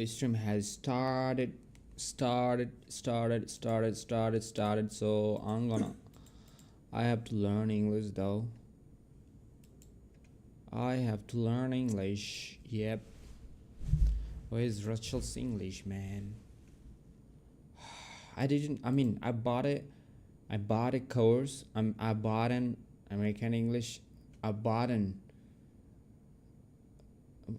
stream has started. So I have to learn English though. I have to learn English. Yep. Where is Rachel's English, man? I didn't. I mean, I bought it. I bought a course. I bought an American English. I bought an.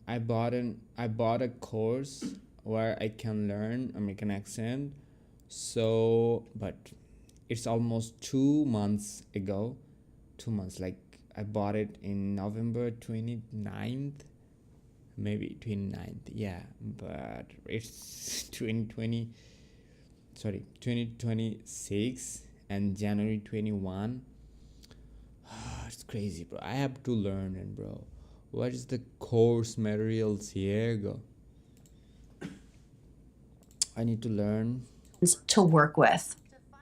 I bought a course where I can learn American accent. So, but it's almost 2 months ago. 2 months. Like I bought it in November 29th, maybe 29th. Yeah, but it's 2020. Sorry, 2026 and January 21. It's crazy, bro. I have to learn it, bro. What is the course materials here? Go. I need to learn. To work with.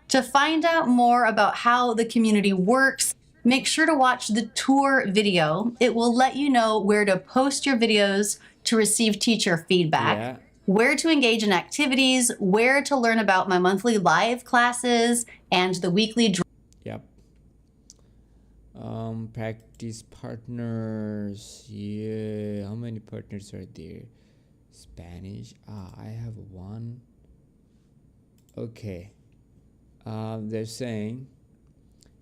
To find out more about how the community works, make sure to watch the tour video. It will let you know where to post your videos to receive teacher feedback, Yeah. where to engage in activities, where to learn about my monthly live classes, and the weekly Yep. Practice partners. Yeah. How many partners are there? Spanish. I have one. Okay. They're saying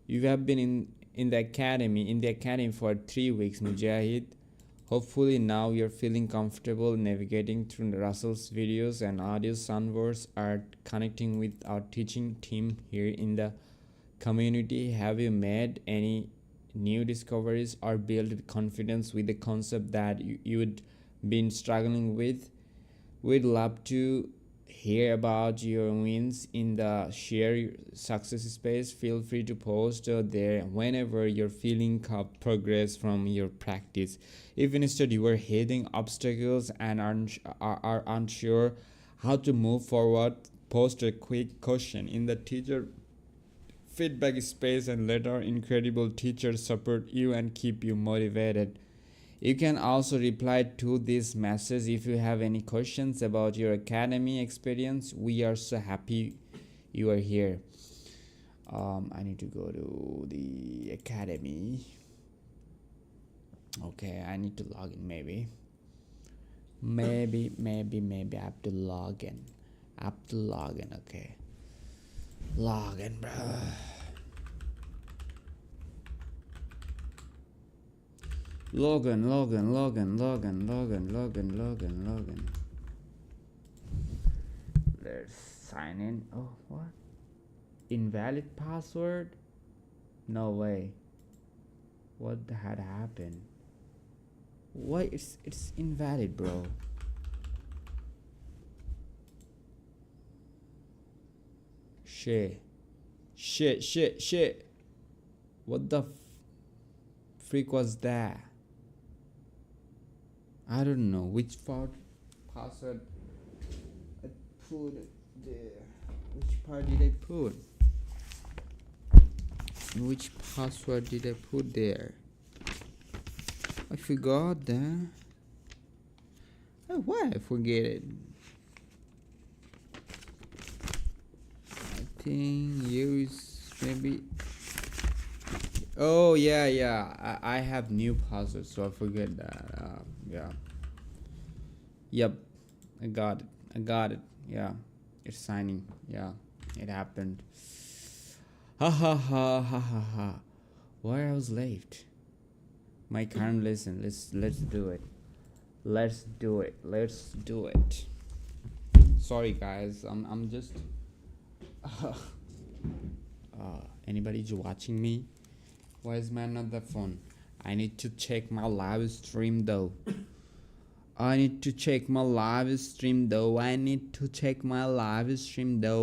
you have been in the academy for 3 weeks, Mujahid. Hopefully now you're feeling comfortable navigating through Russell's videos and audio soundboards are connecting with our teaching team here in the community. Have you made any new discoveries or built confidence with the concept that you'd been struggling with? We'd love to hear about your wins in the share success space. Feel free to post there whenever you're feeling progress from your practice. If instead you are hitting obstacles and are unsure how to move forward, post a quick question in the teacher feedback space and let our incredible teachers support you and keep you motivated. You can also reply to this message if you have any questions about your academy experience. We are so happy you are here. I need to go to the academy. Okay, I need to log in maybe. Maybe I have to log in. Okay. Log in, bro. Login. Let's sign in. Oh, what? Invalid password? No way. What had happened? Why it's invalid, bro? Shit. What the freak was that? I don't know which password I put it there. Which part did I put? Which password did I put there? I forgot that. Oh, why I forget it? I think use maybe. Oh yeah. I have new password, so I forget that. Yeah. Yep. I got it. Yeah. It's signing. Yeah. It happened. Ha. Where I was late. My current lesson. Let's do it. Let's do it. Sorry guys. I'm just anybody watching me? Why is man on the phone? I need to check my live stream though. I need to check my live stream. Check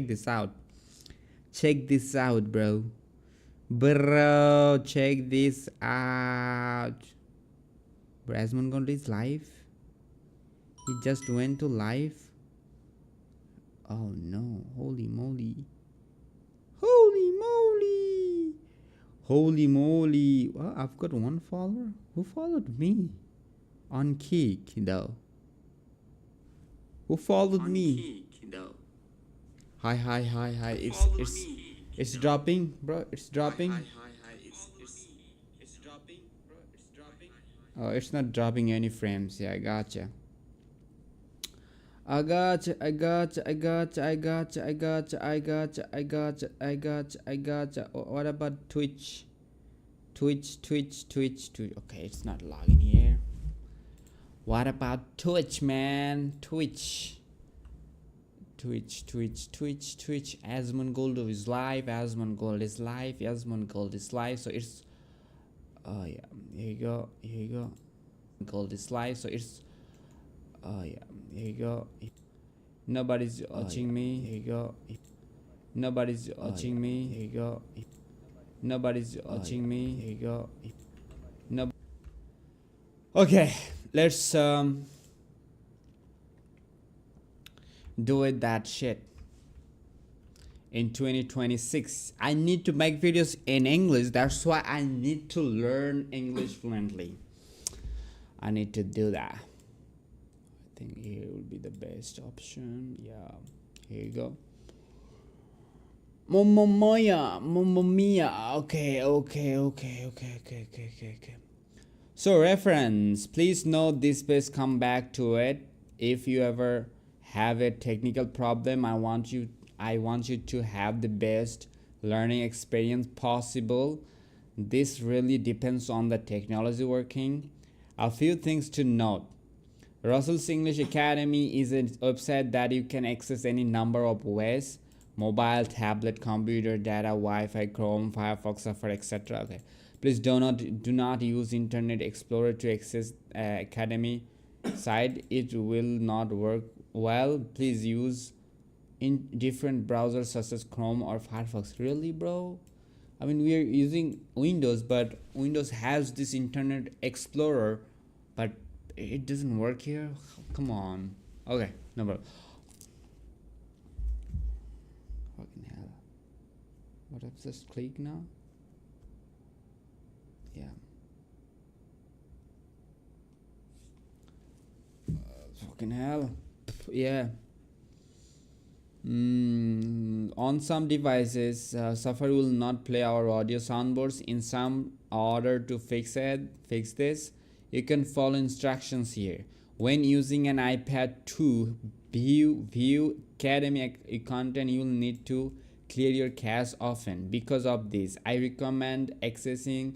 this out. Bro. Check this out. Bro, Asmon Gondry is live. He just went to live. Oh no. Holy moly. Well, I've got one follower. Who followed me? On Kik though. Who followed me? Hi, hi, hi, hi. It's dropping, bro. It's dropping. Oh, it's not dropping any frames. Yeah, I gotcha. I gotcha, I gotcha, I gotcha, I gotcha, I gotcha, I gotcha, I gotcha, I gotcha, I gotcha. What about Twitch? Twitch. Okay, it's not logging here. What about Twitch, man? Twitch. Asmon Gold is live. Asmon Gold is live. So it's. Oh yeah. Here you go. Gold is live. So it's. Oh yeah. Here you go. Nobody's watching me. Here you go. Nobody's watching me. Here you go. Nobody's watching me. Here you go. No. Okay, let's do it that shit. In 2026, I need to make videos in English. That's why I need to learn English fluently. I need to do that. I think here will be the best option. Yeah, here you go. Mamma mia. Okay. So reference, please note this page, come back to it. If you ever have a technical problem, I want you to have the best learning experience possible. This really depends on the technology working. A few things to note. Russell's English Academy is a website that you can access any number of ways: mobile, tablet, computer, data, Wi-Fi, Chrome, Firefox, Safari, etc. Okay. Please do not use Internet Explorer to access Academy site. It will not work well. Please use in different browsers such as Chrome or Firefox. Really, bro? I mean, we are using Windows, but Windows has this Internet Explorer, but it doesn't work here. Come on. Okay, no problem. Fucking hell. What I've just clicked now? Yeah. Fucking hell. Yeah. On some devices, Safari will not play our audio soundboards. In some order to fix this, you can follow instructions here. When using an iPad to view Academy content, you will need to clear your cache often. Because of this, I recommend accessing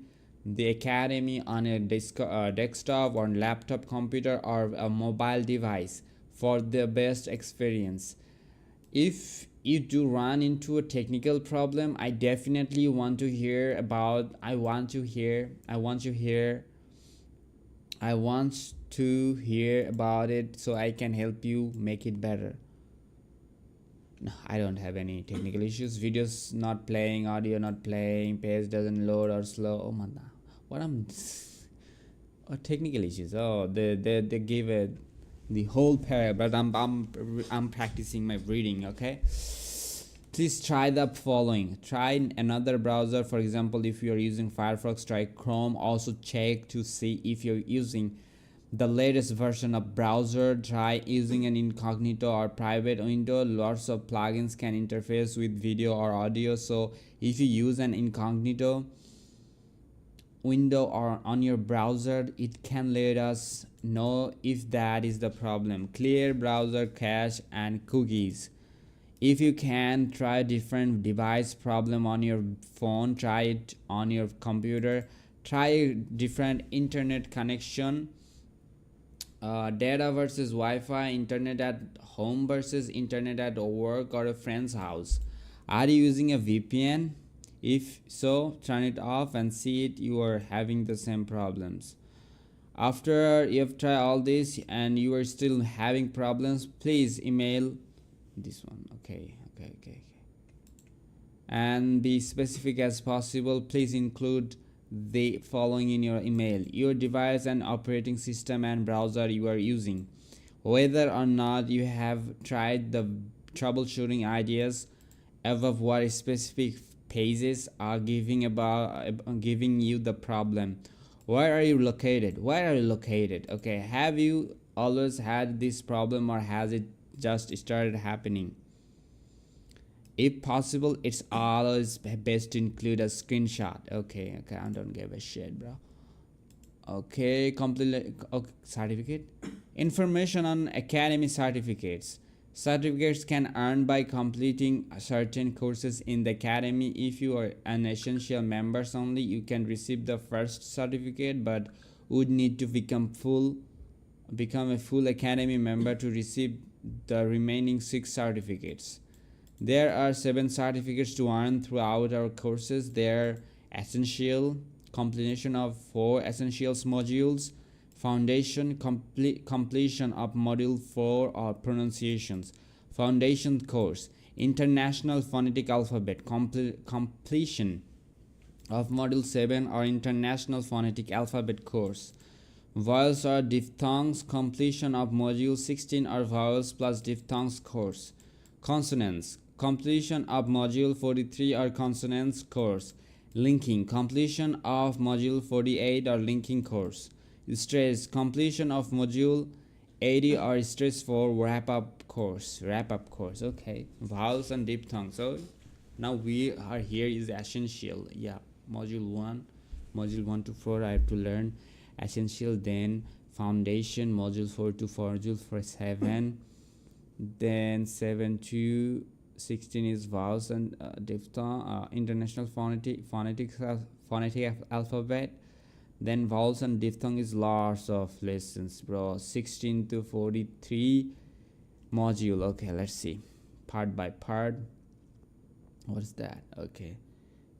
the Academy on a desktop or laptop computer or a mobile device for the best experience. If you do run into a technical problem, I definitely want to hear about. I want to hear about it so I can help you make it better. No, I don't have any technical issues. Videos not playing, audio not playing, page doesn't load or slow. Oh man, what I'm technical issues. Oh, they give it the whole paragraph, but I'm practicing my reading. Okay, please try the following. Try another browser. For example, if you're using Firefox, try Chrome. Also check to see if you're using the latest version of browser. Try using an incognito or private window. Lots of plugins can interface with video or audio, so if you use an incognito window or on your browser, it can let us know if that is the problem. Clear browser cache and cookies. If you can try different device problem on your phone, try it on your computer. Try different internet connection. Data versus Wi-Fi, internet at home versus internet at work or a friend's house. Are you using a VPN? If so, turn it off and see it you are having the same problems. After you have tried all this and you are still having problems, please email this one. Okay. And be specific as possible. Please include the following in your email: your device and operating system and browser you are using, whether or not you have tried the troubleshooting ideas above, what specific pages are giving you the problem, Where are you located? Where are you located? Okay, have you always had this problem or has it just started happening? If possible, it's always best to include a screenshot. Okay, I don't give a shit, bro. Okay, complete okay, certificate. Information on academy certificates. Certificates can earn by completing certain courses in the academy. If you are an essential members only, you can receive the first certificate, but would need to become a full academy member to receive the remaining 6 certificates. There are 7 certificates to earn throughout our courses. They're essential, completion of 4 essentials modules, foundation, completion of module 4 or pronunciations, foundation course, international phonetic alphabet, completion of module 7 or international phonetic alphabet course, vowels or diphthongs, completion of module 16 or vowels plus diphthongs course, consonants, completion of module 43 or consonants course, linking, completion of module 48 or linking course, stress, completion of module 80 or stress for wrap-up course. Okay, vowels and diphthongs. So now we are here is essential. Yeah, module 1 to 4 I have to learn essential, then foundation, module 4 to module 7, then 7 to 16 is vowels and diphthong, international phonetic alphabet. Then vowels and diphthong is lots of lessons, bro. 16 to 43 module. Okay, let's see part by part. What's that? Okay,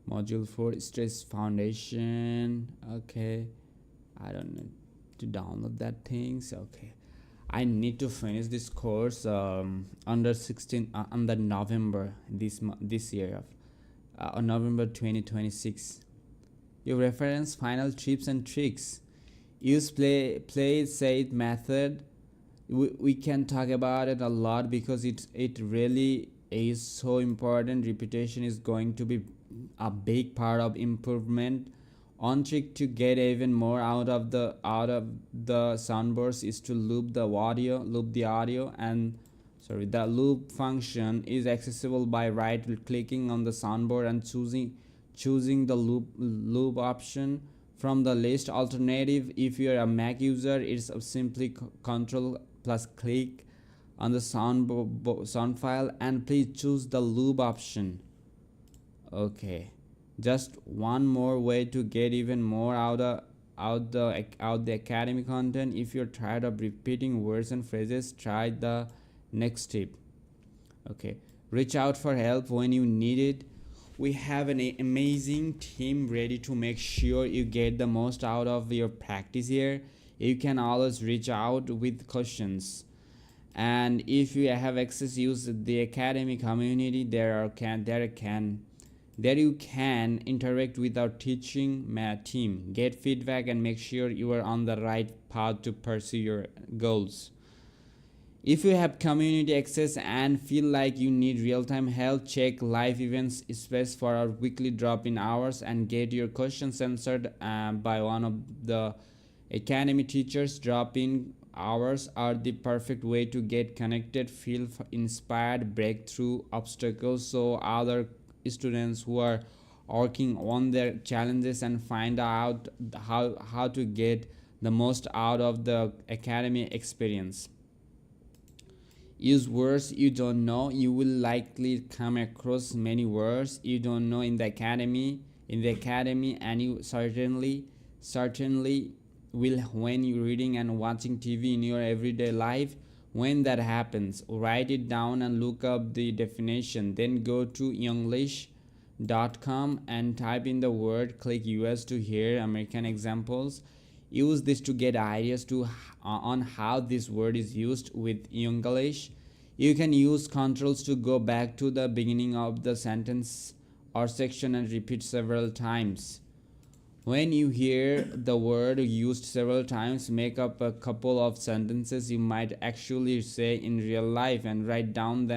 module 4 stress foundation. Okay, I don't need to download that things. Okay, I need to finish this course under 16 under November this year, on November 2026. Your reference final tips and tricks. Use play it say it method. We can talk about it a lot because it really is so important. Repetition is going to be a big part of improvement. On trick to get even more out of the soundburst is to loop the audio, and the loop function is accessible by right clicking on the soundboard and choosing the loop option from the list. Alternative, if you are a Mac user, it's simply control plus click on the sound file and please choose the loop option. Okay, just one more way to get even more out the academy content. If you're tired of repeating words and phrases, try the next tip. Okay, reach out for help when you need it. We have an amazing team ready to make sure you get the most out of your practice here. You can always reach out with questions, and if you have access, use the academy community. There you can interact with our teaching team, get feedback, and make sure you are on the right path to pursue your goals. If you have community access and feel like you need real-time help, check live events space for our weekly drop-in hours and get your questions answered by one of the academy teachers. Drop-in hours are the perfect way to get connected, feel inspired, break through obstacles so other students who are working on their challenges, and find out how to get the most out of the academy experience. Use words you don't know. You will likely come across many words you don't know in the academy, and you certainly will when you're reading and watching TV in your everyday life. When that happens, write it down and look up the definition. Then go to Younglish.com and type in the word. Click US to hear American examples. Use this to get ideas on how this word is used with Younglish. You can use controls to go back to the beginning of the sentence or section and repeat several times. When you hear the word used several times, make up a couple of sentences you might actually say in real life and write them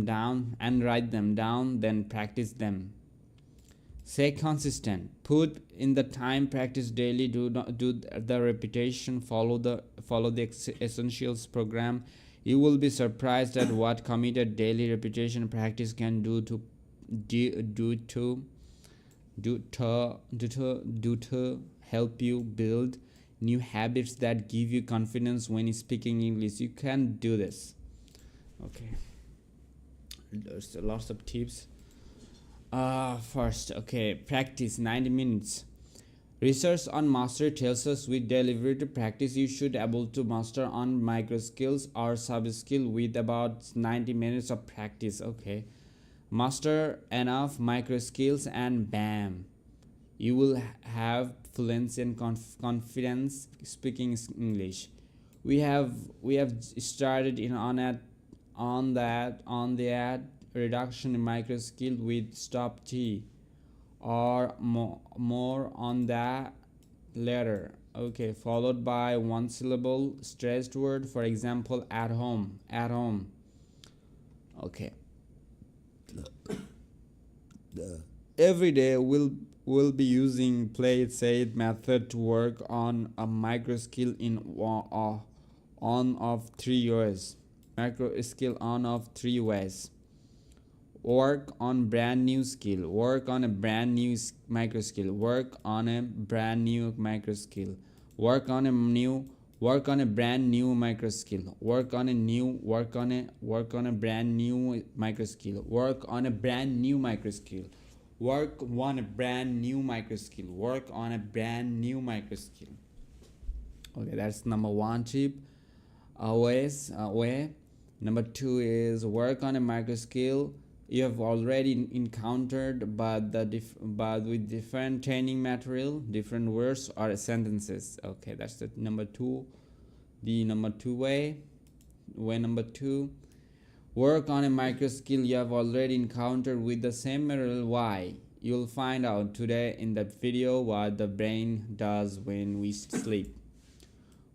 down, then practice them. Stay consistent. Put in the time. Practice daily. Do not do the repetition. Follow the essentials program. You will be surprised at what committed daily repetition practice can do to help you build new habits that give you confidence when speaking English. You can do this. Okay. There's lots of tips. First, okay, practice 90 minutes. Research on mastery tells us with deliberate practice you should able to master on micro skills or sub skill with about 90 minutes of practice. Okay, master enough micro skills and bam, you will have fluency and confidence speaking English. We have started in on that reduction in micro skill with stop T or more on that later. Okay, followed by one syllable stressed word, for example at home. Okay, every day we'll be using play it say it method to work on a micro skill in on of 3 ways. Micro skill on of 3 ways. Work on brand new skill. Work on a brand new micro skill. Work on a brand new micro skill. Work on a brand new micro skill. Work on a brand new micro skill. Work on a brand new micro skill. Work on a brand new micro skill. Work on a brand new micro skill. Okay, that's number 1 tip. Way. Number 2 is work on a micro skill you have already encountered, but with different training material, different words or sentences. Okay, that's the number 2. The number 2 way. Way number 2. Work on a micro skill you have already encountered with the same material. Why? You'll find out today in the video what the brain does when we sleep.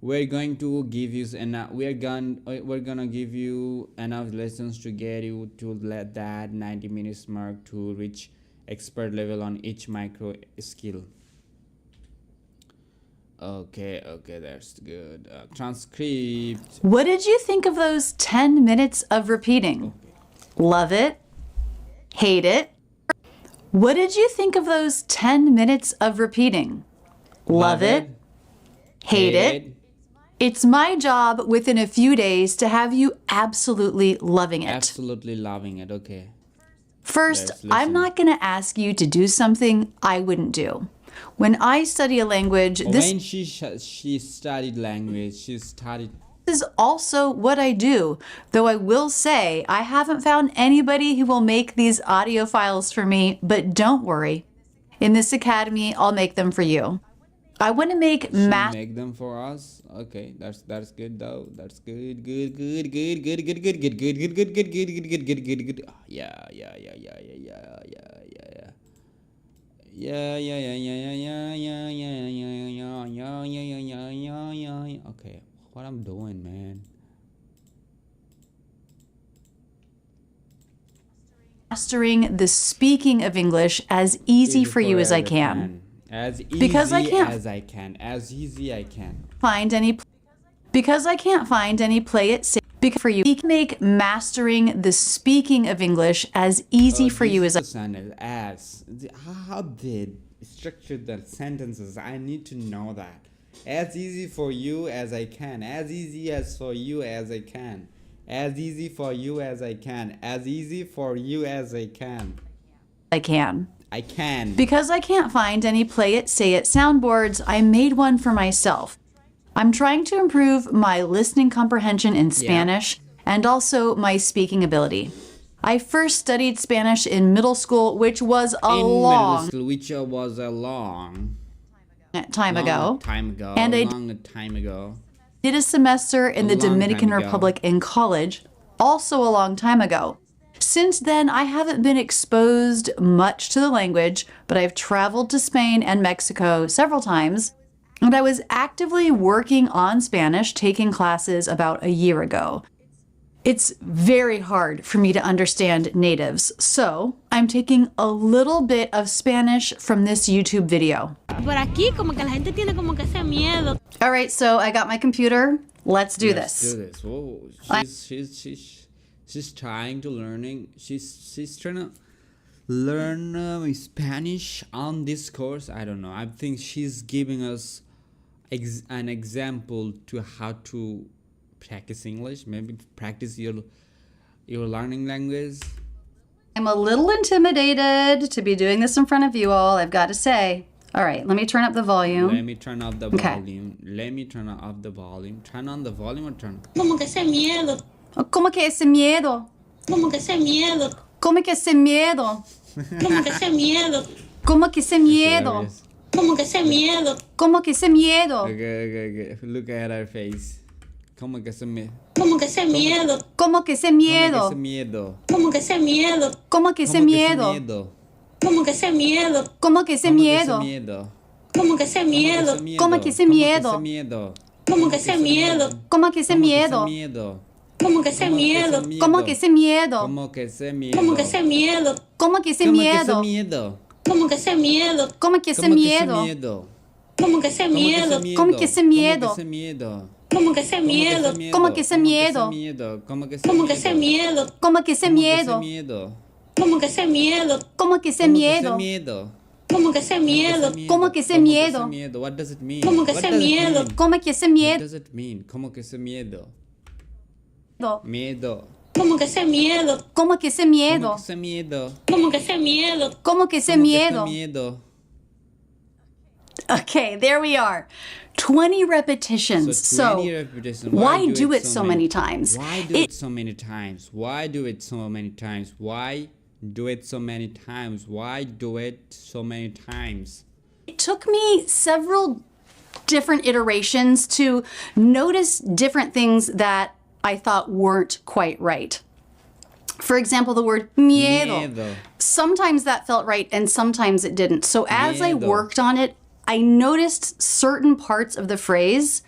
We're going to give you we're gonna give you enough lessons to get you to let that 90 minutes mark to reach expert level on each micro skill. Okay, that's good. Transcript. What did you think of those 10 minutes of repeating? Okay. Love it? Hate it? What did you think of those 10 minutes of repeating? Love it? Hate it? It's my job within a few days to have you absolutely loving it. Absolutely loving it. Okay. First, Yes, I'm listen. not going to ask you to do something I wouldn't do. When I study a language, this When she studied language, she studied. is also what I do. Though I will say, I haven't found anybody who will make these audio files for me, but don't worry. In this academy, I'll make them for you. I want to make Make them for us. Okay, that's good though. That's good. Yeah. Okay, what I'm doing, man. mastering the speaking of English as easy for you as I can. As easy Because I can't- as I can. As easy I can. Because I can't find any play it safe for you. We can make mastering the speaking of English as easy for you as I How they structure the sentences? I need to know that. As easy for you as I can. As easy as for you as I can. As easy for you as I can. As easy for you as I can. can. I can. Because I can't find any play it, say it soundboards, I made one for myself. I'm trying to improve my listening comprehension in Spanish and also my speaking ability. I first studied Spanish in middle school, which was a long Which was a long time ago. And I long time ago. Did a semester in the long Dominican time ago. Republic in college, also a long time ago. Since then, I haven't been exposed much to the language, but I've traveled to Spain and Mexico several times, and I was actively working on Spanish, taking classes about a year ago. It's very hard for me to understand natives, so I'm taking a little bit of Spanish from this YouTube video. Por aquí como que la gente tiene como que ese miedo. All right, so I got my computer. Let's do Let's this. do this. Whoa, she's trying to learning. She's trying to learn Spanish on this course. I don't know. I think she's giving us an example to how to practice English. Maybe practice your learning language. I'm a little intimidated to be doing this in front of you all, I've got to say. All right, let me turn up the volume. Let me turn up the volume. Let me turn up the volume. Turn on the volume or turn. Como que ese miedo. ¿Cómo que ese miedo? Como que ese miedo. ¿Cómo que ese miedo? Como que ese miedo. ¿Cómo que ese miedo? Como que ese miedo. ¿Cómo que ese miedo? Okay. Look at her face. Como que se me. Como que ese miedo. ¿Cómo que ese miedo? Miedo. Como que ese miedo. ¿Cómo que ese miedo? Como que ese miedo. ¿Cómo que ese miedo? Como que ese miedo. ¿Cómo que ese miedo? Como que ese miedo. ¿Cómo que ese miedo? Como que ese miedo. ¿Cómo que ese miedo? Como que ese miedo. Como que ese miedo. ¿Cómo que ese miedo? Como que ese miedo. ¿Cómo que ese miedo? Como que ese miedo. ¿Cómo que ese miedo? Como que ese miedo. ¿Cómo que ese miedo? Como que Como que ese miedo. ¿Cómo que ese miedo? Como que ese miedo. ¿Cómo que ese miedo? Como que ese miedo. ¿Cómo que ese miedo? What does it mean? Como que ese miedo. ¿Cómo que ese What miedo? does it mean? Como que ese miedo. Miedo. Como que ese miedo. ¿Cómo que ese miedo? Ese miedo. Como que ese miedo. ¿Cómo que ese miedo? Miedo. Okay, there we are. 20 repetitions. So, 20 repetitions. why do it so many times? Why do it so many times? Why do it so many times? Why do it so many times? Why do it so many times? It took me several different iterations to notice different things that I thought weren't quite right. For example, the word miedo. Sometimes that felt right and sometimes it didn't. So as I worked on it, I noticed certain parts of the phrase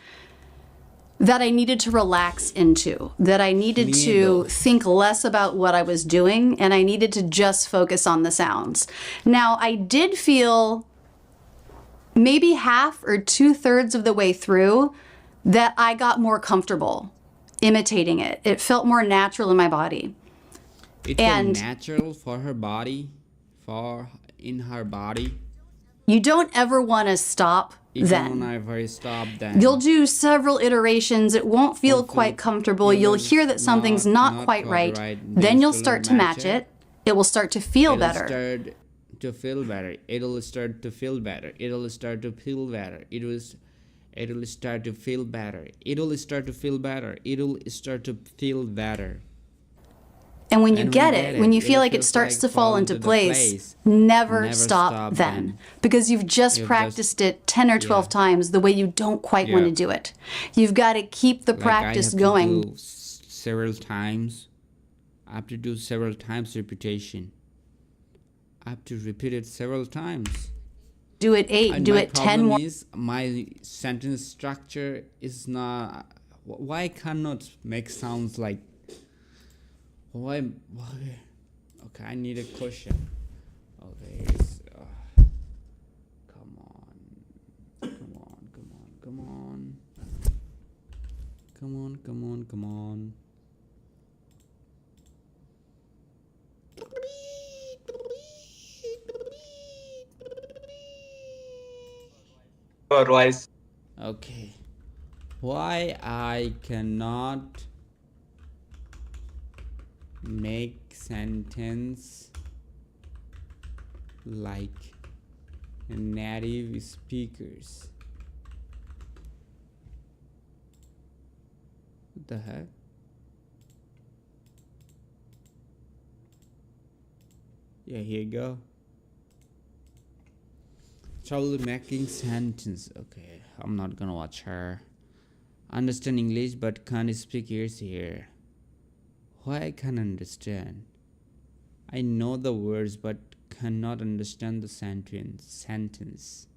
that I needed to relax into, that I needed to think less about what I was doing, and I needed to just focus on the sounds. Now, I did feel maybe half or 2/3 of the way through that I got more comfortable imitating it. It felt more natural in my body. It felt natural for her body, in her body. You don't ever want to stop then. You'll do several iterations. It won't feel quite comfortable. You'll hear that something's not quite right. Then you'll start to match it. It will start to feel better. To feel better. It'll start to feel better. It'll start to feel better. It'll start to feel better. It'll start to feel better. It'll start to feel better. And when you get it, when you feel like it starts to fall into place, never stop then. Because you've just practiced it 10 or 12 times the way you don't quite want to do it. You've got to keep the practice going. I have to do several times. I have to do several times repetition. I have to repeat it several times. Do it 8, do it 10 more. My sentence structure is not... Why I cannot make sounds like... Why? Okay, I need a question. Okay, come on. Otherwise. Okay. Why I cannot make sentence like native speakers? What the heck? Yeah, here you go. Trouble making sentence. Okay, I'm not gonna watch her. Understand English but can't speak here. Why I can't understand? I know the words but cannot understand the sentence.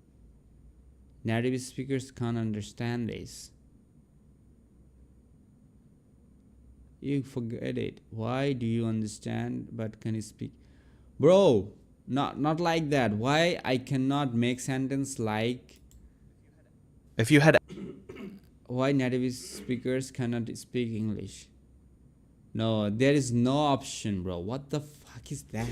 Native speakers can't understand this. You forget it. Why do you understand but can you speak? Bro, not like that. Why I cannot make sentence like If you had why native speakers cannot speak English? No, there is no option, bro. What the fuck is that?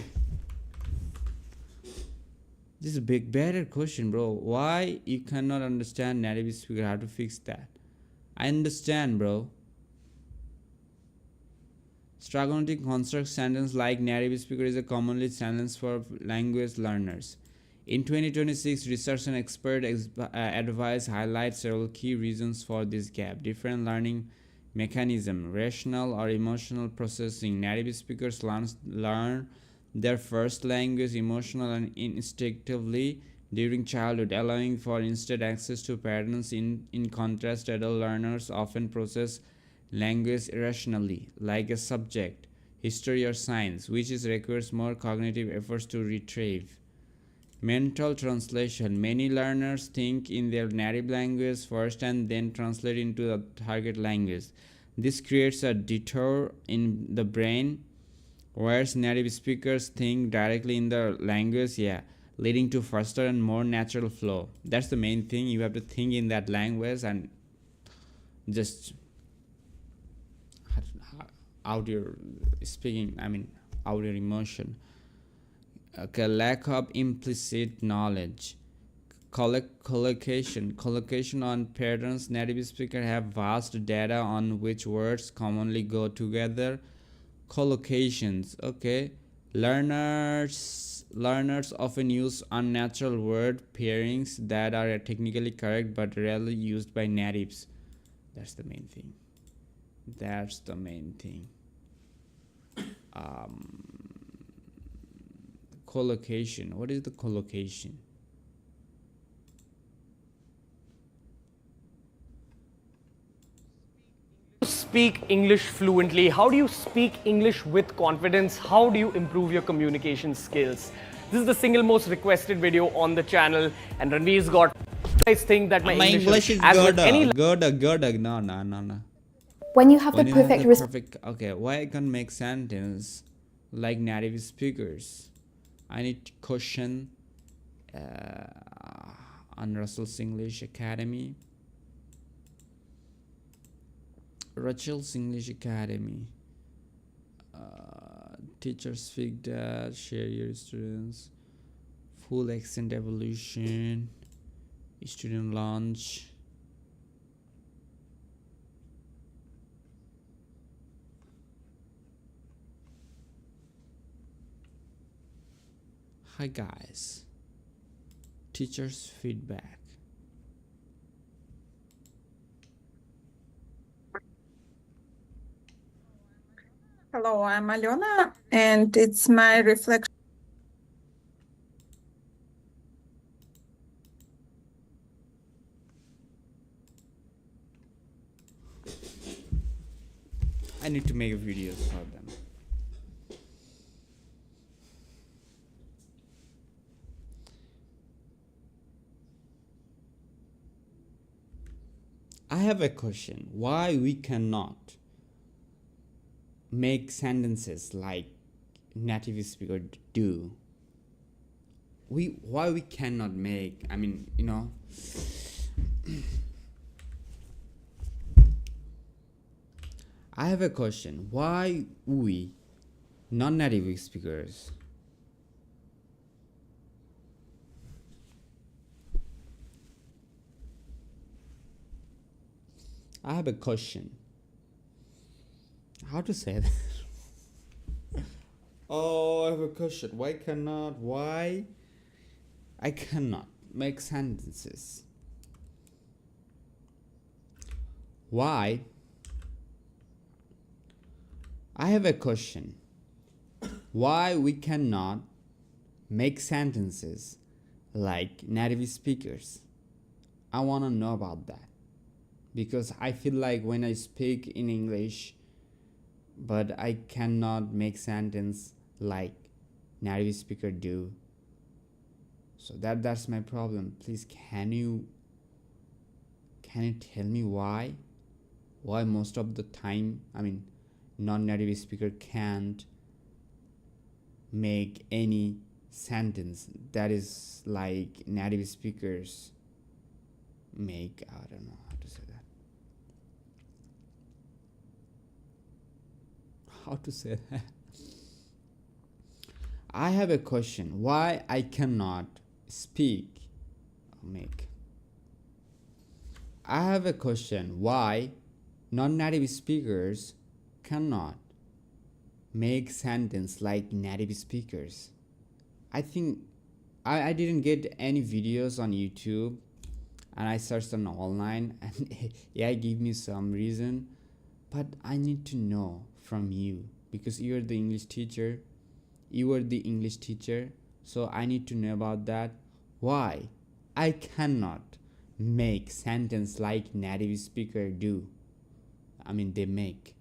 This is a better question, bro. Why you cannot understand native speaker? How to fix that? I understand, bro. Struggling to construct sentence like native speaker is a commonly sentence for language learners. In 2026, research and expert advice highlight several key reasons for this gap. Different learning mechanism, rational or emotional processing. Native speakers learn their first language emotional and instinctively during childhood, allowing for instant access to patterns. In contrast, adult learners often process language irrationally, like a subject, history or science, which requires more cognitive efforts to retrieve. Mental translation. Many learners think in their native language first and then translate into the target language. This creates a detour in the brain, whereas native speakers think directly in the language, leading to faster and more natural flow. That's the main thing. You have to think in that language and just out your speaking, out your emotion. Okay, lack of implicit knowledge. Collocation on patterns. Native speakers have vast data on which words commonly go together. Collocations. Okay, learners often use unnatural word pairings that are technically correct but rarely used by natives. That's the main thing. Collocation. What is the collocation? Speak English fluently? How do you speak English with confidence? How do you improve your communication skills? This is the single most requested video on the channel, and Ranveer's got guys think that my English is as with any good. No. When you have the perfect Perfect. Okay, why I can't make sentence like native speakers? I need to question on Russell's English Academy. Rachel's English Academy. Teachers speak that, share your students. Full accent evolution. Student launch. Hi guys. Teachers feedback. Hello, I'm Alena, and it's my reflection. I need to make videos for them. I have a question. Why we cannot make sentences like native speaker do? Why we cannot make? I have a question. Why we, non-native speakers, I have a question. How to say that? Oh, I have a question. Why I cannot make sentences? Why? I have a question. Why we cannot make sentences like native speakers? I want to know about that. Because I feel like when I speak in English, but I cannot make sentence like native speaker do. So that's my problem. Please, can you tell me why? Why most of the time, non-native speaker can't make any sentence that is like native speakers make. I don't know how to say that. How to say that? I have a question. Why I cannot speak or make? I have a question. Why non-native speakers cannot make sentence like native speakers? I think I didn't get any videos on YouTube, and I searched on online, and AI gave me some reason, but I need to know from you because you're the English teacher. You are the English teacher, so I need to know about that. Why I cannot make sentence like native speaker do? I mean they make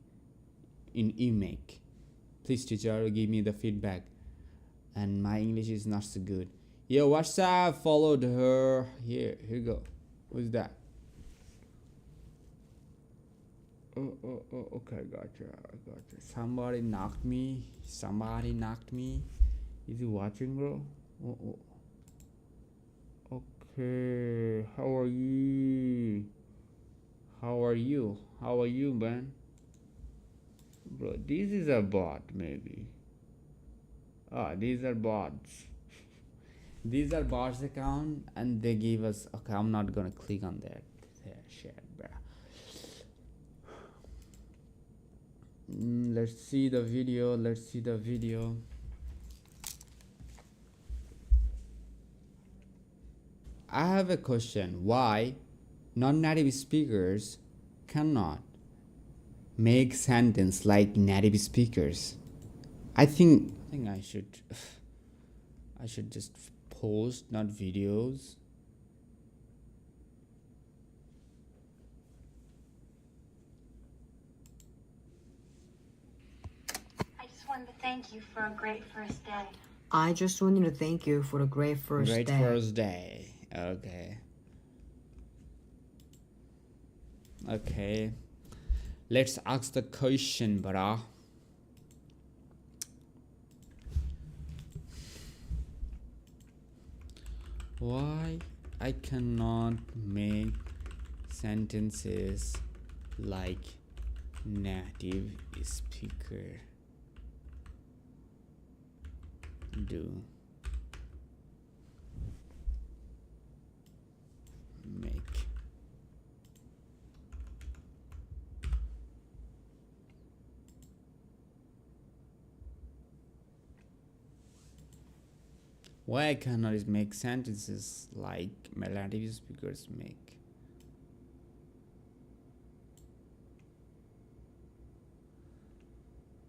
in make. Please teacher give me the feedback. And my English is not so good. Yo, what's up? Followed her. Here you go. Who's that? Oh, okay, gotcha. Somebody knocked me. Is he watching, bro? Okay. How are you? How are you, man? Bro, this is a bot, maybe. These are bots. These are bots account, and they give us. Okay, I'm not gonna click on that. Shit, bro. Let's see the video. I have a question. Why non-native speakers cannot make sentence like native speakers? I think I should just post, not videos. I just wanted to thank you for a great first day. I just wanted to thank you for the great first day. Great first day. Okay. Let's ask the question, brah. Why I cannot make sentences like native speaker do? Make. Why I cannot make sentences like native speakers make?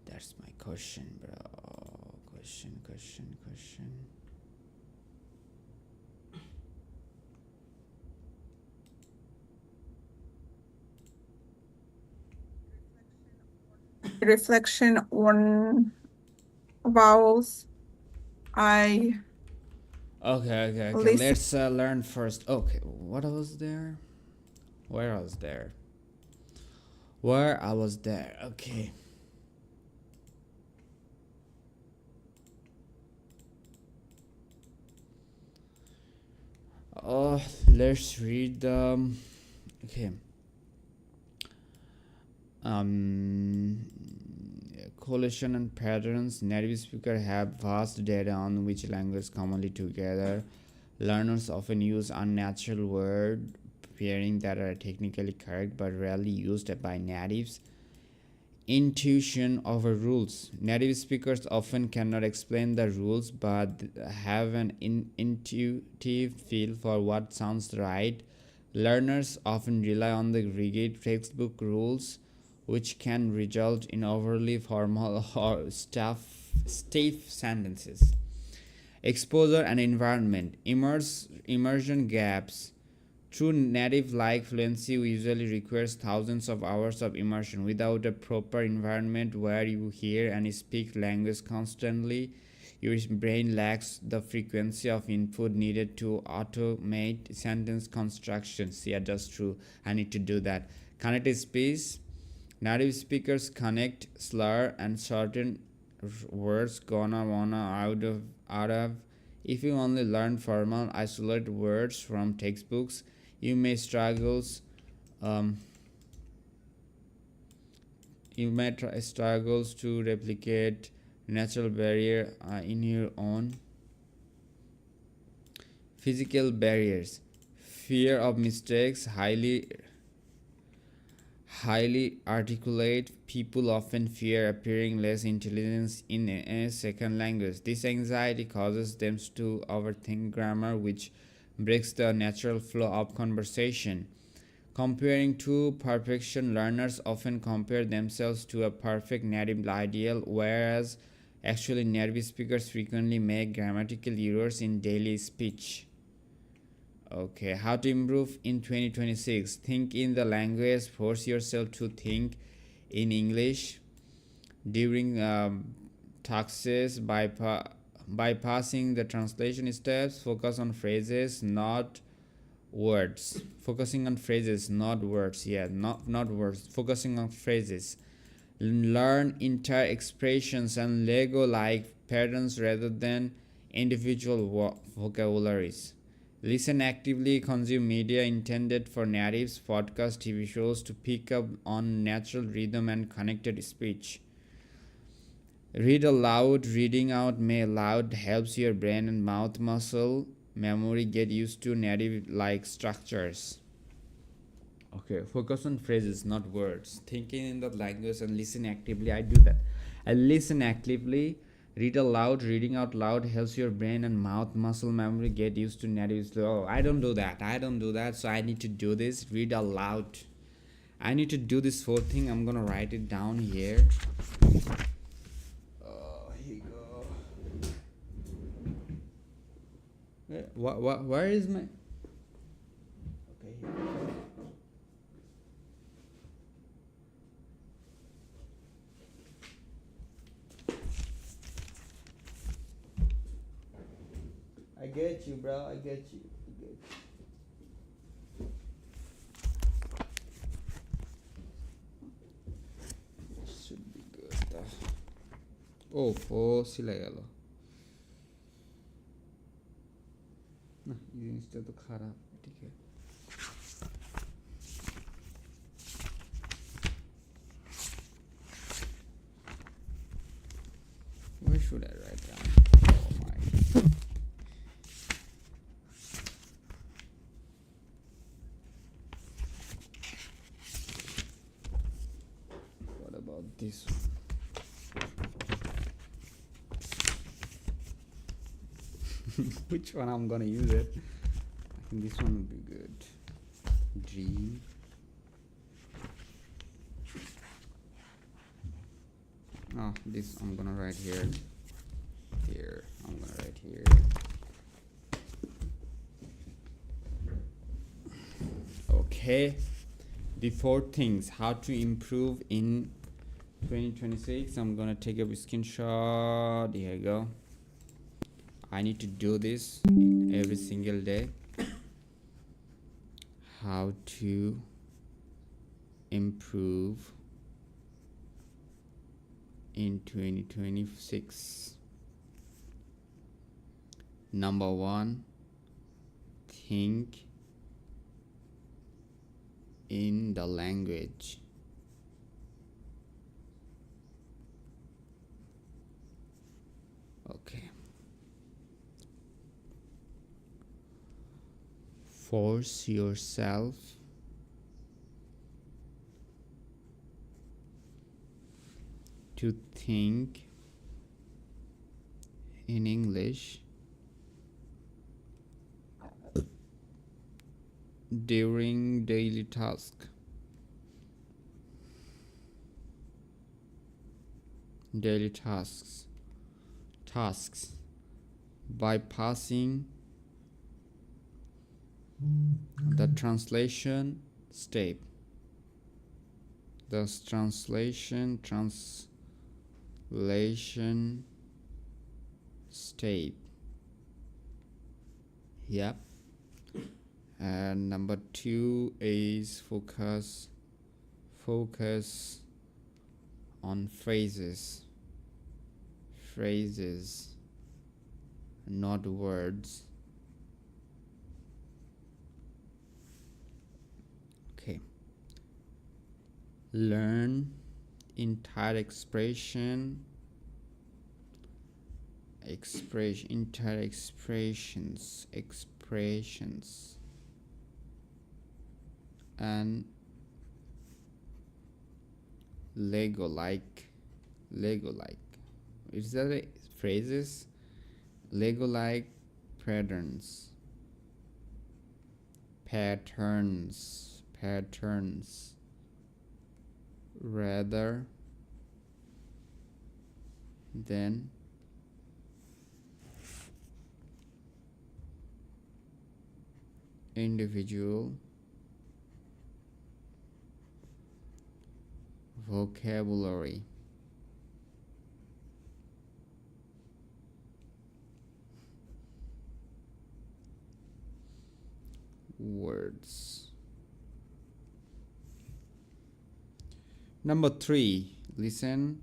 That's my question, bro. Question. Reflection on vowels. Okay. Listen. Let's learn first. Okay, what I was there? Where I was there. Okay. Let's read the. Okay. Collation and patterns. Native speakers have vast data on which language commonly together. Learners often use unnatural word pairing that are technically correct but rarely used by natives. Intuition over rules. Native speakers often cannot explain the rules but have an intuitive feel for what sounds right. Learners often rely on the rigid textbook rules, which can result in overly formal or stiff sentences. Exposure and environment. Immersion gaps. True native-like fluency usually requires thousands of hours of immersion. Without a proper environment where you hear and speak language constantly, your brain lacks the frequency of input needed to automate sentence constructions. Yeah, that's true. I need to do that. Connected speech. Native speakers connect slur and certain words gonna wanna out of. If you only learn formal isolated words from textbooks, you may struggles to replicate natural barrier in your own. Physical barriers. Fear of mistakes. Highly articulate people often fear appearing less intelligent in a second language. This anxiety causes them to overthink grammar, which breaks the natural flow of conversation. Comparing two perfection, learners often compare themselves to a perfect native ideal, whereas actually native speakers frequently make grammatical errors in daily speech. Okay, how to improve in 2026? Think in the language, force yourself to think in English during taxes, bypassing the translation steps. Focus on phrases, not words. Focusing on phrases, not words. Yeah, not words. Focusing on phrases. Learn entire expressions and Lego-like patterns rather than individual vocabularies. Listen actively, consume media intended for natives, podcasts, TV shows to pick up on natural rhythm and connected speech. Read aloud. Reading out loud helps your brain and mouth muscle memory get used to native-like structures. Okay, focus on phrases, not words. Thinking in the language and listen actively. I do that. I listen actively. Read aloud. Reading out loud helps your brain and mouth muscle memory get used to native. Oh, I don't do that. So I need to do this. Read aloud. I need to do this fourth thing. I'm gonna write it down here. Here you go. Where is my? Okay. Here. I get you, bro. I get you. Should be good. সিলাই গেল না, এই জিনিসটা তো খারাপ। ঠিক আছে, where should I write down? Oh my. What about this one? Which one I'm gonna use it? I think this one would be good. Dream. Oh, this I'm gonna write here. Here, I'm gonna write here. Okay. The four things how to improve in 2026. I'm gonna take a screenshot. Here you go. I need to do this every single day. How to improve in 2026. Number one, think in the language. Okay. Force yourself to think in English during daily tasks. Bypassing the translation step. Yep. And number two is focus on phrases. Phrases, not words. Okay. Learn entire expression. Entire expressions. And Lego like. Is that a phrases? Lego like patterns. Rather than individual vocabulary. Words. Number 3, listen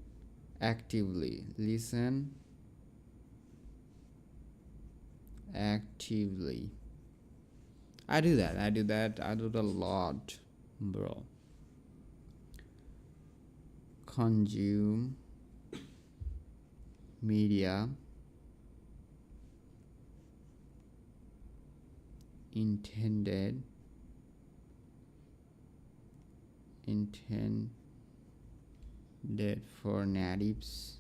actively. Listen actively. I do that. I do that a lot, bro. Consume media intended for natives.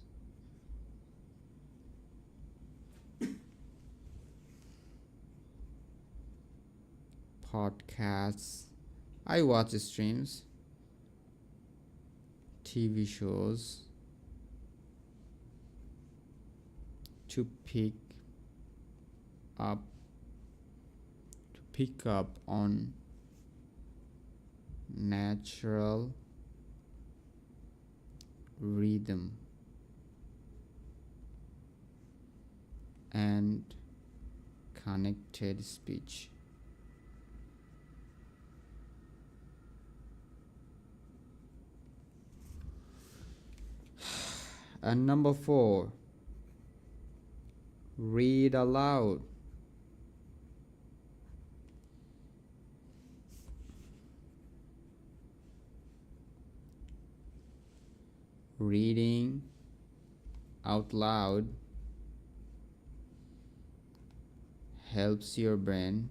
Podcasts. I watch streams, TV shows to pick up on natural rhythm and connected speech. And number 4, read aloud. Reading out loud helps your brain,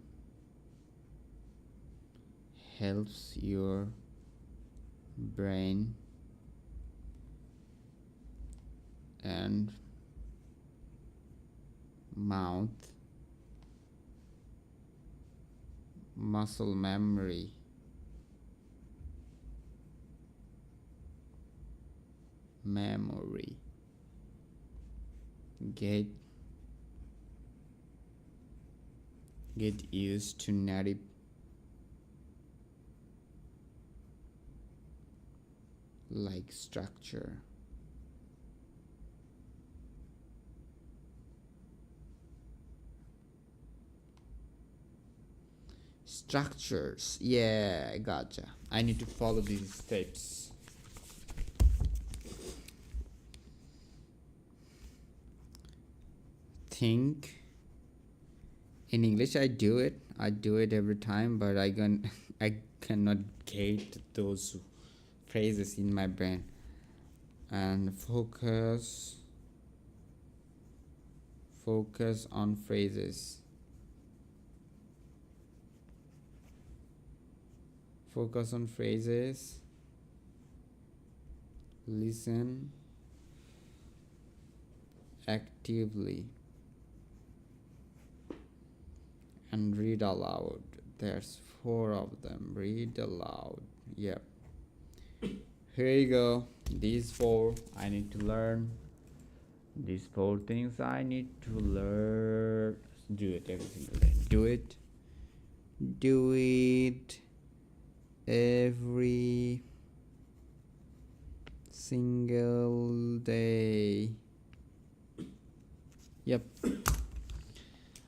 and mouth muscle memory. Get used to native like structure. Structures. Yeah, I gotcha. I need to follow these steps. Think. In English, I do it every time, but I cannot get those phrases in my brain. And focus on phrases. Focus on phrases. Listen actively. And read aloud. There's 4 of them. Read aloud. Yep. Here you go. These 4 I need to learn. These 4 things I need to learn. Do it every single day. Do it every single day. Yep.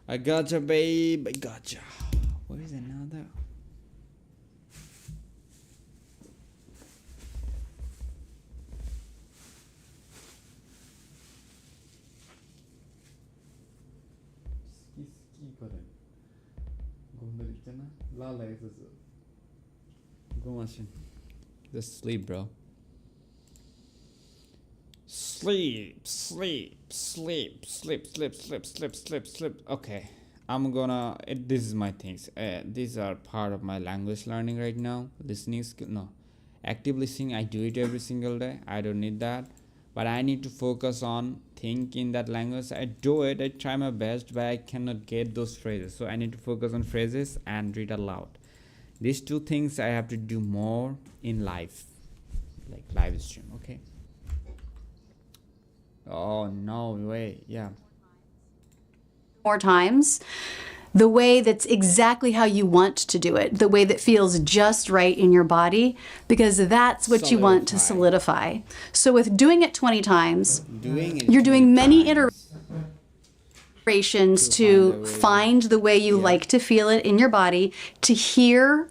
I gotcha, babe. I gotcha. Where is another? Just sleep, bro. Sleep. Okay, I'm gonna. This is my things. These are part of my language learning right now. Listening skill. No, active listening. I do it every single day. I don't need that, but I need to focus on thinking that language. I do it. I try my best, but I cannot get those phrases. So I need to focus on phrases and read aloud. These two things I have to do more in live, like live stream. Okay. Oh no way. Yeah. More times, the way that's exactly how you want to do it, the way that feels just right in your body, because that's what you want to solidify. So with doing it 20 times, you're doing many iterations to find the way you like to feel it in your body, to hear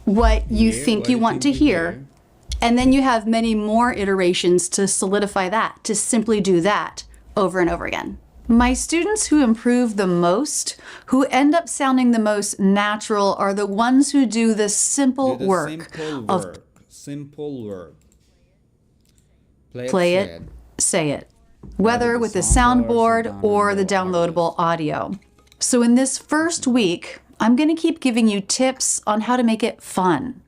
what you think you want to hear. And then you have many more iterations to solidify that, to simply do that over and over again. My students who improve the most, who end up sounding the most natural, are the ones who do the simple work of simple work. play it, say it, whether with the soundboard or the downloadable audio. So in this first week, I'm going to keep giving you tips on how to make it fun.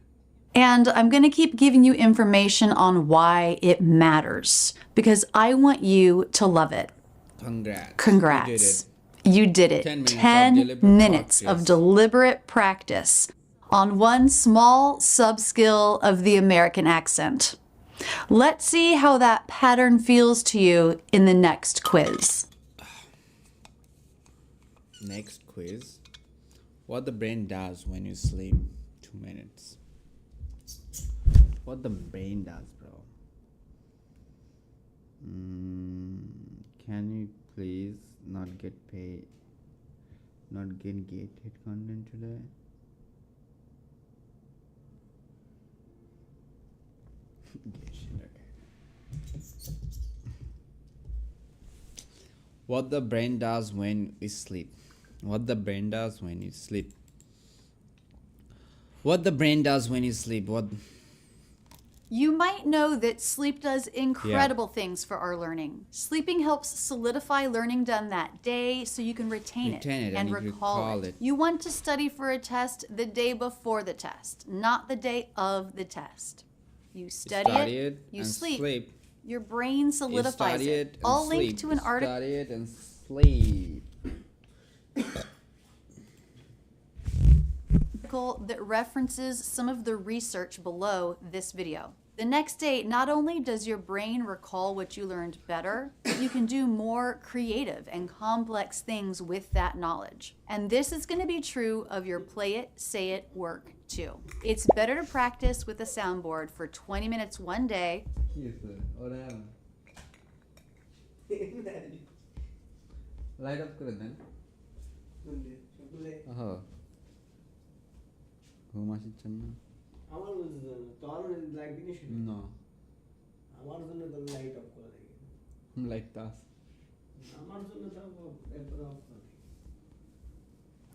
And I'm going to keep giving you information on why it matters, because I want you to love it. Congrats. You did it. 10 minutes of deliberate practice on one small sub-skill of the American accent. Let's see how that pattern feels to you in the next quiz. Next quiz. What the brain does when you sleep. 2 minutes. What the brain does, bro. Can you please not get paid, not get gated content today? What the brain does when we sleep. What the brain does when you sleep. What the brain does when you sleep. What. You might know that sleep does incredible things for our learning. Sleeping helps solidify learning done that day so you can retain it and recall it. You want to study for a test the day before the test, not the day of the test. You study it, you sleep, your brain solidifies it. I'll link to an article. Study it and sleep. That references some of the research below this video. The next day, not only does your brain recall what you learned better, but you can do more creative and complex things with that knowledge. And this is going to be true of your play it, say it work too. It's better to practice with a soundboard for 20 minutes one day. Light up করে দেন ঘুম আসছেন না আমার তোর light দিকে শুনি না আমার জন্য তো লাইট অফ করে দেই লাইট তাস আমার জন্য তো এরপর অফ করে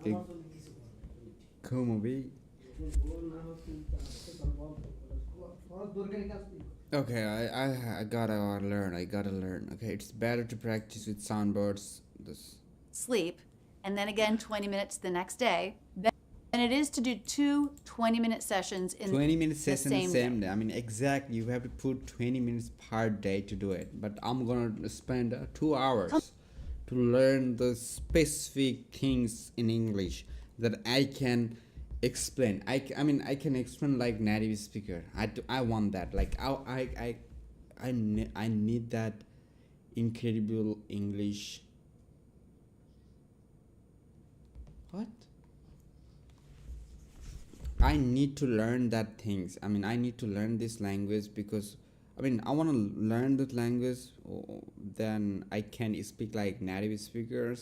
দেই আমার জন্য কিছু ঘুমবি বল না হচ্ছে তো বল দরকারি কাজ নেই. Okay, I gotta learn. Okay, it's better to practice with soundboards. Sleep, and then again 20 minutes the next day. And it is to do 2 20-minute sessions in 20-minute the session same day. I mean, exactly, you have to put 20 minutes per day to do it. But I'm gonna spend 2 hours to learn the specific things in English that I can explain. I mean, I can explain like native speaker. I want that. Like I need that incredible English. What? I need to learn that things. I mean, I need to learn this language because I mean, I want to learn that language. Then I can speak like native speakers,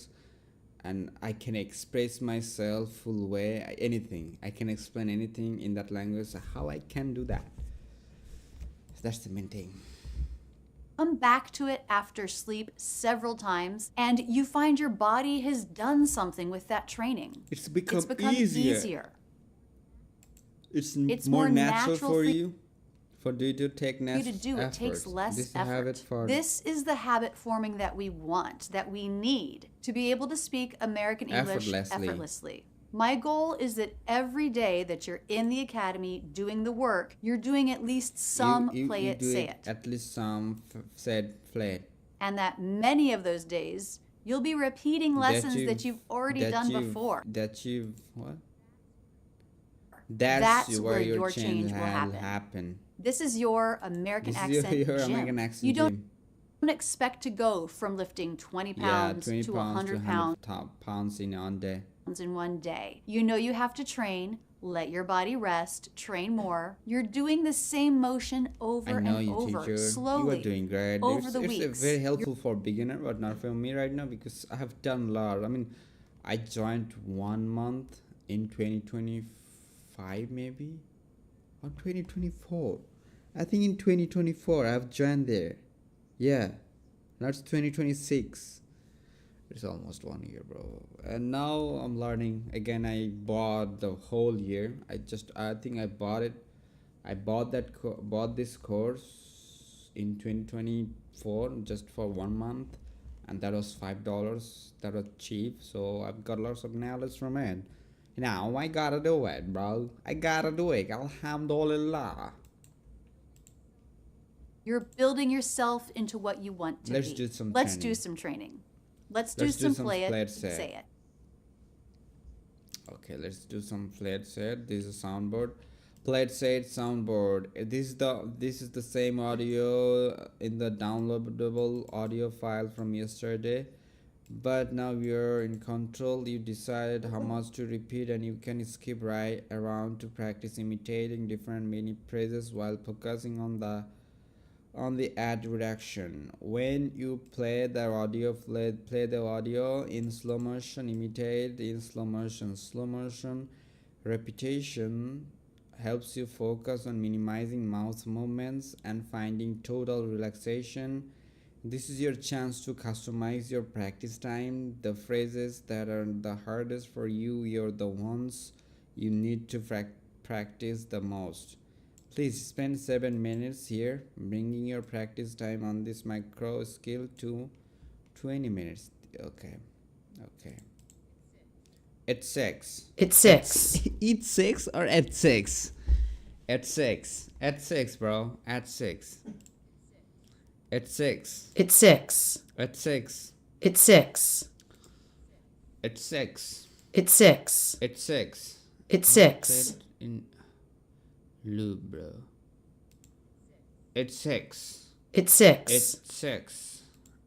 and I can express myself full way. Anything I can explain anything in that language. How I can do that? That's the main thing. Come back to it after sleep several times, and you find your body has done something with that training. It's become, It's become easier. It's more more natural natural for for you to take you to do. It takes efforts. less This is effort. habit for This is the habit forming that we want, that we need to be able to speak American English Effortlessly. effortlessly. My goal is that every day that you're in the academy doing the work, you're doing at least some play it, do say it. At least some said play. And that many of those days, you'll be repeating lessons that you've already done before. That you've what? That's where where your your change change will will happen. happen. This is your American This is accent your gym. American accent You don't gym. expect to go from lifting 20 Yeah, pounds 20 to pounds 100 to pounds pounds in one day. in one day. You know you have to train, let your body rest, train more. You're doing the same motion over I know and you, over, teacher. slowly, You are doing great. over the it's weeks. very helpful for beginner, but not for me right now because I have done a lot. I mean, I joined 1 month in 2025 maybe, or 2024. I think in 2024 I've joined there. Yeah, now it's 2026. It's almost 1 year, bro. And now I'm learning again. I bought the whole year. I think I bought it. I bought this course in 2024 just for 1 month, and that was $5. That was cheap, so I've got lots of knowledge from it. Now I gotta do it, bro. I gotta do it. Alhamdulillah. You're building yourself into what you want to Let's be. do some Let's training. do some training. Let's do Let's do some some play play it, it, say it. say it. Okay, let's do some flat set. This is a soundboard. Flat set soundboard. This is the same audio in the downloadable audio file from yesterday, but now you're in control. You decide how much to repeat, and you can skip right around to practice imitating different mini phrases while focusing on the ad reaction. When you play the audio, play the audio in slow motion, imitate in slow motion. Slow motion repetition helps you focus on minimizing mouth movements and finding total relaxation. This is your chance to customize your practice time. The phrases that are the hardest for you, you're the ones you need to practice the most. Please spend 7 minutes here, bringing your practice time on this micro skill to 20 minutes. Okay. At 6. It's 6. Eat 6 or at 6? At 6. At 6, bro. At 6. At 6. It's 6. At 6. It's 6. At 6. It's 6. At 6. It's 6. In loop, bro. It's 6. It's 6. It's 6.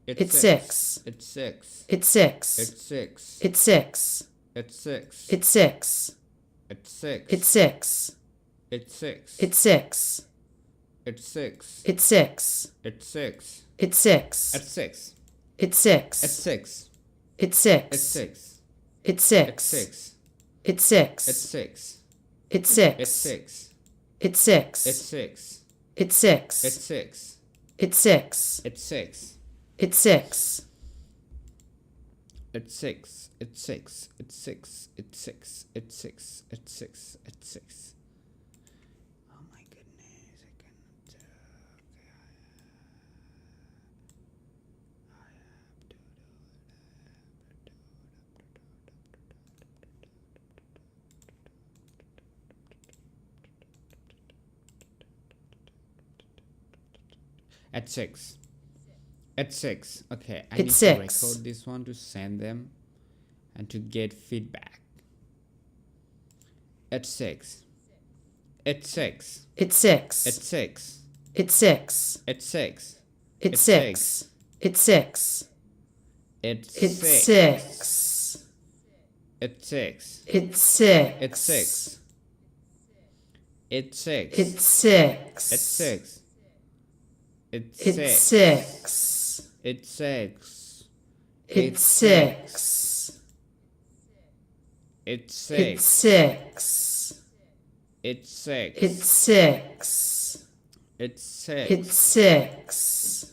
It's 6. It's 6. It's 6. It's 6. It's 6. It's 6. It's 6. It's 6. It's 6. It's 6. It's 6. It's 6. It's 6. It's 6. It's 6. At 6. It's 6. At 6. It's 6. At 6. It's At 6. 6. It's At 6. 6. It's At 6. 6. It's 6. At 6. It's At 6. 6. It's 6. At 6. It's 6. At 6. At 6. At 6. At 6. At 6. At 6. At 6. Oh my goodness, I cannot talk. At 6. At 6. Okay, I need It's to 6. record this one to send them and to get feedback. At 6. At 6. It's 6. At 6. It's 6. At 6. It's 6. It's 6. It's It's 6. 6. It's 6. It's 6. It's 6. It's 6. It's 6. It's 6. It's It's 6. 6. It's 6. It's 6. It's 6. It's 6. It's 6. It's 6. It's 6. It's 6.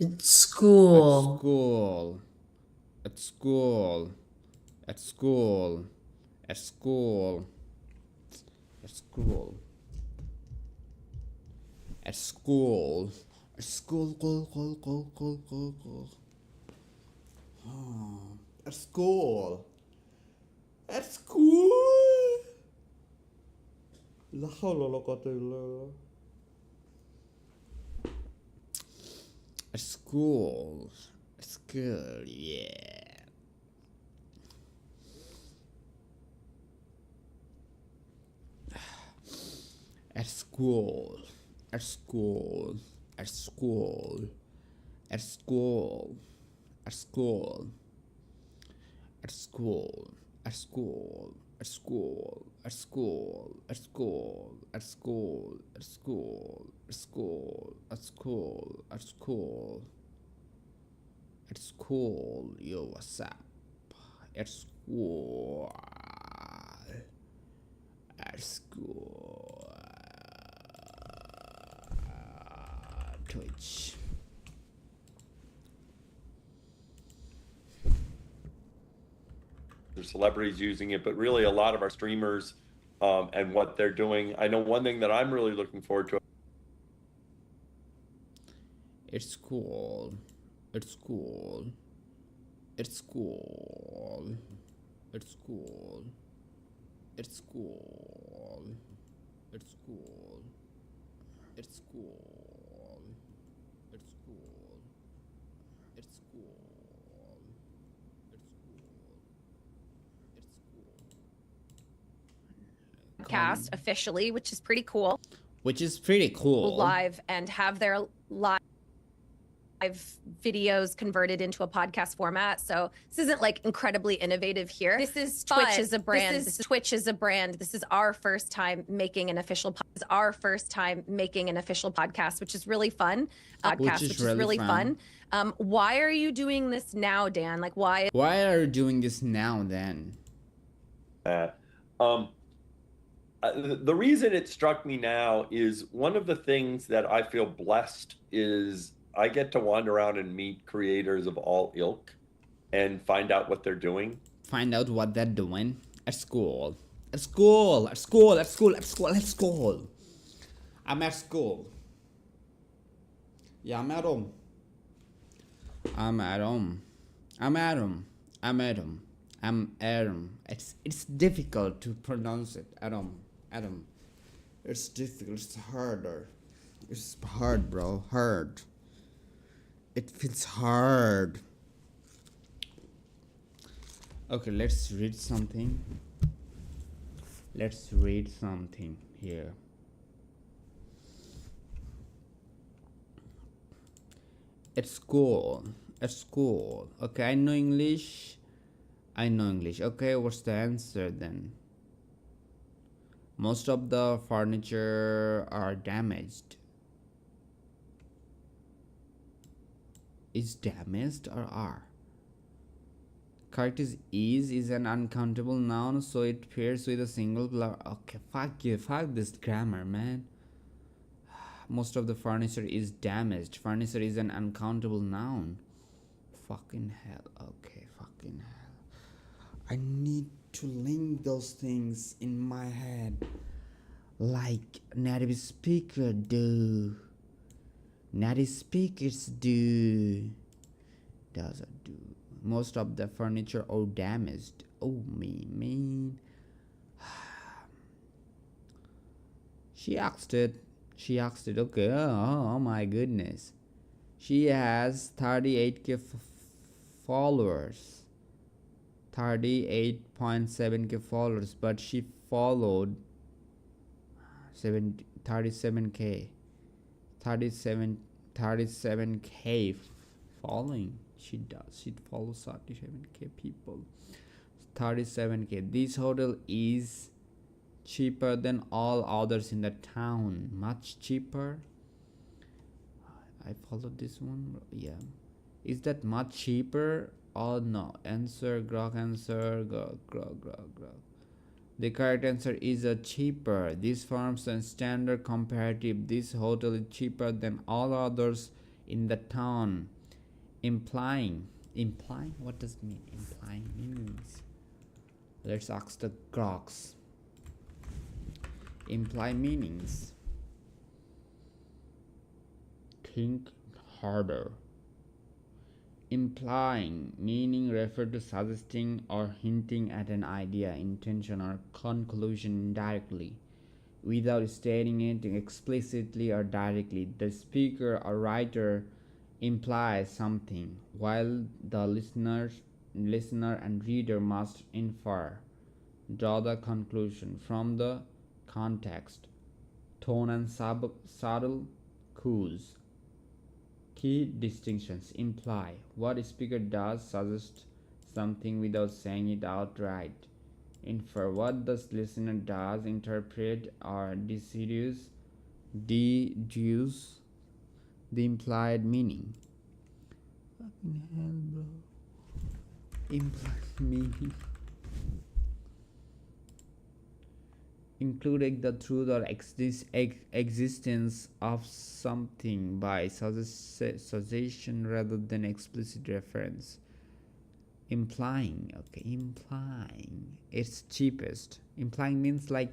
It's school. School. At school. At school. At school. At school. At school. At school. At school. At school. لا حول ولا قوة إلا بالله. At school. At school, yeah. At school. At school. At school. At school. At school. At school. At school. At school. At school. At school. At school. At school. At school. At school. At school. At school. Yo, what's up? At school. At school. Twitch. There's celebrities using it, but really a lot of our streamers and what they're doing. I know one thing that I'm really looking forward to. It's cool. It's cool. It's cool. It's cool. It's cool. It's cool. It's cool. It's cool. It's cool. Podcast officially, which is pretty cool. Which is pretty cool. Live and have their live videos converted into a podcast format. So this isn't like incredibly innovative here. This is Twitch is a brand. This is Twitch is a brand. This is our first time making an official podcast, which is really fun. Podcast, which is really fun. Why are you doing this now, Dan? Like why are you doing this now then? The reason it struck me now is one of the things that I feel blessed is I get to wander around and meet creators of all ilk and find out what they're doing. Find out what they're doing at school. At school. At school. At school. At school. At school. I'm at school. Yeah, I'm at home. I'm at home. I'm Adam. I'm Adam. I'm Adam. It's difficult to pronounce it. Adam. Adam. It's difficult. It's harder. It's hard, bro. Hard. It feels hard. Okay, let's read something. Let's read something here. At school. At school. Okay, I know English. I know English. Okay, what's the answer then? Most of the furniture are damaged. Is damaged or are? Correct is an uncountable noun, so it pairs with a single plural. Okay, fuck you. Fuck this grammar, man. Most of the furniture is damaged. Furniture is an uncountable noun. Fucking hell. Okay, fucking hell. I need to link those things in my head like native speaker do. Native speakers do. Does it do? Most of the furniture are damaged. Oh me man. She asked it. She asked it. Okay. Oh my goodness. She has 38k followers. 38.7k followers, but she followed 37k 37k following. She follows 37k people. 37k. This hotel is cheaper than all others in the town. Much cheaper. I followed this one. Yeah. Is that much cheaper? Oh no. Answer. Grok answer. Grok. The correct answer is a cheaper. This forms a standard comparative. This hotel is cheaper than all others in the tone, implying, what does it mean? Implying meanings. Let's ask the Crocs. Imply meanings. Think harder. Implying meaning refer to suggesting or hinting at an idea, intention, or conclusion indirectly, without stating it explicitly or directly. The speaker or writer implies something, while the listener and reader must infer, draw the conclusion from the context, tone, and subtle cues. Key distinctions. Imply. What speaker does suggest something without saying it outright. Infer. What the listener does interpret or deduce the implied meaning. Fucking hell, bro. Implied meaning. Including the truth or existence of something by suggestion rather than explicit reference. Implying. Okay, implying. It's cheapest. Implying means like,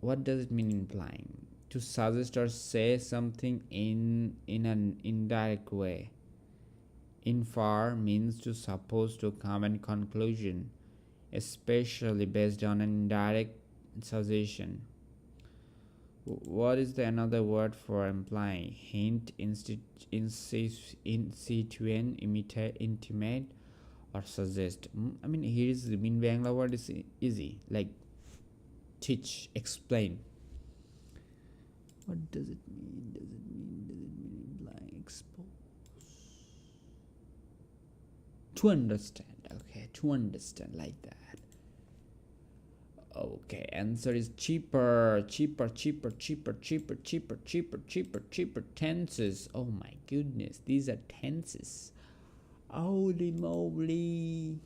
what does it mean implying? To suggest or say something in an indirect way. Infer means to suppose, to come to conclusion, especially based on an indirect suggestion. What is the another word for implying? Hint, insinuate, intimate, or suggest. I mean, here is the in Bangla word is easy, like teach, explain. What does it mean? Does it mean implying, expose? To understand. Okay, to understand, like that. Okay, answer is cheaper. Tenses. Oh my goodness, these are tenses. Holy moly.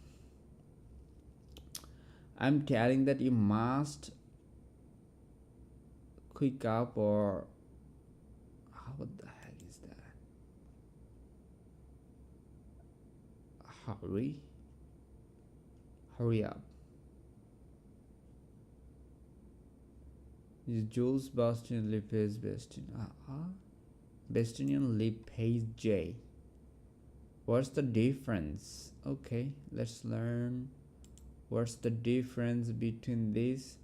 I'm telling that you must quick up, or what the heck is that? Hurry up. Is Jules Bastian Lipez Bastian Lipez J. What's the difference? Okay, let's learn. What's the difference between these?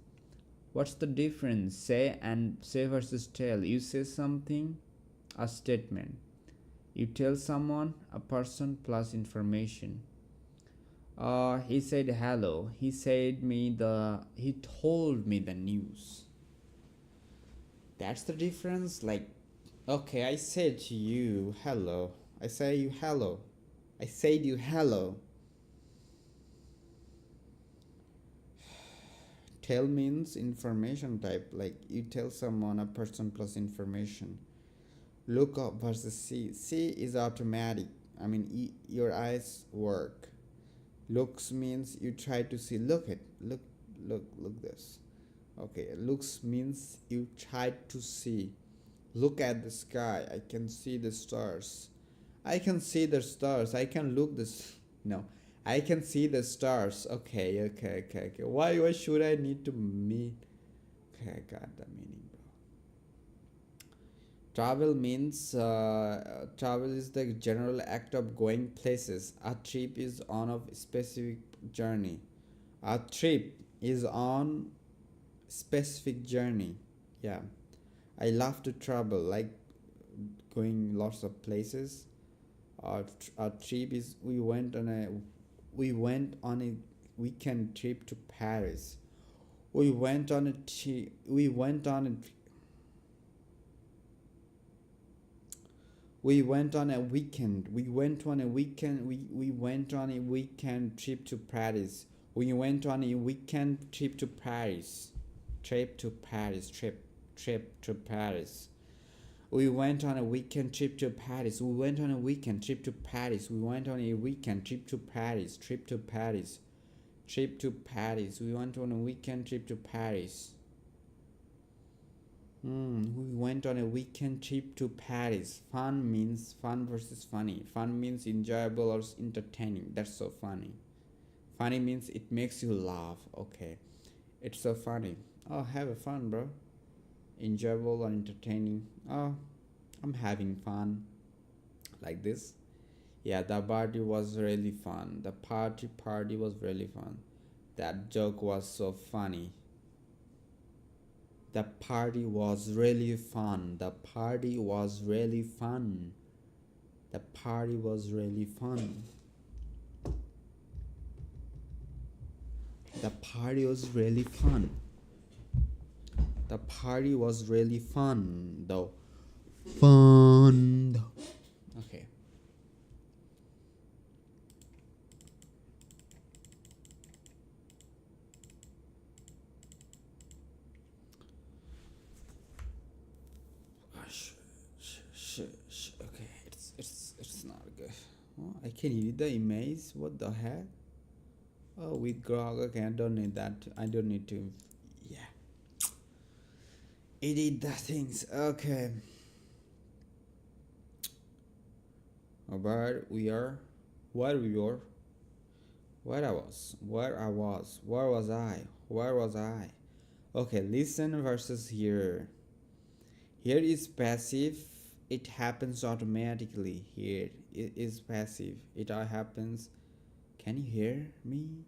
What's the difference? Say versus tell. You say something, a statement. You tell someone, a person plus information. He said hello. He told me the news. That's the difference. Like, okay, I said to you hello. I said you hello. Tell means information type, like you tell someone, a person plus information. Look up versus see. See is automatic. I mean, your eyes work. Looks means you try to see. Look this. Okay, looks means you try to see. Look at the sky. I can see the stars. I can see the stars. I can look this. No, I can see the stars. Okay. Why should I need to mean? Okay, I got the meaning, bro. Travel means travel is the general act of going places. A trip is on a specific journey. A trip is on specific journey. Yeah, I love to travel, like going lots of places. Our trip is we went on a weekend trip to Paris. We went on a weekend trip to Paris. We went on a weekend trip to Paris. Trip to Paris. We went on a weekend trip to Paris. We went on a weekend trip to Paris. We went on a weekend trip to Paris. Trip to Paris. We went on a weekend trip to Paris. We went on a weekend trip to Paris. Fun means fun versus funny. Fun means enjoyable or entertaining. That's so funny. Funny means it makes you laugh. Okay. It's so funny. Oh, have a fun, bro. Enjoyable or entertaining. Oh, I'm having fun. Like this. Yeah, the party was really fun. The party was really fun. That joke was so funny. The party was really fun. The party was really fun. The party was really fun. The party was really fun. The party was really fun, though. Fun, though. Okay. Okay, it's not good. Oh, I can edit the image. What the heck? Oh, with Grok. Okay, I don't need that. I don't need to. Yeah. Edit the things. Okay. But we are. Where we were. Where I was. Where I was. Where was I? Where was I? Okay, listen versus hear. Here is passive. It happens automatically. Here it is passive. It all happens. Can you hear me?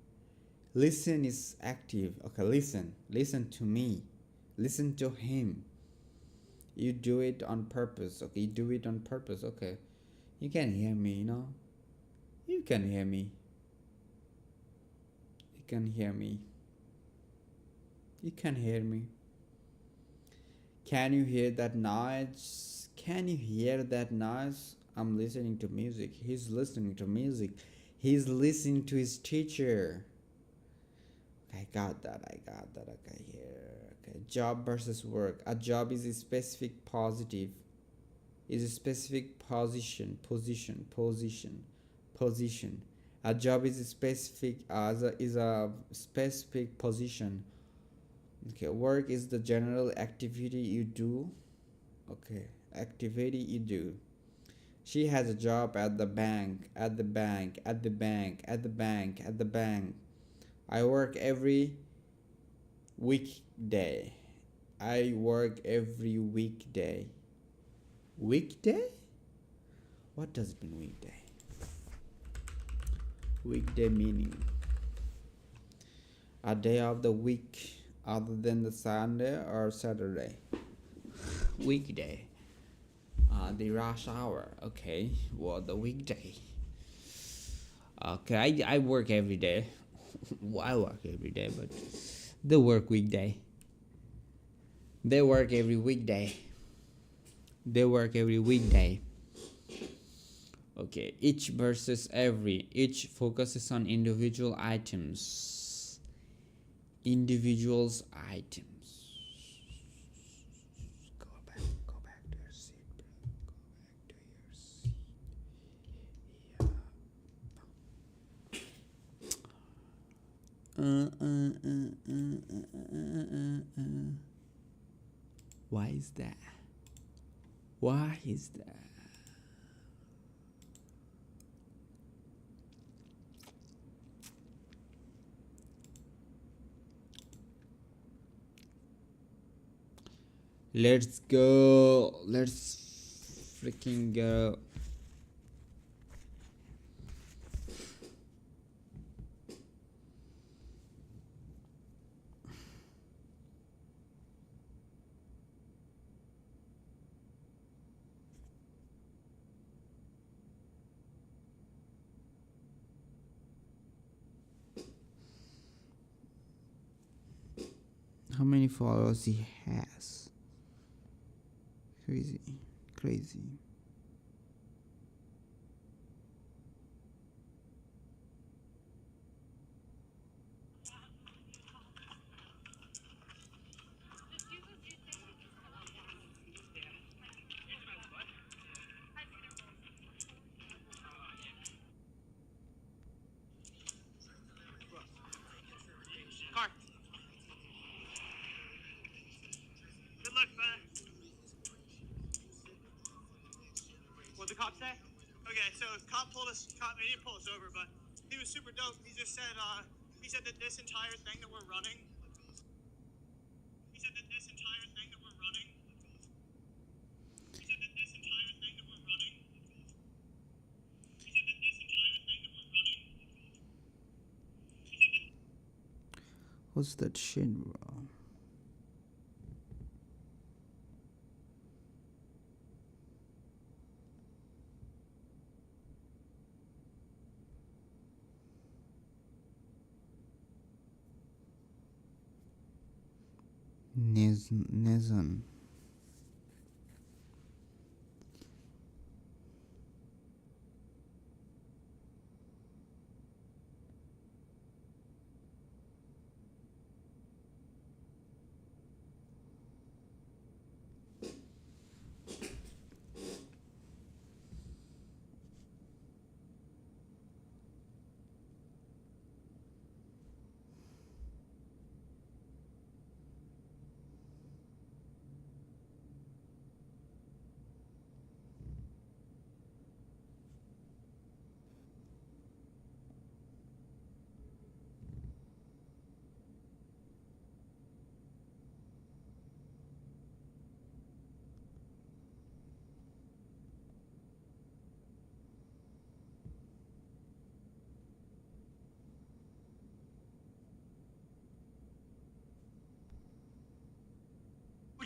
Listen is active. Okay, listen. Listen to me. Listen to him. You do it on purpose. Okay, you do it on purpose. Okay. You can hear me, you know? You can hear me. You can hear me. You can hear me. Can you hear that noise? Can you hear that noise? I'm listening to music. He's listening to music. He's listening to his teacher. I got that. Okay, here. Okay, job versus work. A job is a specific positive. Is a specific position. A job is a specific is a specific position. Okay, work is the general activity you do. Okay, activity you do. She has a job at the bank. I work every weekday. Weekday? What does it mean, weekday? Weekday meaning a day of the week other than the Sunday or Saturday. Weekday. The rush hour. Okay. Well, the weekday. Okay, I work every day. I work every day, but they work weekday. They work every weekday. Okay, each versus every. Each focuses on individual items. Individuals items. Go back to your seat, bro. Go back to your seat. Why is that? Let's go. Let's freaking go. How many followers he has? Crazy. Good luck, man. What'd the cop say? Okay, so cop he didn't pull us over, but he was super dope. He just said, he said that this entire thing that we're running, What's that shit, bro? Nezan.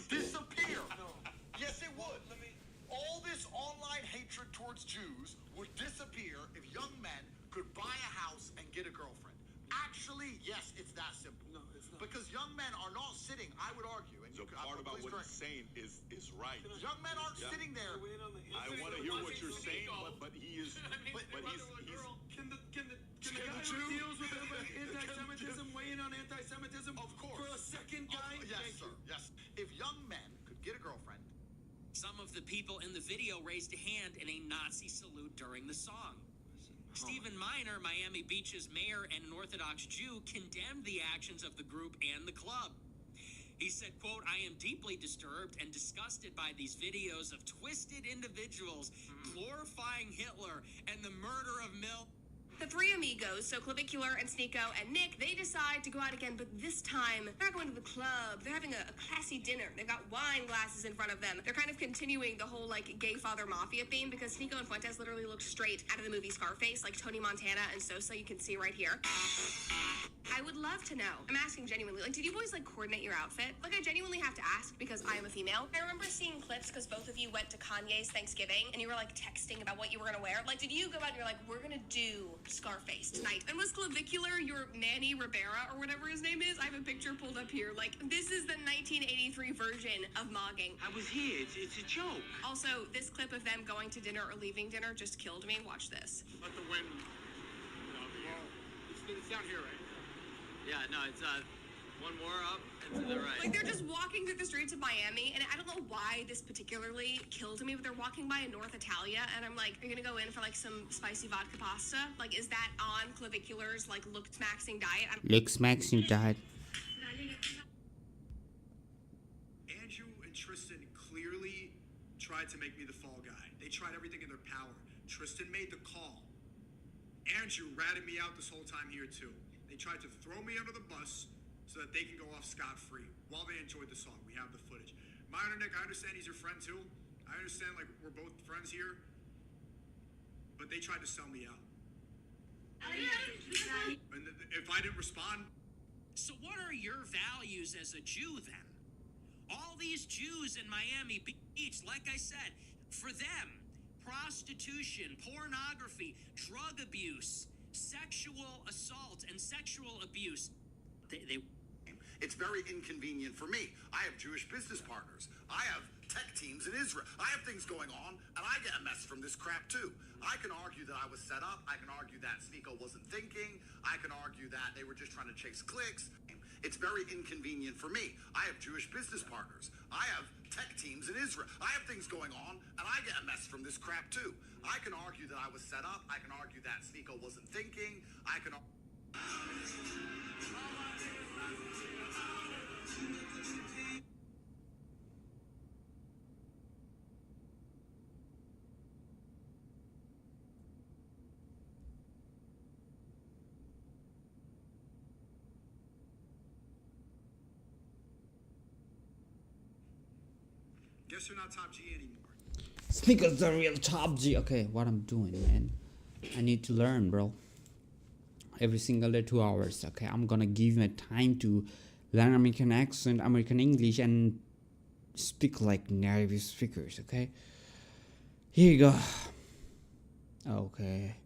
Disappear. Yes, it would. All this online hatred towards Jews would disappear if young men could buy a house and get a girlfriend. Actually, yes, it's that simple. No, it's not. Because young men are not sitting, I would argue. And The part about what he's saying is right. Young men aren't sitting there. I want to hear what you're saying, but he is. But he's. Can the guy who deals with anti-Semitism weigh in on anti-Semitism? Of course. For a second guy? Yes, sir. Yes. If young men could get a girlfriend. Some of the people in the video raised a hand in a Nazi salute during the song. Stephen Miner, Miami Beach's mayor and an Orthodox Jew, condemned the actions of the group and the club. He said, quote, "I am deeply disturbed and disgusted by these videos of twisted individuals glorifying Hitler and the murder of The three amigos, so Clavicular and Sneeko and Nick, they decide to go out again, but this time they're not going to the club. They're having a classy dinner. They've got wine glasses in front of them. They're kind of continuing the whole like gay father mafia theme because Sneeko and Fuentes literally look straight out of the movie Scarface, like Tony Montana and Sosa. You can see right here. I would love to know. I'm asking genuinely. Like, did you boys like coordinate your outfit? Like, I genuinely have to ask because I am a female. I remember seeing clips because both of you went to Kanye's Thanksgiving and you were like texting about what you were gonna wear. Like, did you go out and you're like, we're gonna do Scarface tonight? And was Clavicular your Manny Ribera or whatever his name is? I have a picture pulled up here. Like, this is the 1983 version of mogging. I was here. It's a joke. Also, this clip of them going to dinner or leaving dinner just killed me. Watch this. Let the wind. It's down here, right? Yeah, no, it's one more up and to the right. Like, they're just walking through the streets of Miami, and I don't know why this particularly killed me, but they're walking by a North Italia, and I'm like, are you gonna go in for like some spicy vodka pasta? Like, is that on Clavicular's like look-maxing diet? Look-maxing diet. Andrew and Tristan clearly tried to make me the fall guy. They tried everything in their power. Tristan made the call. Andrew ratted me out this whole time here too. They tried to throw me under the bus so that they can go off scot-free while they enjoyed the song. We have the footage. Minor Nick, I understand he's your friend too. I understand like we're both friends here. But they tried to sell me out. And if I didn't respond... So what are your values as a Jew then? All these Jews in Miami Beach, like I said, for them, prostitution, pornography, drug abuse, sexual assault, and sexual abuse. It's very inconvenient for me. I have Jewish business partners. I have tech teams in Israel. I have things going on, and I get a mess from this crap too. I can argue that I was set up. I can argue that Sneeko wasn't thinking. I can argue that they were just trying to chase clicks. It's very inconvenient for me. I have Jewish business partners. I have tech teams in Israel. I have things going on, and I get a mess from this crap too. I can argue that I was set up. I can argue that Sneeko wasn't thinking. I can... Guess you're not top G anymore. Sneakers are real top G. Okay, what I'm doing, man. I need to learn, bro. Every single day, 2 hours. Okay, I'm gonna give my time to learn American accent, American English, and speak like native speakers. Okay, here you go. Okay.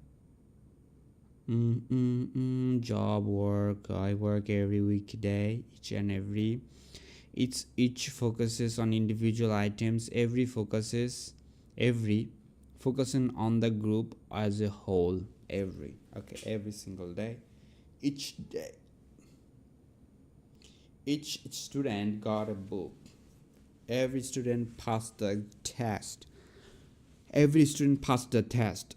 Job, work. I work every weekday, each and every. Each focuses on individual items. Every focusing on the group as a whole. Every single day, each day. Each student got a book. Every student passed the test. Every student passed the test.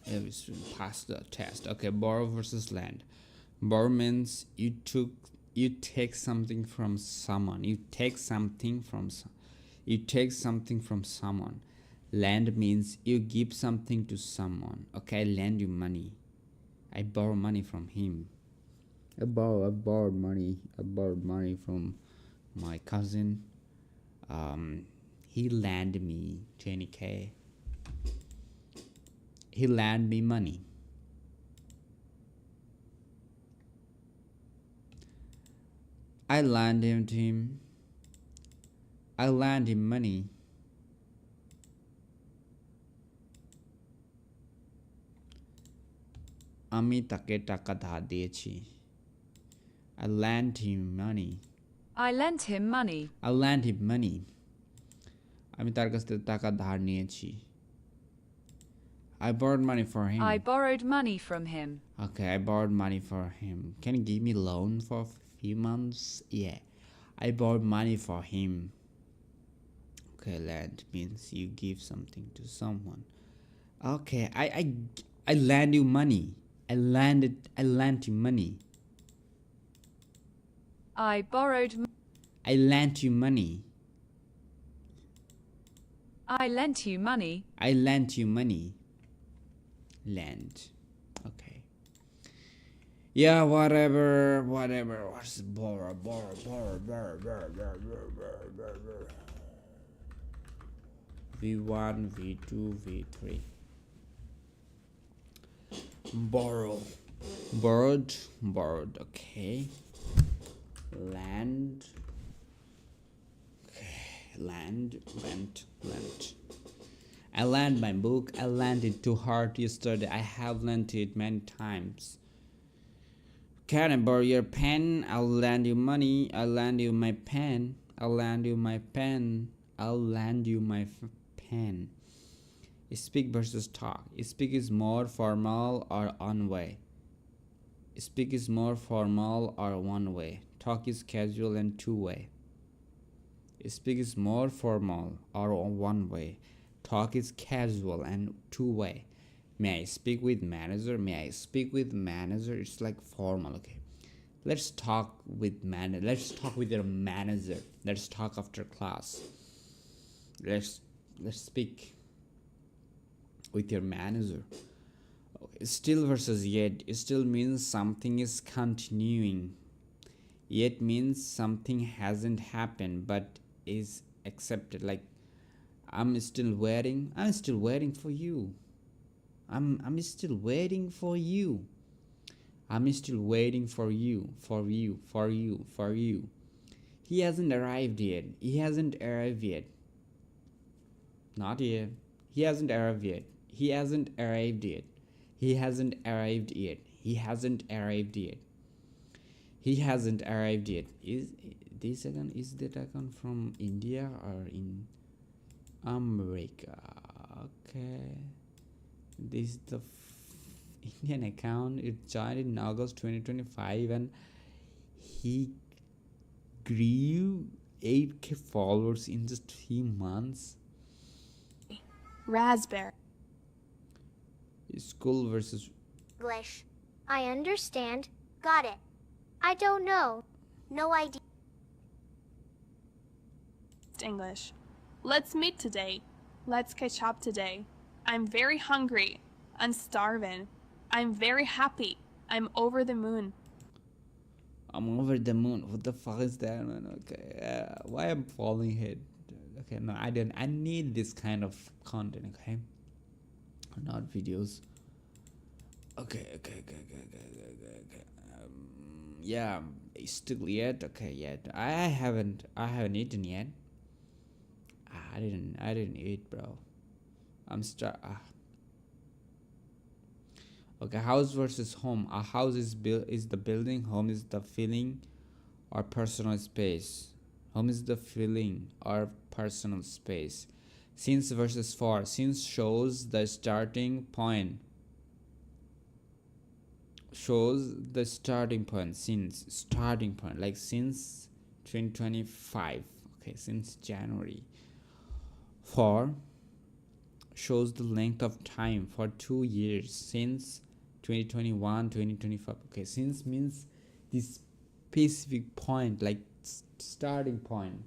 Every student passed the test. Okay, borrow versus lend. Borrow means you take something from someone. You take something from someone. Lend means you give something to someone. Okay, I lend you money. I borrow money from him. I borrowed money from my cousin. He lent me 20K. He lent me money. I lent him to him. I lent him money. আমি তাকে টাকা ধার দিয়েছি. I lent him money. I lent him money. I lent him money. আমি তার কাছ থেকে টাকা ধার নিয়েছি. I borrowed money for him. I borrowed money from him. Okay, I borrowed money for him. Can you give me loan for a few months? Yeah. I borrowed money for him. Okay, lend means you give something to someone. Okay, I lend you money. I lent you money. I borrowed. I lent you money. I lent you money. I lent you money. Lend. Okay. Yeah, whatever. What's borrow? V1, V2, V3. Borrowed. Okay. Land. Okay. Lent. I lent my book. I lent it to Heart yesterday. I have lent it many times. Can I borrow your pen? I'll lend you money. I'll lend you my pen. I'll lend you my pen. I'll lend you my pen. Speak versus talk. Speak is more formal or one way. Speak is more formal or one way. Talk is casual and two-way. Speak is more formal or one way. Talk is casual and two-way. May I speak with manager? May I speak with manager? It's like formal. Okay. Let's talk with manager. Let's talk with your manager. Let's talk after class. Let's speak with your manager. Okay. Still versus yet. Still means something is continuing. Yet means something hasn't happened but is accepted. Like I'm still waiting for you. I'm still waiting for you. I'm still waiting for you. He hasn't arrived yet. Not yet. He hasn't arrived yet. Is that account from India or in America? Okay. This is the Indian account. It joined in August 2025 and he grew 8K followers in just 3 months. Raspberry. School versus English. I understand. Got it. I don't know. No idea. English. Let's meet today. Let's catch up today. I'm very hungry. I'm starving. I'm very happy. I'm over the moon. I'm over the moon. What the fuck is that, man? Okay, why I'm falling head? Okay, no, I didn't. I need this kind of content. Okay, not videos. Okay. Yeah, still yet. Okay, yet. I haven't eaten yet. I didn't eat, bro. I'm Okay, house versus home. A house is the building, home is the feeling or personal space. Home is the feeling or personal space. Since versus for. Since shows the starting point. Shows the starting point. Since starting point, like since 2025. Okay, since January. For shows the length of time for 2 years since 2021 2025. Okay, since means this specific point, like starting point,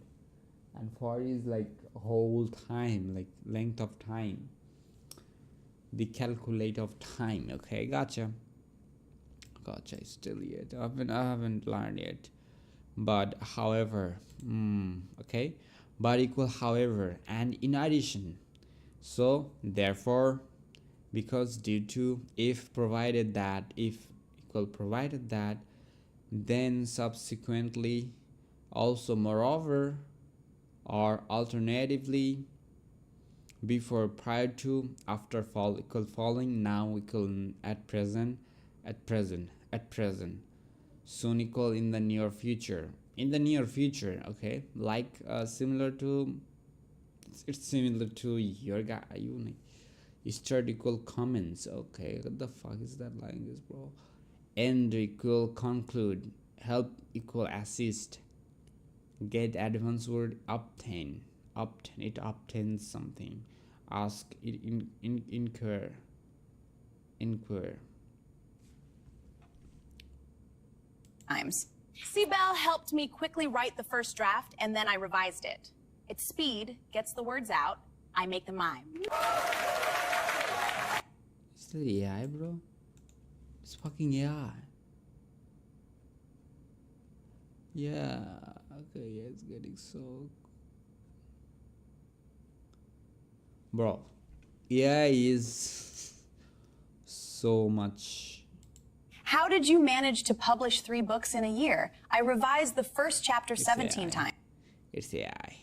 and for is like whole time, like length of time, the calculate of time. Okay, gotcha, still yet. I haven't learned yet. But however, okay, but equal however and in addition. So therefore, because due to, if provided that, if equal provided that, then subsequently, also moreover, or alternatively, before, prior to, after, fall equal following, now equal at present, soon equal in the near future. Okay, like similar to, it's similar to your guy. You start equal comments. Okay, what the fuck is that language, bro? End equal conclude. Help equal assist. Get advanced word obtain. It obtains something. Ask it inquire. Times. Cbell helped me quickly write the first draft, and then I revised it. Its speed gets the words out. I make the mime. Is that AI, bro? It's fucking AI. Yeah. Okay, yeah, it's getting so... Bro, AI is so much... How did you manage to publish 3 books in a year? I revised the first chapter It's 17 AI. times. It's AI.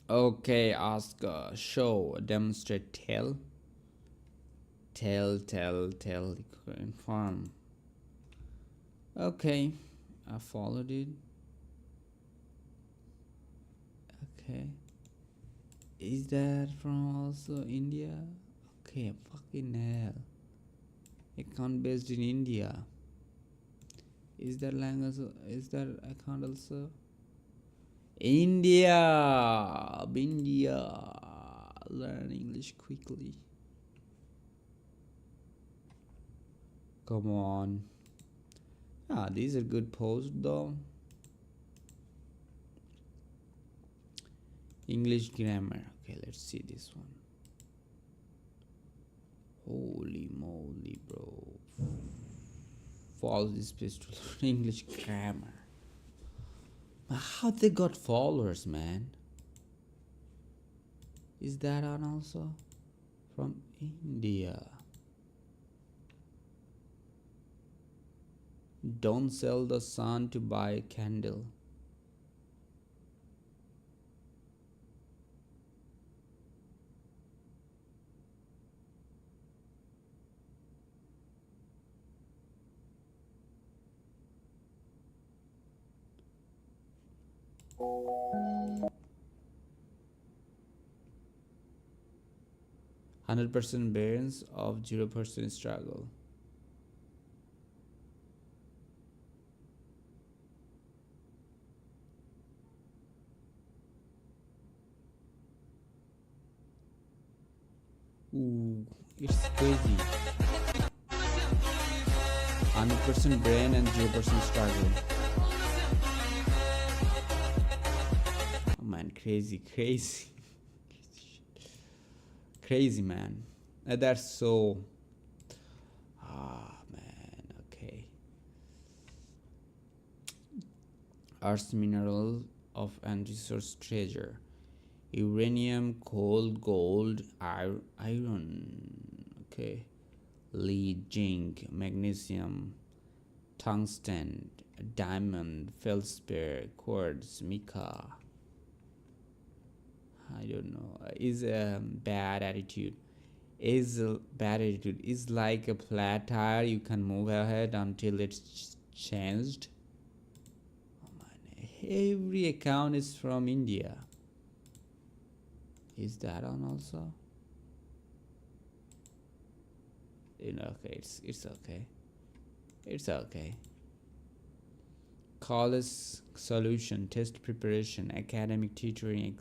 Okay, ask, show, demonstrate, tell, inform. Okay, I followed it. Okay, is that from also India? Okay, fucking hell. Account based in India. Is that language? Is that account also? India. Learn English quickly. Come on. Ah, these are good posts though. English grammar. Okay, let's see this one. Holy moly, bro. False space to learn English grammar. How they got followers, man? Is that one also from India? Don't sell the sun to buy a candle. %100% variance of 0% struggle. Ooh, it's crazy. 100% brain and 0% struggle. Oh man, crazy. Crazy, man. That's so... Ah, man, okay. Earth's mineral of and resource treasure. Uranium, coal, gold, iron, okay, lead, zinc, magnesium, tungsten, diamond, feldspar, quartz, mica. I don't know. Is a bad attitude. Is a bad attitude. Is like a flat tire. You can move ahead until it's changed. Oh man, every account is from India. Is that on also? You know, okay, it's okay. It's okay. College solution, test preparation, academic tutoring,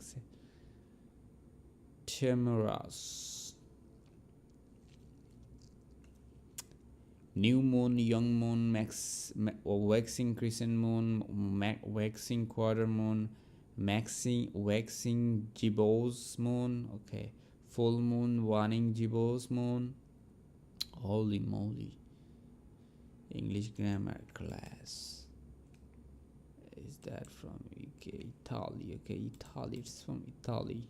Timuras. New moon, young moon, waxing crescent moon, waxing quarter moon, waxing gibbous moon, okay, full moon, waning gibbous moon. Holy moly. English grammar class. Is that from UK? Italy, okay, Italy, it's from Italy.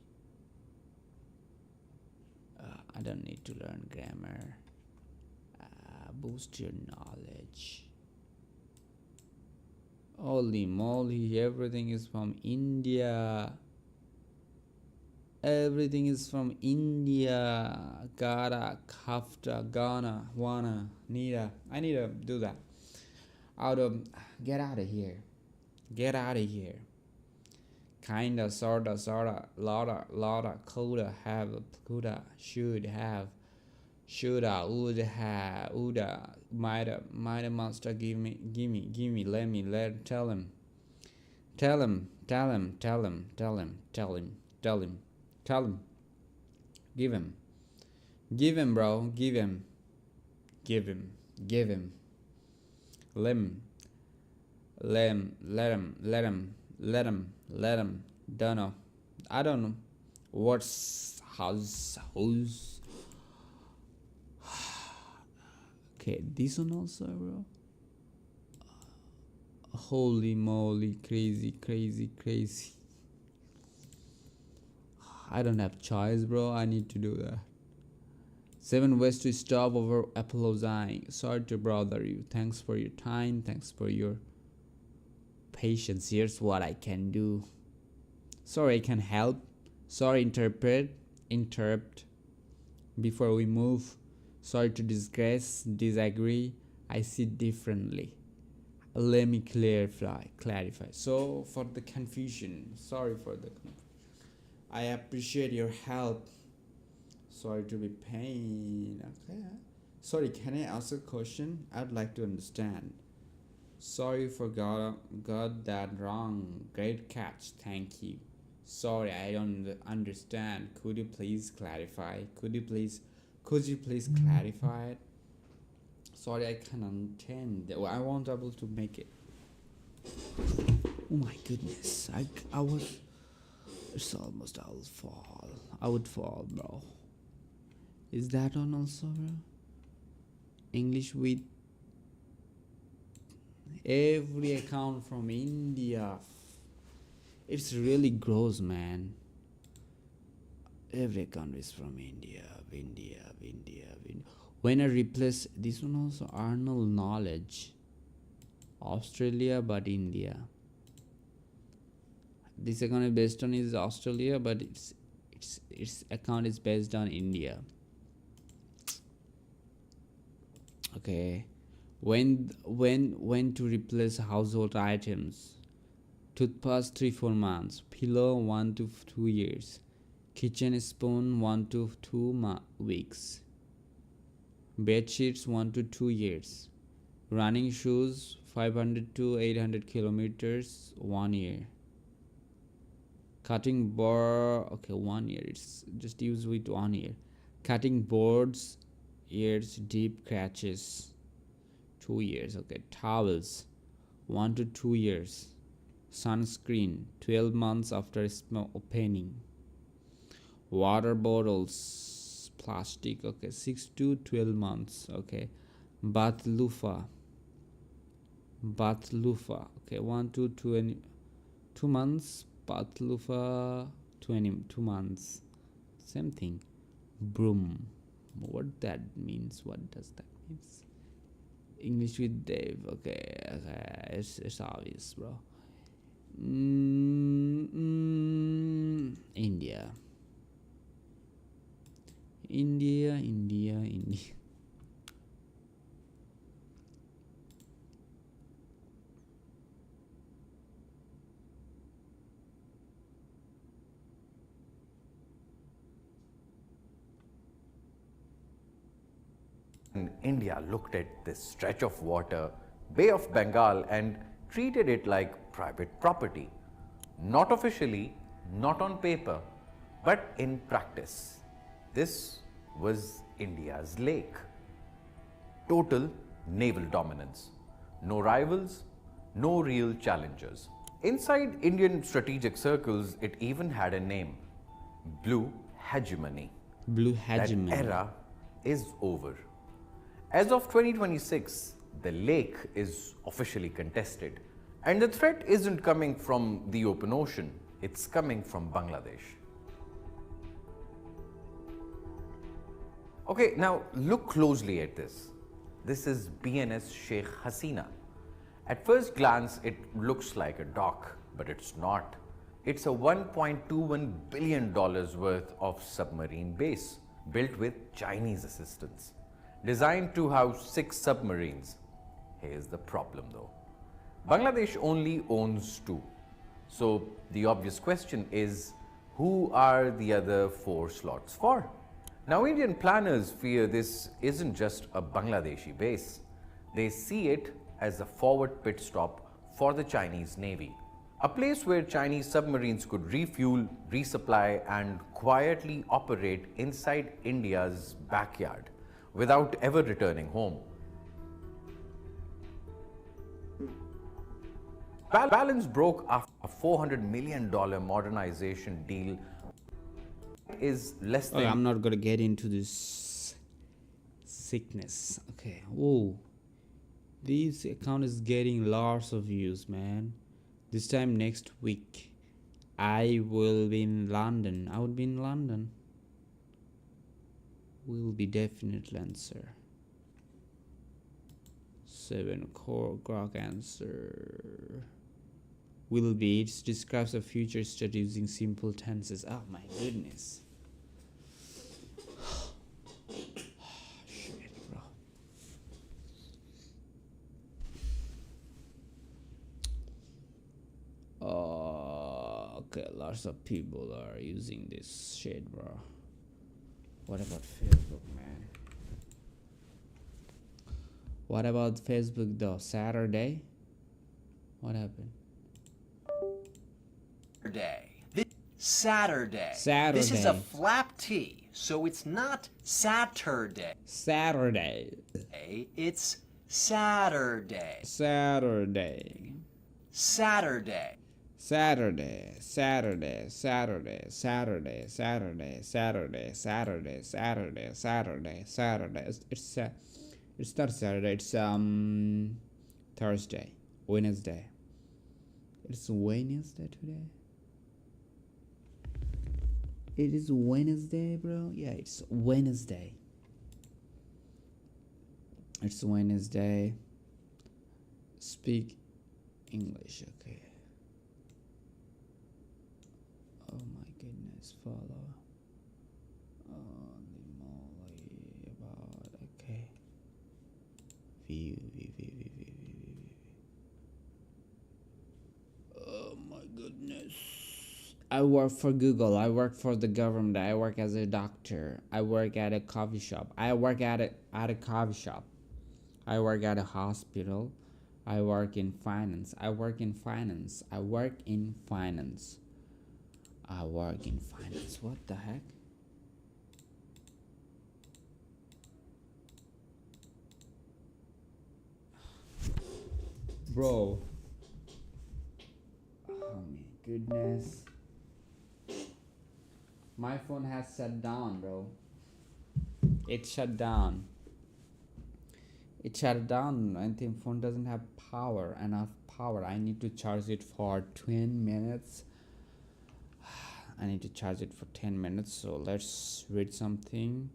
I don't need to learn grammar. Boost your knowledge. Holy moly, everything is from India. Everything is from India. Gara, Kafta, Ghana, Wana, Nida. I need to do that. Get out of here. Get out of here. Kinda, sorta, lotta, coulda, have, coulda, should have, shoulda, would have, woulda, mighta, monster, give me, let me, tell him, give him, bro, give him, let him, don't know, I don't know, what's, how's, okay, this one also, bro, holy moly, crazy, I don't have choice, bro, I need to do that. 7 ways to stop over apologizing. Sorry to bother you. Thanks for your time. Thanks for your patience. Here's what I can do. Sorry I can help. Sorry interrupt before we move. Sorry to disagree. I see differently. Let me clarify. So for the confusion, sorry for the confusion. I appreciate your help. Sorry to be pain. Okay. Sorry, can I ask a question? I'd like to understand. Sorry for got that wrong. Great catch. Thank you. Sorry, I don't understand. Could you please clarify? Could you please clarify it? Sorry, I can't understand. I won't able to make it. Oh my goodness. I was. It's almost I would fall, bro. Is that on also, bro? English with every account from India. It's really gross, man. Every account is from India. When I replace this one also, Arnold Knowledge. Australia, but India. This account is based on is Australia, but its account is based on India. Okay, when to replace household items? Toothpaste 3-4 months, pillow 1 to 2 years, kitchen spoon 1 to 2 weeks, bed sheets 1 to 2 years, running shoes 500 to 800 kilometers 1 year, cutting board, okay, 1 year, it's just use with 1 year, cutting boards, ears, deep scratches 2 years, okay, towels 1 to 2 years, sunscreen 12 months after opening, water bottles, plastic, okay, 6 to 12 months, okay, bath loofah Batlufa. Okay, 2 months. Batlufa 2 months. Same thing. Broom. What that means? What does that mean? English with Dave. Okay. It's obvious, bro. India. India looked at this stretch of water, Bay of Bengal, and treated it like private property. Not officially, not on paper, but in practice. This was India's lake. Total naval dominance. No rivals, no real challengers. Inside Indian strategic circles, it even had a name: Blue Hegemony. Blue Hegemony. That era is over. As of 2026, the lake is officially contested. And the threat isn't coming from the open ocean, it's coming from Bangladesh. Okay, now look closely at this. This is BNS Sheikh Hasina. At first glance, it looks like a dock, but it's not. It's a $1.21 billion worth of submarine base, built with Chinese assistance. Designed to house 6 submarines. Here's the problem though. Bangladesh only owns 2. So the obvious question is, who are the other 4 slots for? Now Indian planners fear this isn't just a Bangladeshi base. They see it as a forward pit stop for the Chinese Navy. A place where Chinese submarines could refuel, resupply, and quietly operate inside India's backyard without ever returning home. Balance broke after a $400 million modernization deal is less than... Okay, I'm not gonna get into this sickness. Okay. Oh, this account is getting lots of views, man. This time next week, I will be in London. I would be in London. Will be definitely answer. 7 core grok answer. Will be. It describes a future state using simple tenses. Oh my goodness. Shit, bro. Okay, lots of people are using this shit, bro. What about Facebook, man? What about Facebook though? Saturday? What happened? Saturday. This is a flap T, so it's not Saturday. Saturday. It's Saturday. Saturday. Saturday. Saturday, Saturday, Saturday, Saturday, Saturday, Saturday, Saturday, Saturday, Saturday, Saturday. It's not Saturday. It's Thursday, Wednesday. It's Wednesday today. It is Wednesday, bro. Yeah, it's Wednesday. It's Wednesday. Speak English, okay. Oh my goodness, follow. About, okay. View. Oh my goodness. I work for Google. I work for the government. I work as a doctor. I work at a coffee shop. I work at a coffee shop. I work at a hospital. I work in finance. I work in finance. I work in finance. I work in finance. What the heck? Bro. Oh my goodness. My phone has shut down, bro. It shut down. It shut down. I think phone doesn't have enough power. I need to charge it for 10 minutes. I need to charge it for 10 minutes. So let's read something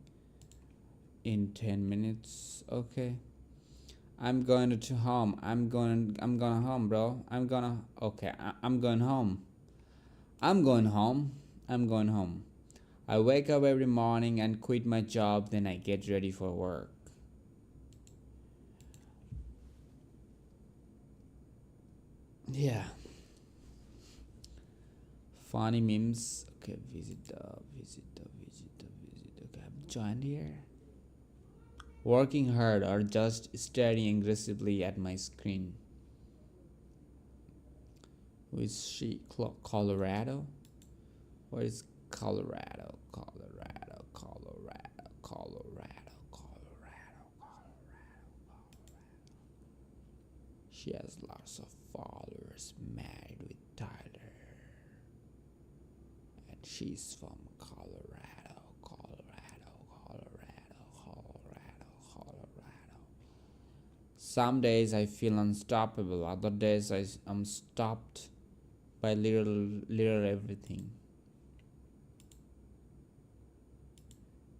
in 10 minutes. Okay. I'm going to home. I'm going home, bro. I'm going home. I'm going home. I wake up every morning and quit my job, then I get ready for work. Yeah. Funny memes. Okay, visit. Okay, I'm joined here. Working hard or just staring aggressively at my screen. Who is she? Colorado? What is Colorado? She has lots of followers, married with Tyler. And she's from Colorado. Some days I feel unstoppable, other days I'm stopped by little everything.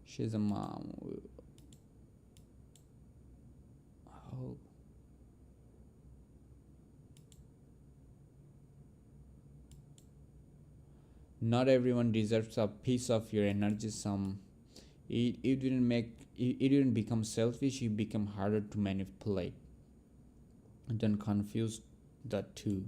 She's a mom. Oh. Not everyone deserves a piece of your energy. It didn't become selfish, it became harder to manipulate. Don't confuse the two.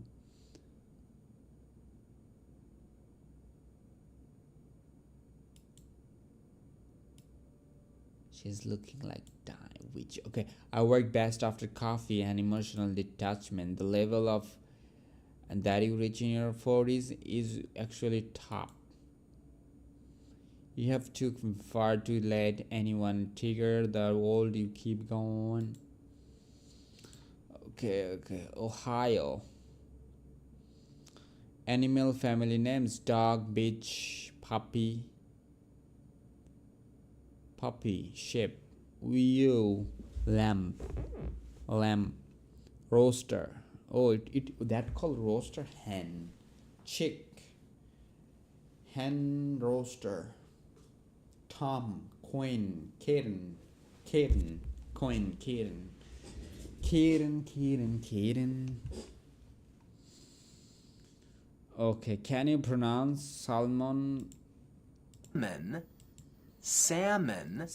She's looking like dying witch. Okay, I work best after coffee and emotional detachment. The level of that you reach in your 40s is actually top. You have too far to let anyone trigger the old. You keep going. Okay. Ohio. Animal family names: dog, bitch, puppy, sheep, ewe, lamb, rooster. Oh, that called rooster. Hen, chick, hen, rooster. Tom, Queen, Kitten, Queen, Kitten. Okay, can you pronounce salmon? Salmon.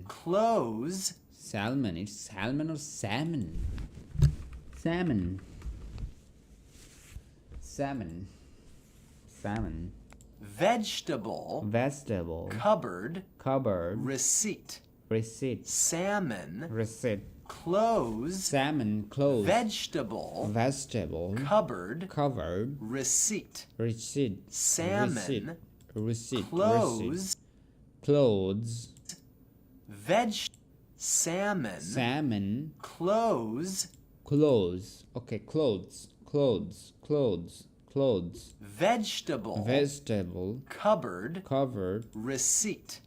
Close. Salmon. It's salmon or salmon? Salmon. Vegetable. Cupboard. Receipt. Salmon. Receipt. Close. Salmon. Close. Vegetable. Covered. Receipt. Salmon. Receipt. Close. Clothes. Salmon. Close. Okay, clothes. Vegetable. Covered. Receipt.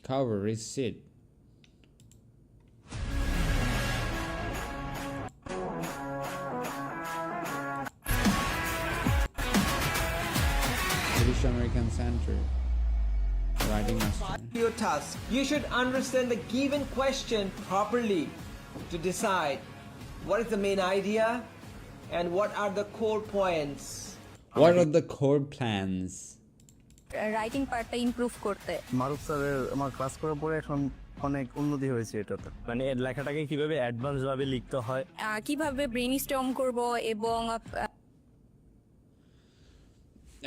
Cover. Receipt. British American Center. Writing master. Your task. You should understand the given question properly to decide what is the main idea and what are the core points. What are the core plans? Writing পার্টটা improve করতে। মারুফ স্যারের আমার class করার পরে এখন অনেক উন্নতি হয়েছে এটাতে। মানে লেখাটাকে কিভাবে অ্যাডভান্স ভাবে লিখতে হয়, কিভাবে ব্রেইনস্টর্ম করব এবং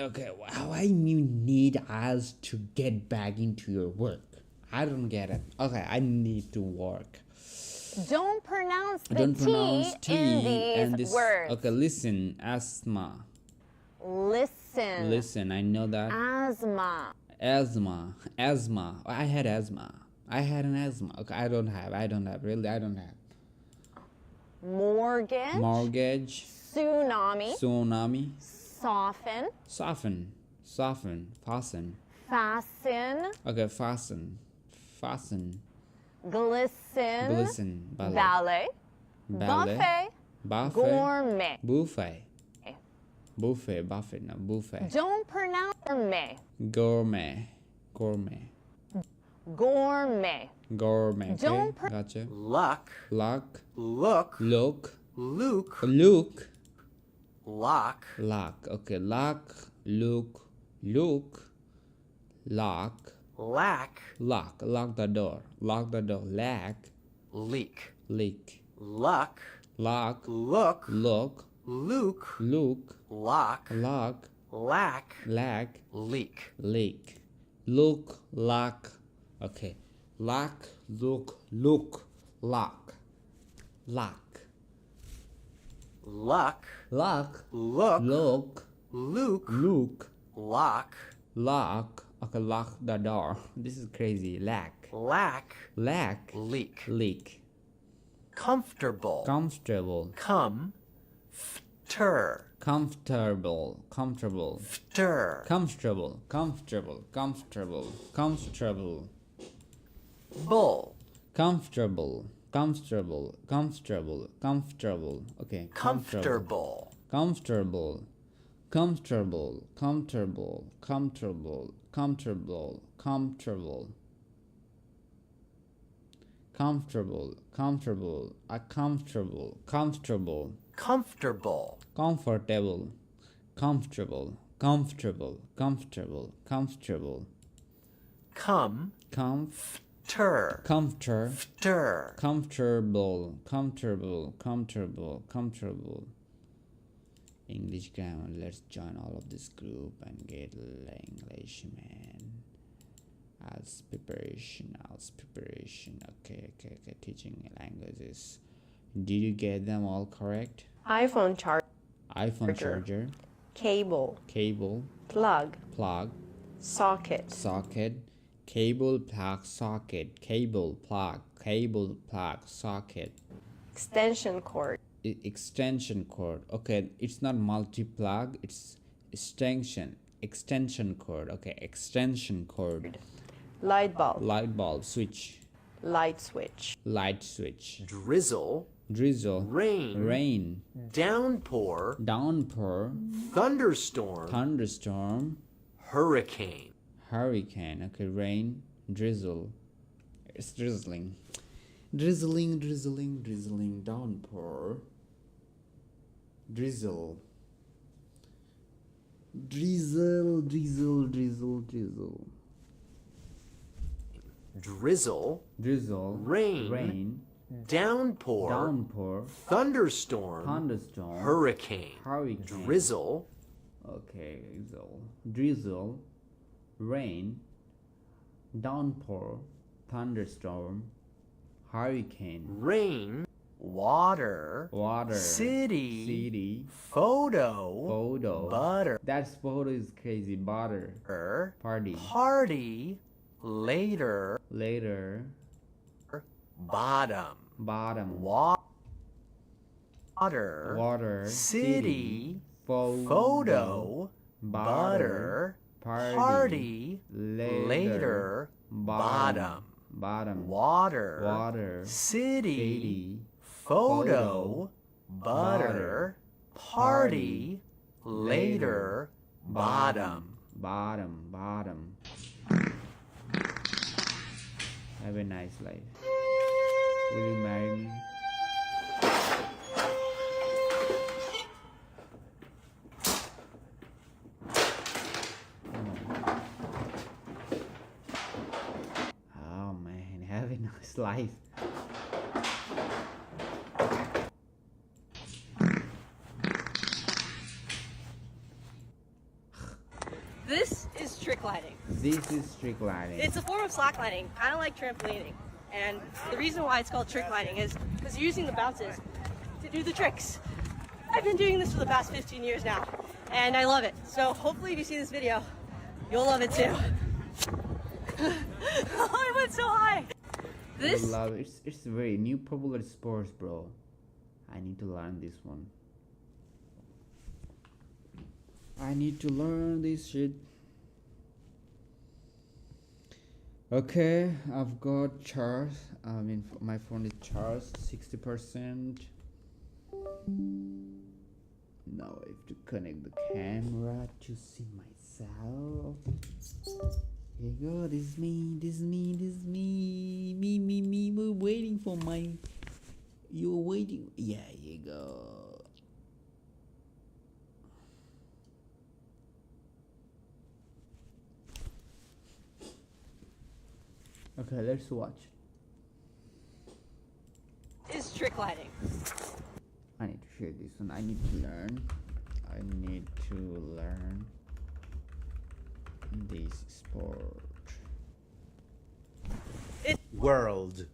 Okay, why you need us to get back into your work? I don't get it. Okay, I need to work. Don't pronounce the T in these words. Okay, listen, asthma. Listen, I know that. Asthma. I had asthma. I had an asthma. Okay, I don't have. Really, I don't have. Mortgage. Tsunami. Soften. Fasten. Fasten. Okay, fasten. glisten, Glisten, ballet. ballet, Ballet. buffet, Buffet. gourmet. Buffet. Buffet, no, buffet. Don't pronounce gourmet. Gourmet. Gourmet. Gourmet. Gourmet. Okay. Don't Gotcha. Luck. Luck. Look. Look. Luke. Look. Lock. Lock. Okay. Lock. Look. Look. Lock. Lack. Lock. Lock the door. Lock the door. Lack. Leak. Leak. Luck. Lock. Look. Look. Luke. Look. Lock. Lock. Lack. Lack. Leak. Leak. Look. Lock. Okay. Lock. Look. Look. Lock. Lock. Luck. Lock. Look. Look. Luke. Look. Lock. Lock. Okay, lock the door. This is crazy. Lack. Lack. Lack. Leak. Leak. Comfortable. Comfortable. Comfortable. Comfortable. Comfortable. Comfortable. Comfortable. Comfortable. Comfortable. Comfortable. Bull. Comfortable. Comfortable. Comfortable. Comfortable. Okay. Comfortable. Comfortable. Comfortable. Comfortable. Comfortable. Comfortable. Comfortable. Comfortable. Comfortable. Comfortable. Comfortable. Comfortable. Comfortable. Comfortable. Comfortable. Comfortable. Comfortable. Come. Comfortable. Comfortable. Comfortable. Comfortable. Comfortable. Comfortable. English grammar. Let's join all of this group and get English, man. As preparation. Okay. Teaching languages. Did you get them all correct? iPhone charger. cable, plug, socket, cable, plug, socket, cable, plug, socket. extension cord, Extension cord. Okay, it's not multi-plug, it's extension cord. Okay, extension cord. light bulb, switch, light switch, Drizzle. rain, Downpour. thunderstorm, Hurricane. Okay, rain, drizzle. It's drizzling, downpour, drizzle, Drizzle. Rain. Downpour. Thunderstorm. Hurricane. Drizzle. Okay, drizzle, rain, downpour, thunderstorm, hurricane. Rain. Water. City. Photo. Butter. That photo is crazy. Butter. Party. Later. Bottom. Water. City. Photo. Butter. Party. Later. Bottom. Water. City. Photo. Butter. Party. Later. Bottom. Have a nice life. Will you marry me? Oh man, have a nice life. This is trick lighting. It's a form of slacklining, kind of like trampolining. And the reason why it's called trick lighting is because you're using the bounces to do the tricks. I've been doing this for the past 15 years now, and I love it. So hopefully if you see this video, you'll love it too. Oh, it went so high. I love it. It's very new popular sports, bro. I need to learn this one. I need to learn this shit. Okay, I've got charge. My phone is charged 60%. Now I have to connect the camera to see myself. Here you go. This is me. Me. We're waiting for my. You're waiting. Yeah, here you go. Okay, let's watch. Is trick lighting. I need to share this one. I need to learn this sport. World.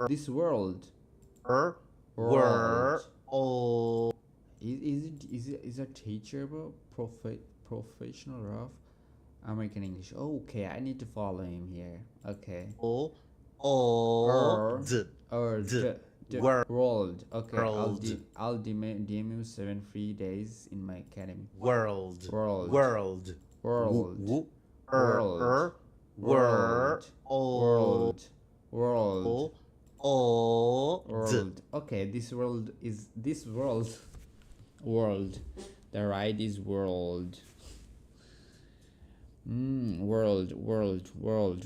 This world. Oh. Is a teacher professional of American English? Oh, okay, I need to follow him here. Okay. World. Okay. I'll DM you 7 free days in my academy. World. Okay, this world. The right is world.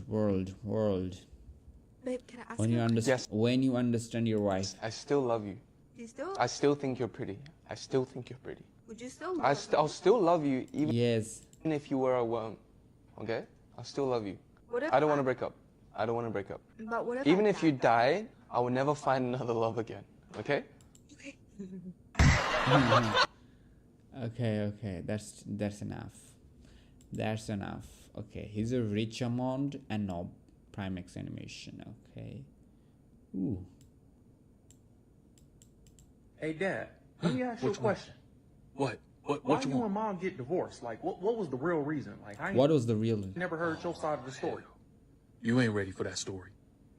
World. Babe, can I ask When you you a understand, question? when you understand your wife. I still love you. You still? I still think you're pretty. I still think you're pretty. Would you still love I'll still love you even if you were a worm. Okay? I'll still love you. What if I don't want to break up. I don't want to break up. But what if Even I if you die, I will never find another love again. Okay? Okay. That's enough. Okay, he's a rich amount and no Primex animation. Okay. Ooh. Hey, Dad, let me ask you a question. What? Why you and Mom get divorced? Like, what was the real reason? Like, What was the real? Never heard your side of the story. You ain't ready for that story.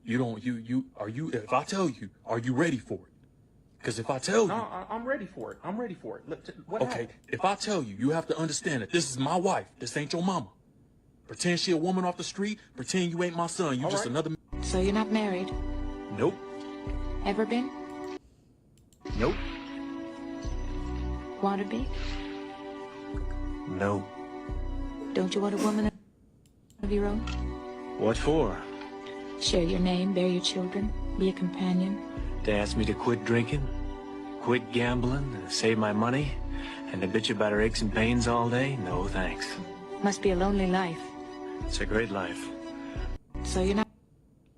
If I tell you, are you ready for it? Because if I tell you... No, I'm ready for it. What Okay, happened? if I tell you, you have to understand that this is my wife. This ain't your mama. Pretend she a woman off the street. Pretend you ain't my son. You just another... So you're not married? Nope. Ever been? Nope. Want to be? No. Don't you want a woman of your own? What for? Share your name, bear your children, be a companion. To ask me to quit drinking, quit gambling, save my money, and to bitch about her aches and pains all day? No, thanks. Must be a lonely life. It's a great life. So you're not...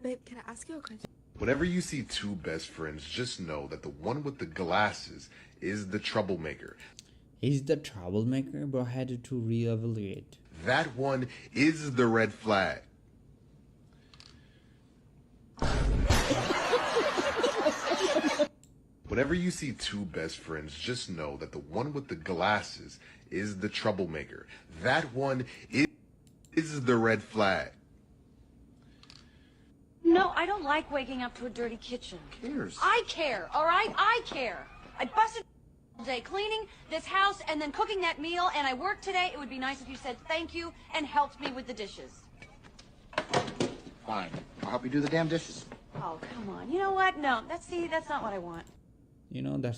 Babe, can I ask you a question? Whenever you see two best friends, just know that the one with the glasses is the troublemaker. He's the troublemaker, but I had to reevaluate. That one is the red flag. Whenever you see two best friends, just know that the one with the glasses is the troublemaker. That one is the red flag. No, I don't like waking up to a dirty kitchen. Cares? I care, all right? I care. I busted all day cleaning this house and then cooking that meal, and I worked today. It would be nice if you said thank you and helped me with the dishes. Fine. I'll help you do the damn dishes. Oh, come on. You know what? No, that's not what I want. You know, I don't know.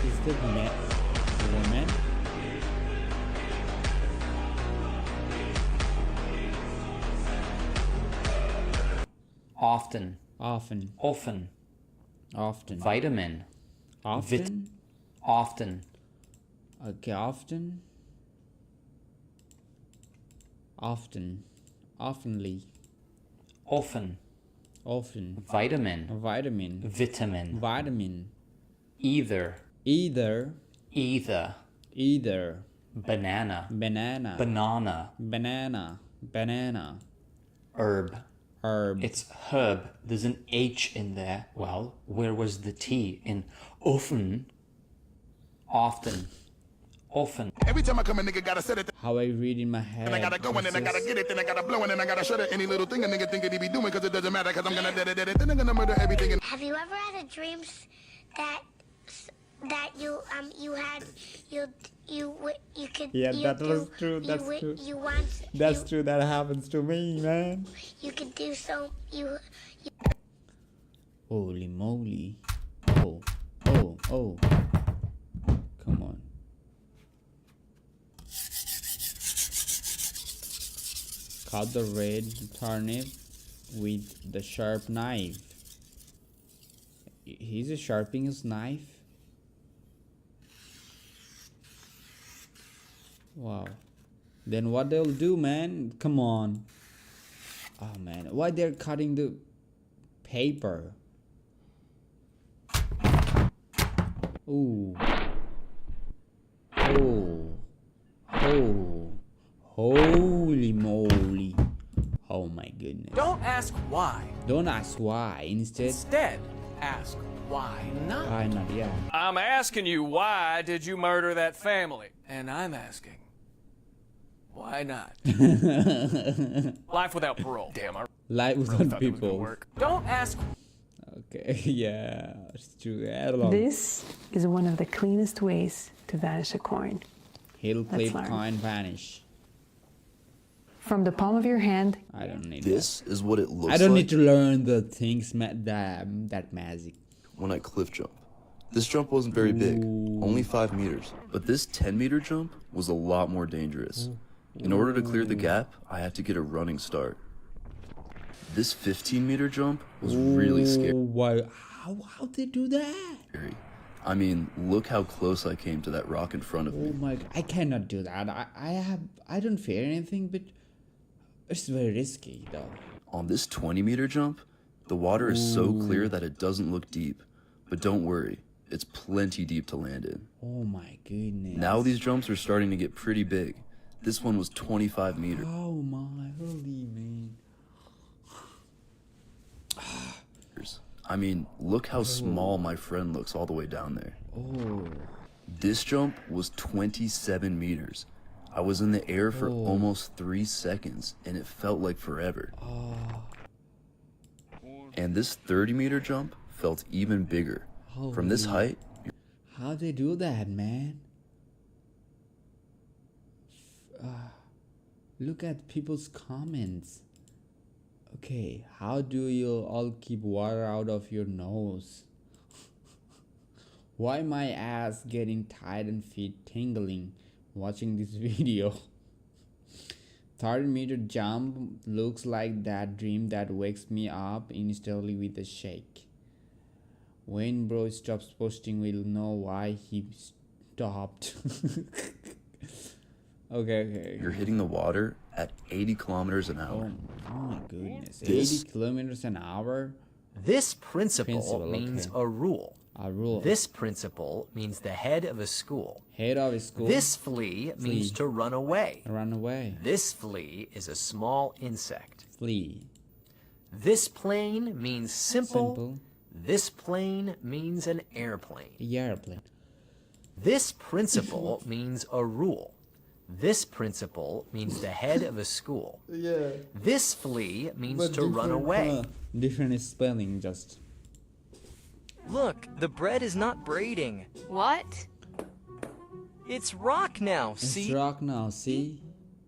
Is the woman? Often. Vitamin. Often. Okay, often. Oftenly. Often. Vitamin. Vitamin. Either. Banana. Herb. It's herb. There's an H in there. Well, where was the T in often? Often. Every time I come, a nigga gotta set it. How I read in my head. And I gotta go in and I gotta get it, then I gotta blow it, and I gotta shut it. Any little thing a nigga think he be doing, cause it doesn't matter, cause I'm gonna dead it, then I'm gonna murder everything. Have you ever had a dream that that you could. Yeah, you that do, was true. you That's wi- true. You want. That's you, true. That happens to me, man. You could do so. You. Holy moly. Oh. Come on. Cut the red turnip with the sharp knife. He's sharpening his knife. Wow. Then what they'll do, man? Come on. Oh man, why they're cutting the paper? Ooh. Holy moly. Oh my goodness. Don't ask why. Don't ask why. Instead, ask why not. Why not, yeah. I'm asking you, why did you murder that family? And I'm asking, why not? Life without parole. Damn, I Life really without thought that was gonna people. work. Don't ask. Okay, yeah, it's true. Add along. This is one of the cleanest ways to vanish a coin. Heel Let's clip learn. coin vanish. From the palm of your hand, I don't need This is what it looks like. I don't need to learn the things that magic. When I cliff jump. This jump wasn't very big, only 5 meters. But this 10-meter jump was a lot more dangerous. In order to clear the gap, I had to get a running start. This 15-meter jump was really scary. Why? How'd they do that? I mean, look how close I came to that rock in front of me. Oh my god, I cannot do that. I don't fear anything, but it's very risky though. On this 20-meter jump, the water is so clear that it doesn't look deep. But don't worry, it's plenty deep to land in. Oh my goodness. Now these jumps are starting to get pretty big. This one was 25 meters. Oh my holy man. I mean, look how small my friend looks all the way down there. Oh. This jump was 27 meters. I was in the air for almost 3 seconds, and it felt like forever. And this 30-meter jump felt even bigger. From this height... How they do that, man? Look at people's comments. Okay, how do you all keep water out of your nose? Why my ass getting tired and feet tingling watching this video? 30-meter jump looks like that dream that wakes me up instantly with a shake. When bro stops posting, we'll know why he stopped. Okay. You're hitting the water at 80 kilometers an hour. Oh my goodness. 80 kilometers an hour? This principle means okay. a rule. A rule. This principle means the head of a school. Head of a school. This flea means to run away. Run away. This flea is a small insect. Flea. This plane means simple. This plane means an airplane. Airplane. This principle means a rule. This principle means the head of a school. Yeah. This flea means to run away. Different spelling, just. Look, the bread is not braiding. What? It's rock now, see? It's rock now, see?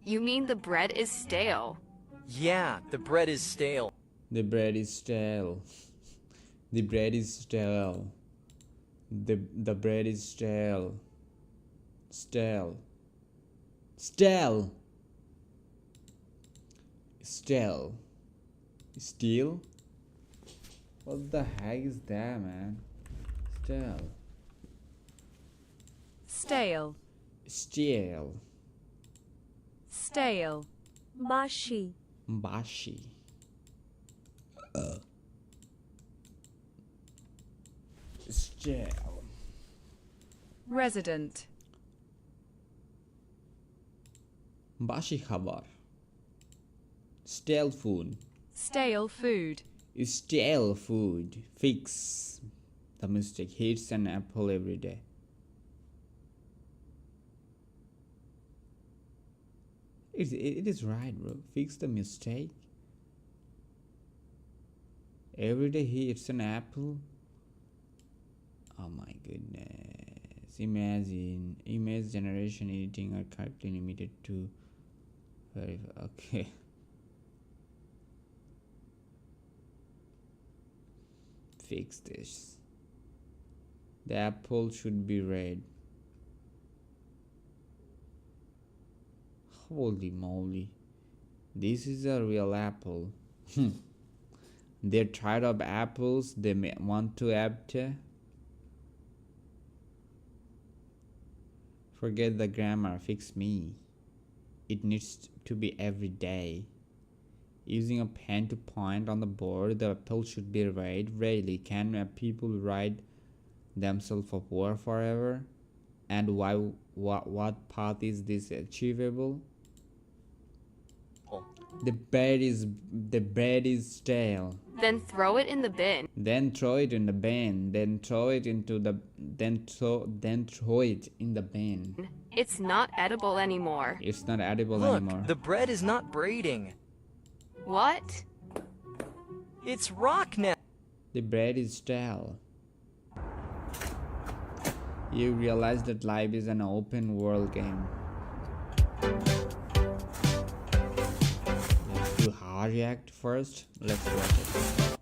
You mean the bread is stale? Yeah, the bread is stale. The bread is stale. The bread is stale. The bread is stale. Stale. Stale. Stale. Steel? What the heck is that, man? Stale. Stale. Stale. Stale. Bashi. Bashi. Stale. Resident. Bashi khabar. Stale food. Stale food. Stale food. Fix the mistake. He eats an apple every day. It is right, bro. Fix the mistake. Every day he eats an apple. Oh my goodness. imagine image generation editing are correctly limited to verify. Okay. Fix this. The apple should be red. Holy moly. This is a real apple. They're tired of apples. They may want to apte. Forget the grammar. Fix me. It needs to be every day. Using a pen to point on the board, the apple should be red. Rarely can people write themselves of war forever. And why? What path is this achievable? The bread is stale. Then throw it in the bin. Then throw it in the bin. Then throw it into the throw it in the bin. It's not edible anymore. It's not edible Look, anymore. the bread is not braiding. What? It's rock now. The bread is stale. You realize that life is an open world game. Let's do hard react first. Let's watch it.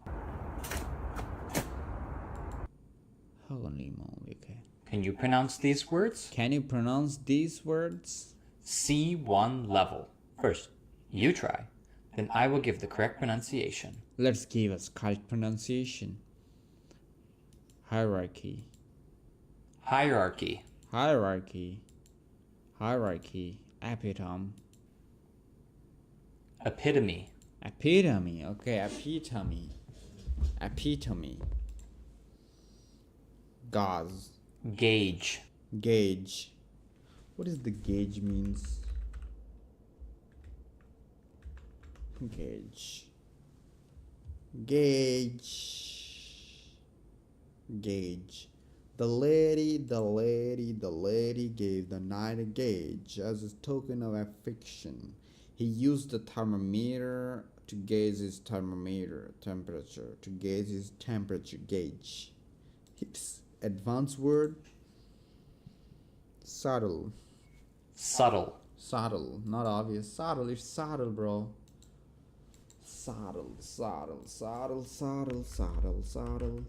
Holy moly, okay. Can you pronounce these words? Can you pronounce these words? C1 level. First, you try. Then I will give the correct pronunciation. Let's give us correct pronunciation. Hierarchy. Hierarchy. Hierarchy. Hierarchy. Epitome. Epitome. Epitome. Okay, epitome. Epitome. Gauze. Gauge. Gauge. What does the gauge means? Gauge. Gauge. Gauge. The lady gave the knight a gauge as a token of affection. He used the thermometer to gauge his temperature. To gauge his temperature gauge. It's advanced word. Subtle. Subtle. Subtle. Not obvious. Subtle. It's subtle, bro. Subtle. Subtle. Subtle. Subtle. Subtle. Subtle.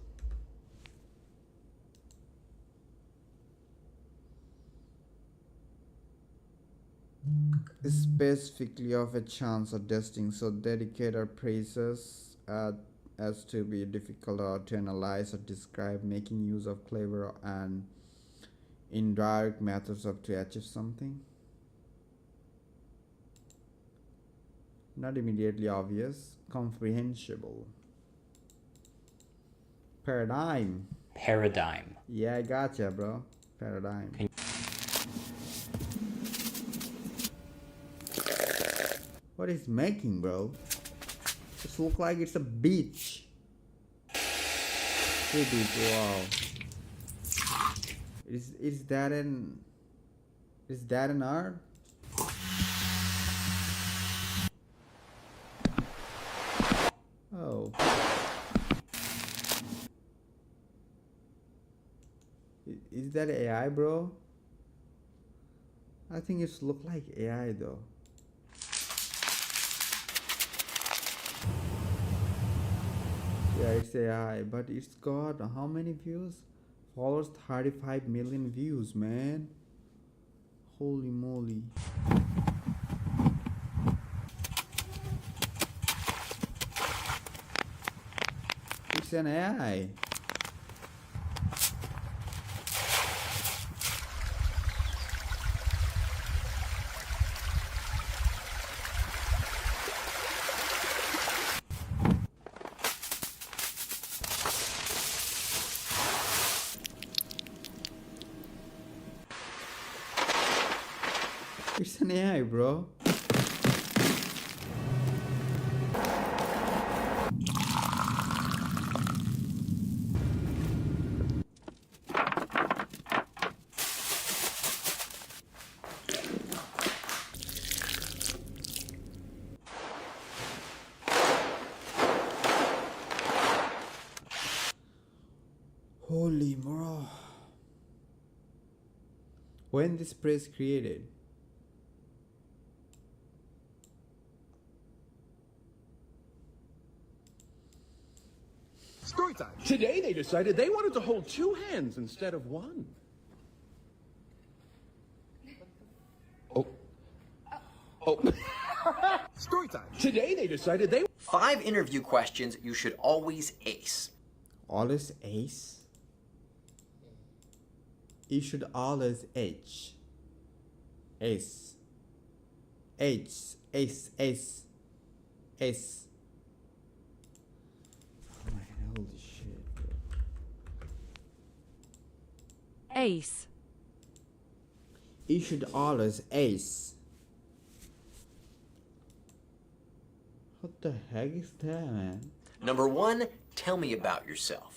Specifically of a chance of testing, so dedicate our praises as to be difficult to analyze or describe, making use of clever and indirect methods of to achieve something. Not immediately obvious, comprehensible. Paradigm. Paradigm. Yeah, I gotcha, bro. Paradigm. What is making, bro? This look like it's a beach. Hey, dude, wow. Is that an art? Oh. Is that AI, bro? I think it's look like AI though. Yeah, it's AI, but it's got how many views? Followers 35 million views, man. Holy moly. It's an AI. It's an AI, bro. Holy bro. When this press created? Story time. Today they decided they wanted to hold two hands instead of one. Oh. Story time. Today they decided they... 5 interview questions you should always ace. Always ace? You should always H. Ace. H. Ace. Ace. Ace. Oh my god, holy shit, bro. Ace. You should always ace. What the heck is that, man? Number 1, tell me about yourself.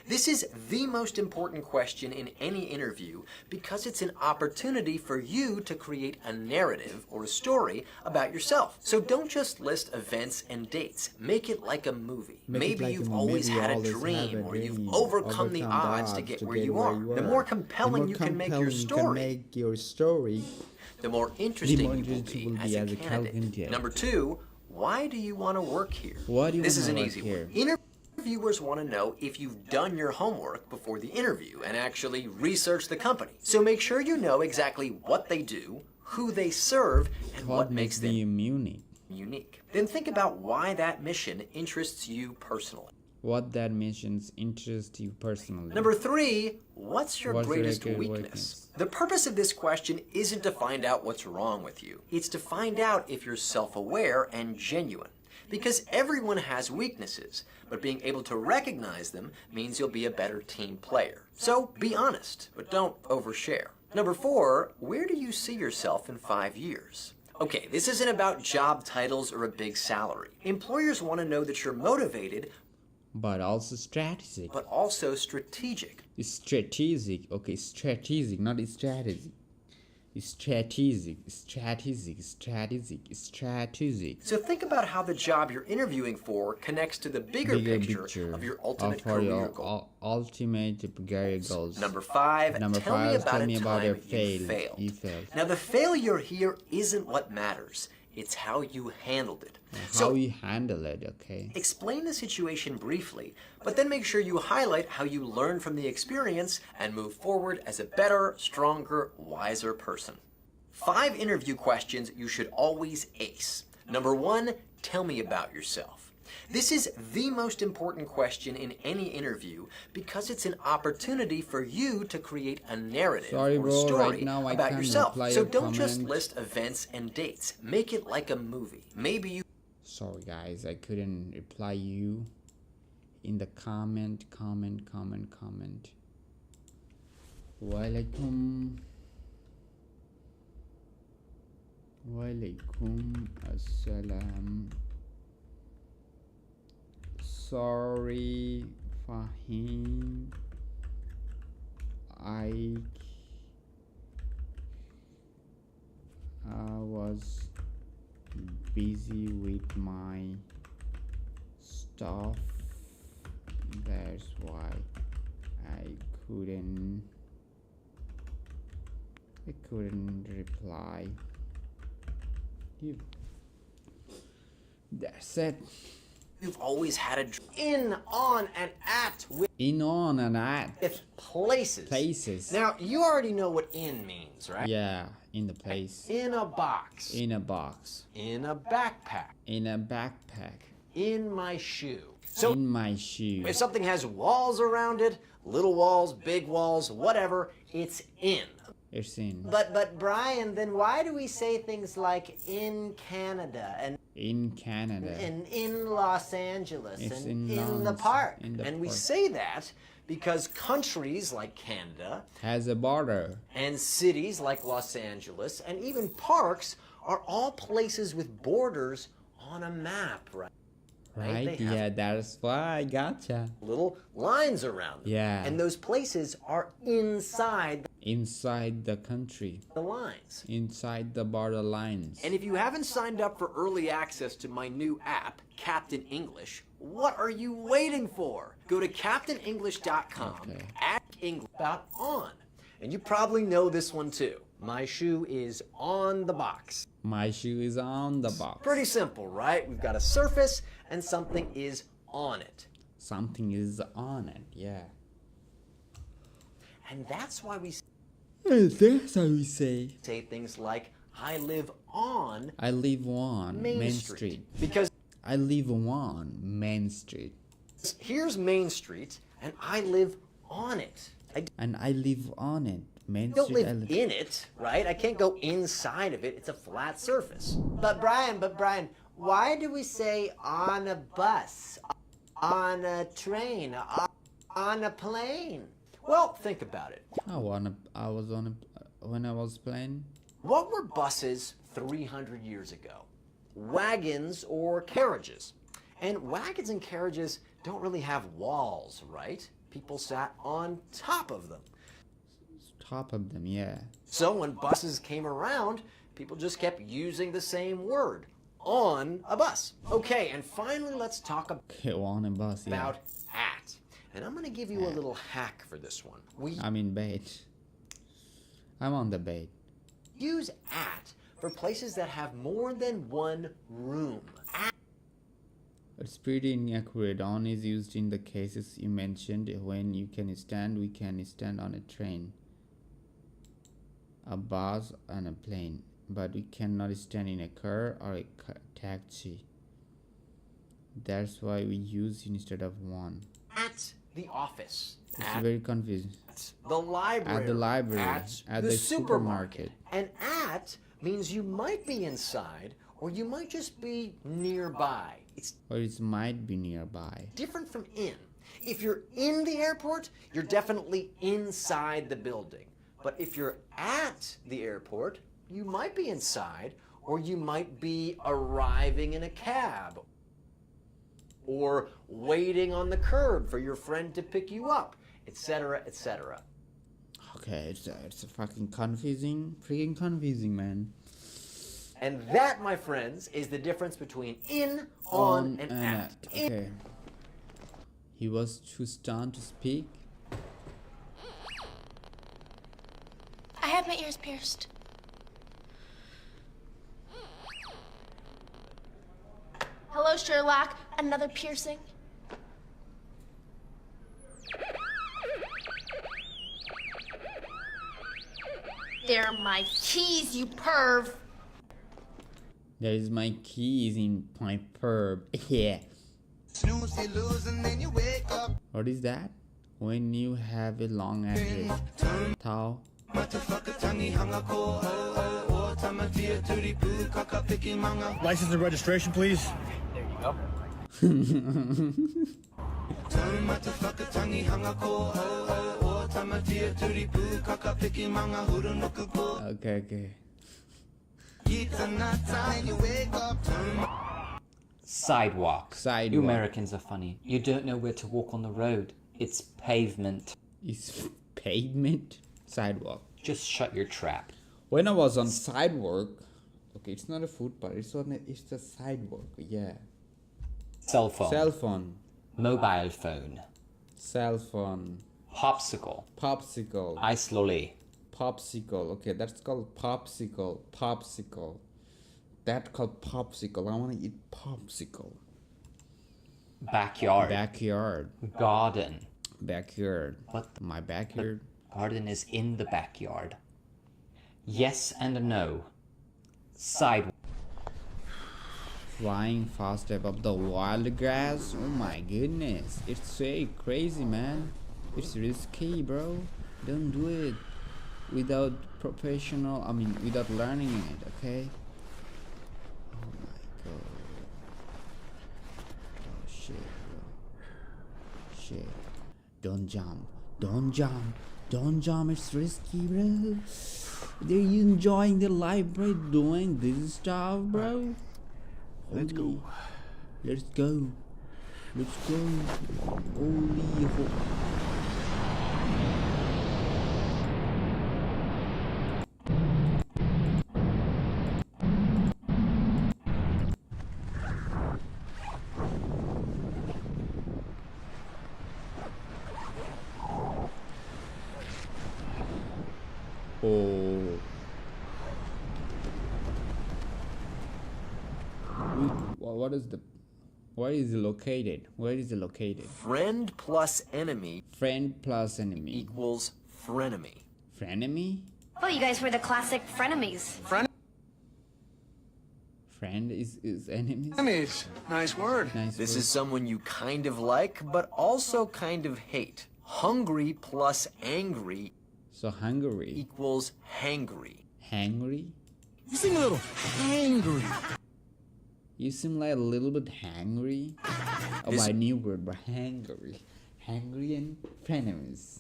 This is the most important question in any interview because it's an opportunity for you to create a narrative or a story about yourself. So don't just list events and dates. Make it like a movie. Maybe you've always had a dream or you've overcome the odds to get where you are. The more compelling you can make your story, the more interesting you will be as a candidate. Number 2, why do you want to work here? This is an easy one. Interviewers want to know if you've done your homework before the interview and actually researched the company. So make sure you know exactly what they do, who they serve, and what makes them unique. Then think about why that mission interests you personally. What that missions interest you personally. Number 3, what's your greatest weakness? The purpose of this question isn't to find out what's wrong with you. It's to find out if you're self-aware and genuine. Because everyone has weaknesses, but being able to recognize them means you'll be a better team player. So be honest, but don't overshare. Number 4, where do you see yourself in 5 years? Okay, this isn't about job titles or a big salary. Employers want to know that you're motivated, but also strategic. It's strategic. Okay, strategic, not strategy. Strategic. So think about how the job you're interviewing for connects to the bigger picture of your ultimate career goal. Ultimate career goals. Number 5, tell me about a time you failed. Now the failure here isn't what matters. It's how you handled it. You handle it, okay. Explain the situation briefly, but then make sure you highlight how you learned from the experience and move forward as a better, stronger, wiser person. 5 interview questions you should always ace. Number 1, tell me about yourself. This is the most important question in any interview because it's an opportunity for you to create a narrative or a story about yourself. So don't just list events and dates. Make it like a movie. Sorry guys, I couldn't reply you in the comment. Walaikum assalam. Sorry, Fahim. I was busy with my stuff. That's why I couldn't reply you. That's it. You've always had a in, on, and at with places. Now, you already know what in means, right? Yeah, in the place. In a box. In a box. In a backpack. In a backpack. In my shoe. In my shoe. If something has walls around it, little walls, big walls, whatever, it's in. It's in. But Brian, then why do we say things like in Canada and in Canada and in Los Angeles it's and in the park? We park. say that because countries like Canada has a border, and cities like Los Angeles and even parks are all places with borders on a map, right? Right? Yeah, that's why I gotcha. Little lines around them. Yeah. And those places are inside Inside the country. The lines. Inside the border lines. And if you haven't signed up for early access to my new app, Captain English, what are you waiting for? Go to CaptainEnglish.com, add English about on. And you probably know this one too. My shoe is on the box. My shoe is on the box. Pretty simple, right? We've got a surface and something is on it. Something is on it, yeah. And that's why we That's how we say things like, I live on I live on Main Street. Because I live on Main Street. Here's Main Street, and I live on it. And I live on it. Main I don't Street. live in it, right? I can't go inside of it. It's a flat surface. But Brian, why do we say on a bus, on a train, on a plane? Well, think about it. When I was playing. What were buses 300 years ago? Wagons or carriages. And wagons and carriages don't really have walls, right? People sat on top of them. Top of them, yeah. So when buses came around, people just kept using the same word, on a bus. Okay, and finally let's talk on a bus, yeah. about at. And I'm going to give you a little hack for this one. I'm in bait. I'm on the bait. Use at for places that have more than one room. It's pretty inaccurate. On is used in the cases you mentioned. When you can stand, we can stand on a train, a bus, and a plane. But we cannot stand in a car or a taxi. That's why we use instead of one. At the office. It's very confusing. At the library. At the library. At the supermarket. And at means you might be inside or you might just be nearby. Or it might be nearby. Different from in. If you're in the airport, you're definitely inside the building. But if you're at the airport, you might be inside or you might be arriving in a cab or waiting on the curb for your friend to pick you up, etc., etc. Okay, it's a fucking freaking confusing, man. And that, my friends, is the difference between in, on, and at. Okay. He was too stunned to speak. I have my ears pierced. Hello, Sherlock. Another piercing? They're my keys, you perv. There is my keys in my perv. Yeah. What is that? When you have a long address. Tao. License and registration, please. There you go. Okay. Sidewalk. Sidewalk. You Americans are funny. You don't know where to walk on the road. It's pavement. It's pavement? Sidewalk. Just shut your trap. When I was on sidewalk, okay, it's not a footpath, it's the sidewalk, yeah. Cell phone. Cell phone. Mobile phone. Cell phone. Popsicle. Popsicle. Ice lolly. Popsicle. Okay, that's called popsicle. Popsicle. That's called popsicle. I want to eat popsicle. Backyard. Backyard. Garden. Backyard. What? My backyard? The garden is in the backyard. Yes and no. Sidewalk. Flying fast above the wild grass. Oh my goodness. It's so crazy, man. It's risky, bro. Don't do it without without learning it, okay? Oh my god. Oh shit, bro. Shit. Don't jump. Don't jump. Don't jump. It's risky, bro. They're enjoying their life by doing this stuff, bro. Let's go. Let's go. Let's go. Holy ho. Oh. What is the? Where is it located? Where is it located? Friend plus enemy Friend plus enemy equals frenemy. frenemy. Oh, you guys were the classic frenemies. Friend is enemies. Enemies. Nice word. Nice. This word. is someone you kind of like, but also kind of hate. Hungry plus angry So Hungary. equals hangry. Hangry. You seem a little angry. You seem like a little bit hangry. Oh, This- my new word, but hangry. Hangry and frenemies.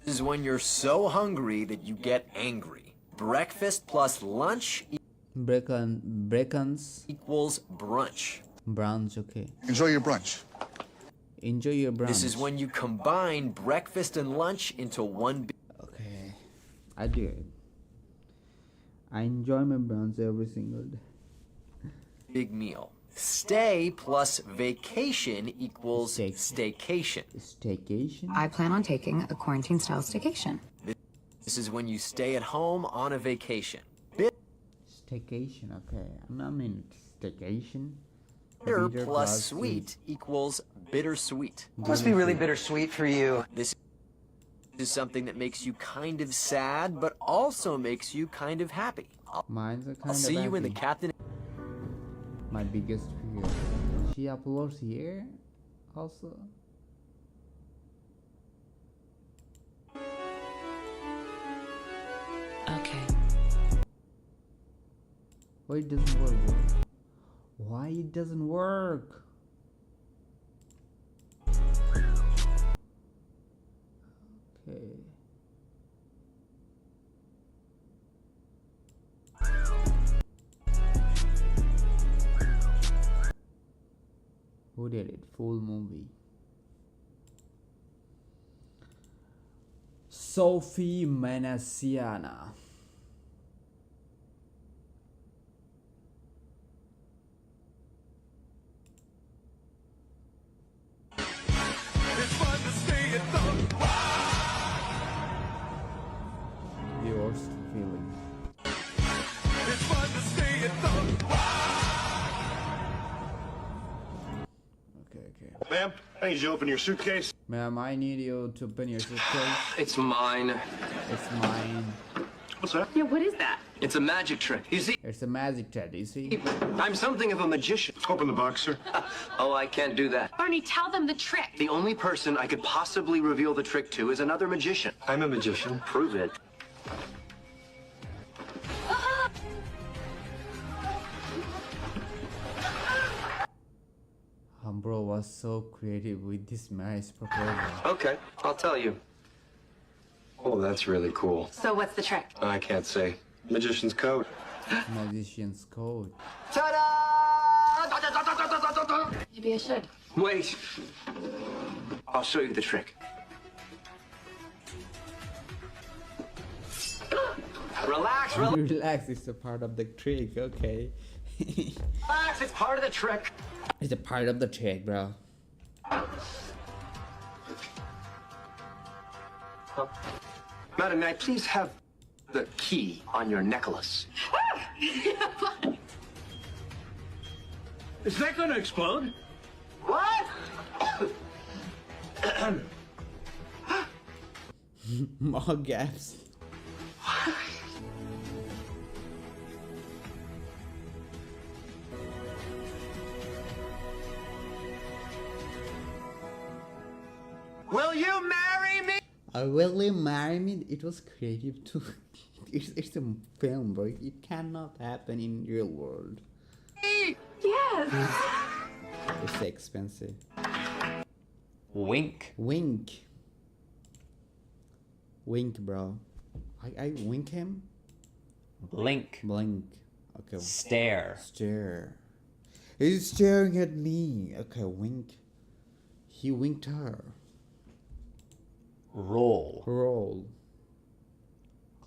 This is when you're so hungry that you get angry. Breakfast plus lunch Brecons. equals brunch. Brunch, okay. Enjoy your brunch. Enjoy your brunch. This is when you combine breakfast and lunch into one Okay. I do it. I enjoy my brunch every single day. big meal. Stay plus vacation equals Steak. staycation. Staycation? I plan on taking a quarantine style staycation. This is when you stay at home on a vacation. Staycation, okay. I mean, staycation. Bitter Bitter plus sweet equals bittersweet. Must be really bittersweet for you. This is something that makes you kind of sad, but also makes you kind of happy. Mine's a kind I'll of see you in the happy. Captain. My biggest fear. She uploads here also. Okay. Why it doesn't work? Why it doesn't work? Okay. Who did it? Full movie. Sophie Manasiana. The worst feeling. Okay. Ma'am, I need you to open your suitcase. Ma'am, I need you to open your suitcase. It's mine. It's mine. What's that? Yeah, what is that? It's a magic trick. You see, It's a magic trick, you see? I'm something of a magician. Open the box, sir. Oh, I can't do that. Barney, tell them the trick. The only person I could possibly reveal the trick to is another magician. I'm a magician. Prove it. Bro was so creative with this marriage proposal. Okay, I'll tell you. Oh, that's really cool. So what's the trick? I can't say. Magician's code. Magician's code. Ta-da! Maybe I should. Wait. I'll show you the trick. Relax, Relax, it's a part of the trick, okay. relax. It's part of the trick. It's a part of the trick, bro. Madam, may I please have the key on your necklace? Is that gonna explode? What? More gaps. Will you marry me? Will you marry me? It was creative too. It's a film, bro. It cannot happen in real world. Yes. It's expensive. Wink. Wink. Wink, bro. I wink him? Blink. Blink. Okay. Stare. Stare. He's staring at me. Okay, wink. He winked her. Roll. Roll.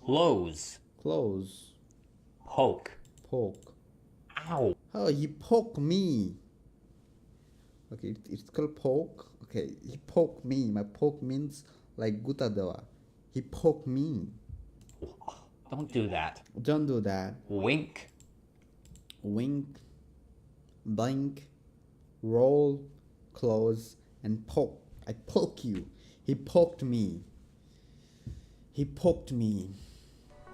Close. Close. Poke. Poke. Ow. Oh, he poked me. Okay, it's called poke. Okay, he poked me. My poke means like gutadewa. He poked me. Don't do that. Don't do that. Wink. Wink, blink, roll, close, and poke. I poke you. He poked me. He poked me.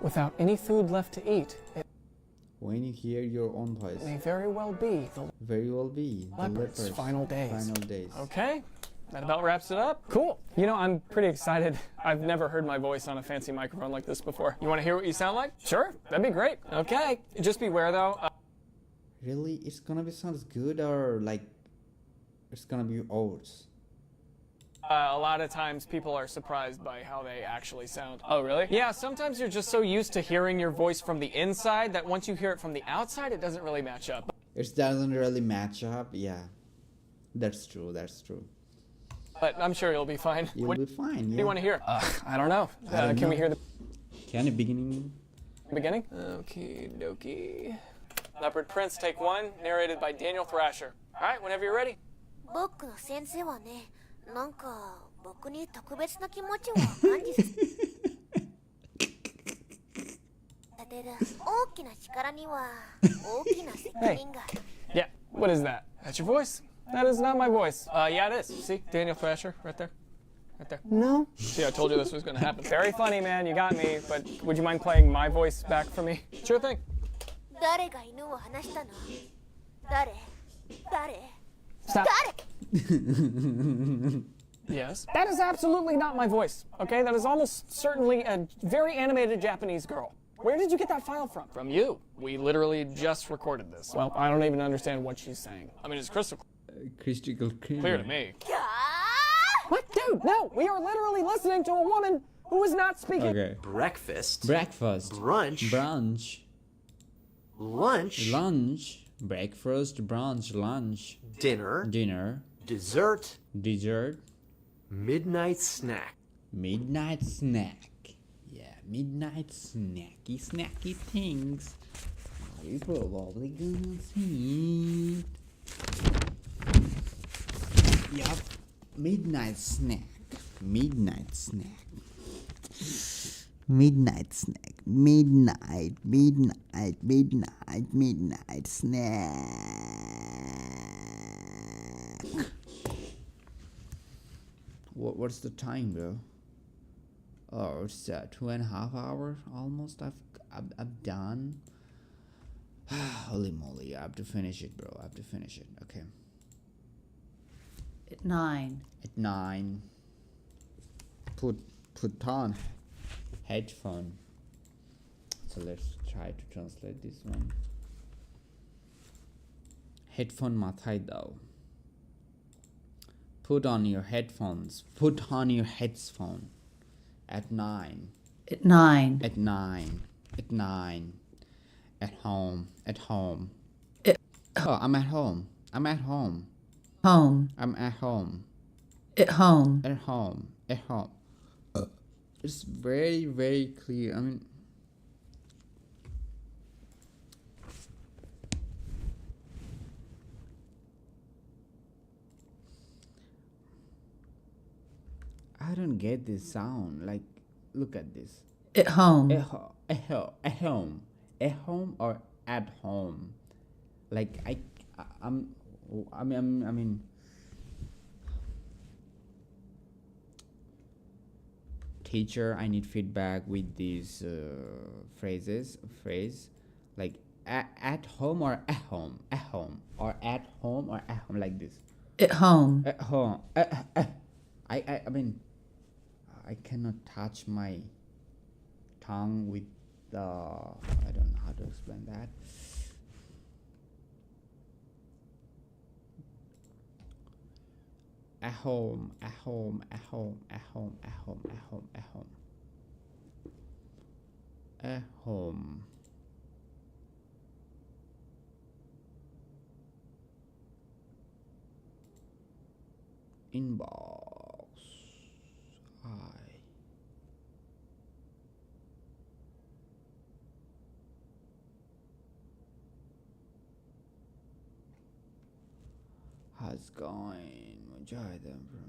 Without any food left to eat, it When you hear your own voice, may very well be the very well be the leopard's leopard's final days. Final days. Okay, that about wraps it up. Cool. You know, I'm pretty excited. I've never heard my voice on a fancy microphone like this before. You want to hear what you sound like? Sure, that'd be great. Okay, just beware though. Really, it's gonna be sounds good or like it's gonna be ours? A lot of times people are surprised by how they actually sound. Oh, really? Yeah, sometimes you're just so used to hearing your voice from the inside that once you hear it from the outside, it doesn't really match up. It doesn't really match up. Yeah, that's true. That's true. But I'm sure you'll be fine. You'll be fine. What do Yeah. you want to hear? I don't know. I don't Can know. we hear the Can the beginning? beginning? Okie dokie. Leopard Prince, take one, narrated by Daniel Thrasher. All right, whenever you're ready. 僕の先生はね、なんか僕に特別な気持ちを感じさせてる。大きな力には大きな責任がある。 Yeah, what is that? That's your voice? That is not my voice. Yeah, it is. See, Daniel Thrasher, right there. Right there. No. See, I told you this was going to happen. Very funny, man. You got me. But would you mind playing my voice back for me? Sure thing. 誰が犬を話したの？誰？誰？ Stop. 誰？ Yes. That is absolutely not my voice. Okay, that is almost certainly a very animated Japanese girl. Where did you get that file from? From you. We literally just recorded this. Well, I don't even understand what she's saying. I mean, it's crystal Crystal clear to me. What, dude? No, we are literally listening to a woman who is not speaking. Okay. Breakfast. Breakfast. Brunch. Brunch. Lunch. Lunch. Breakfast. Brunch. Lunch. Dinner. Dinner. Dessert. Dessert. Midnight snack. Midnight snack. Yeah, midnight snacky things. You're probably gonna see it. Yup. Midnight snack. Midnight snack. Midnight snack. Midnight snack. What's the time, bro? Oh, it's 2.5 hours almost. I've done. Holy moly! I have to finish it, bro. I have to finish it. Okay. At 9. At 9. Put on headphone. So let's try to translate this one. Headphone mathai dao. Put on your headphones. Put on your headphone. At 9. At 9. At 9. At 9. At home. At home. Oh, I'm at home. I'm at home. Home. I'm at home. At home. At home. At home. It's very, very clear. I mean, I don't get this sound. Like, look at this. At home. At home. At home or at home. Like I mean. Teacher, I need feedback with these phrase like at home or at home, at home or at home or at home, like this. At home. At home. I mean, I cannot touch my tongue with the, I don't know how to explain that. At home, at home, at home, at home, at home, at home, at home. At home. Inbox. How's it going? Mujahideen from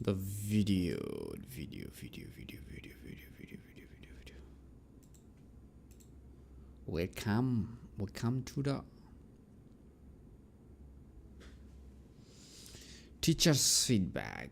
the video. Welcome to the teacher's feedback.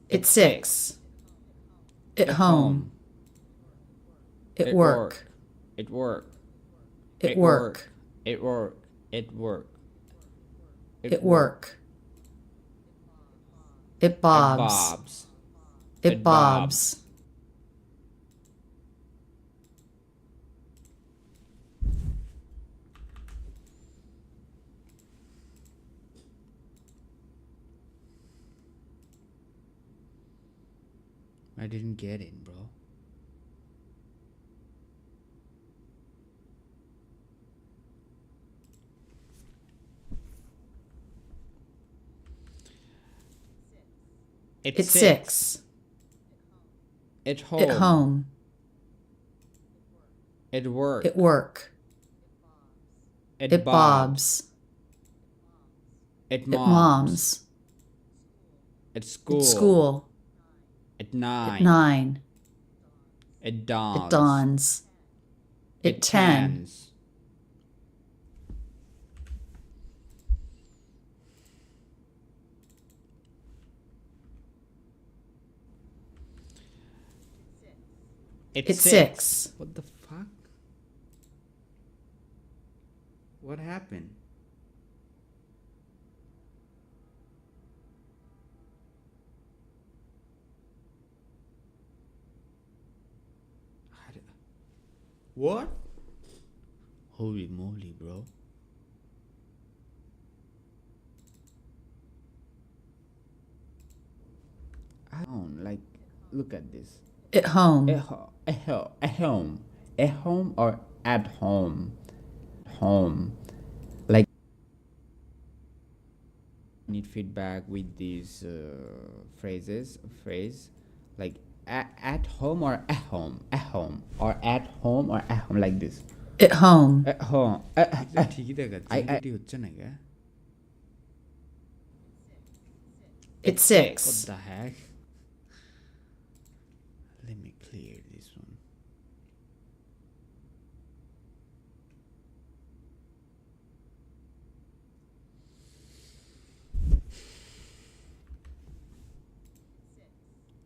It's 6. At home. At work. At work. At work. At work. At work. At work. At Bob's. At Bob's. I didn't get it, bro. It's 6. At home. At home. At work. At work. At Bob's. At At mom's. Mom's. At school. At school. At 9. At 9. At Don's. At Don's. At 10. It's 6. What the fuck? What happened? What? Holy moly, bro. I don't like, look at this. At home. At home. At home or at home? Home. Like, need feedback with these phrase like at home or at home, or at home or at home, like this. At home. At home. It's 6. What the heck? Let me clear this one.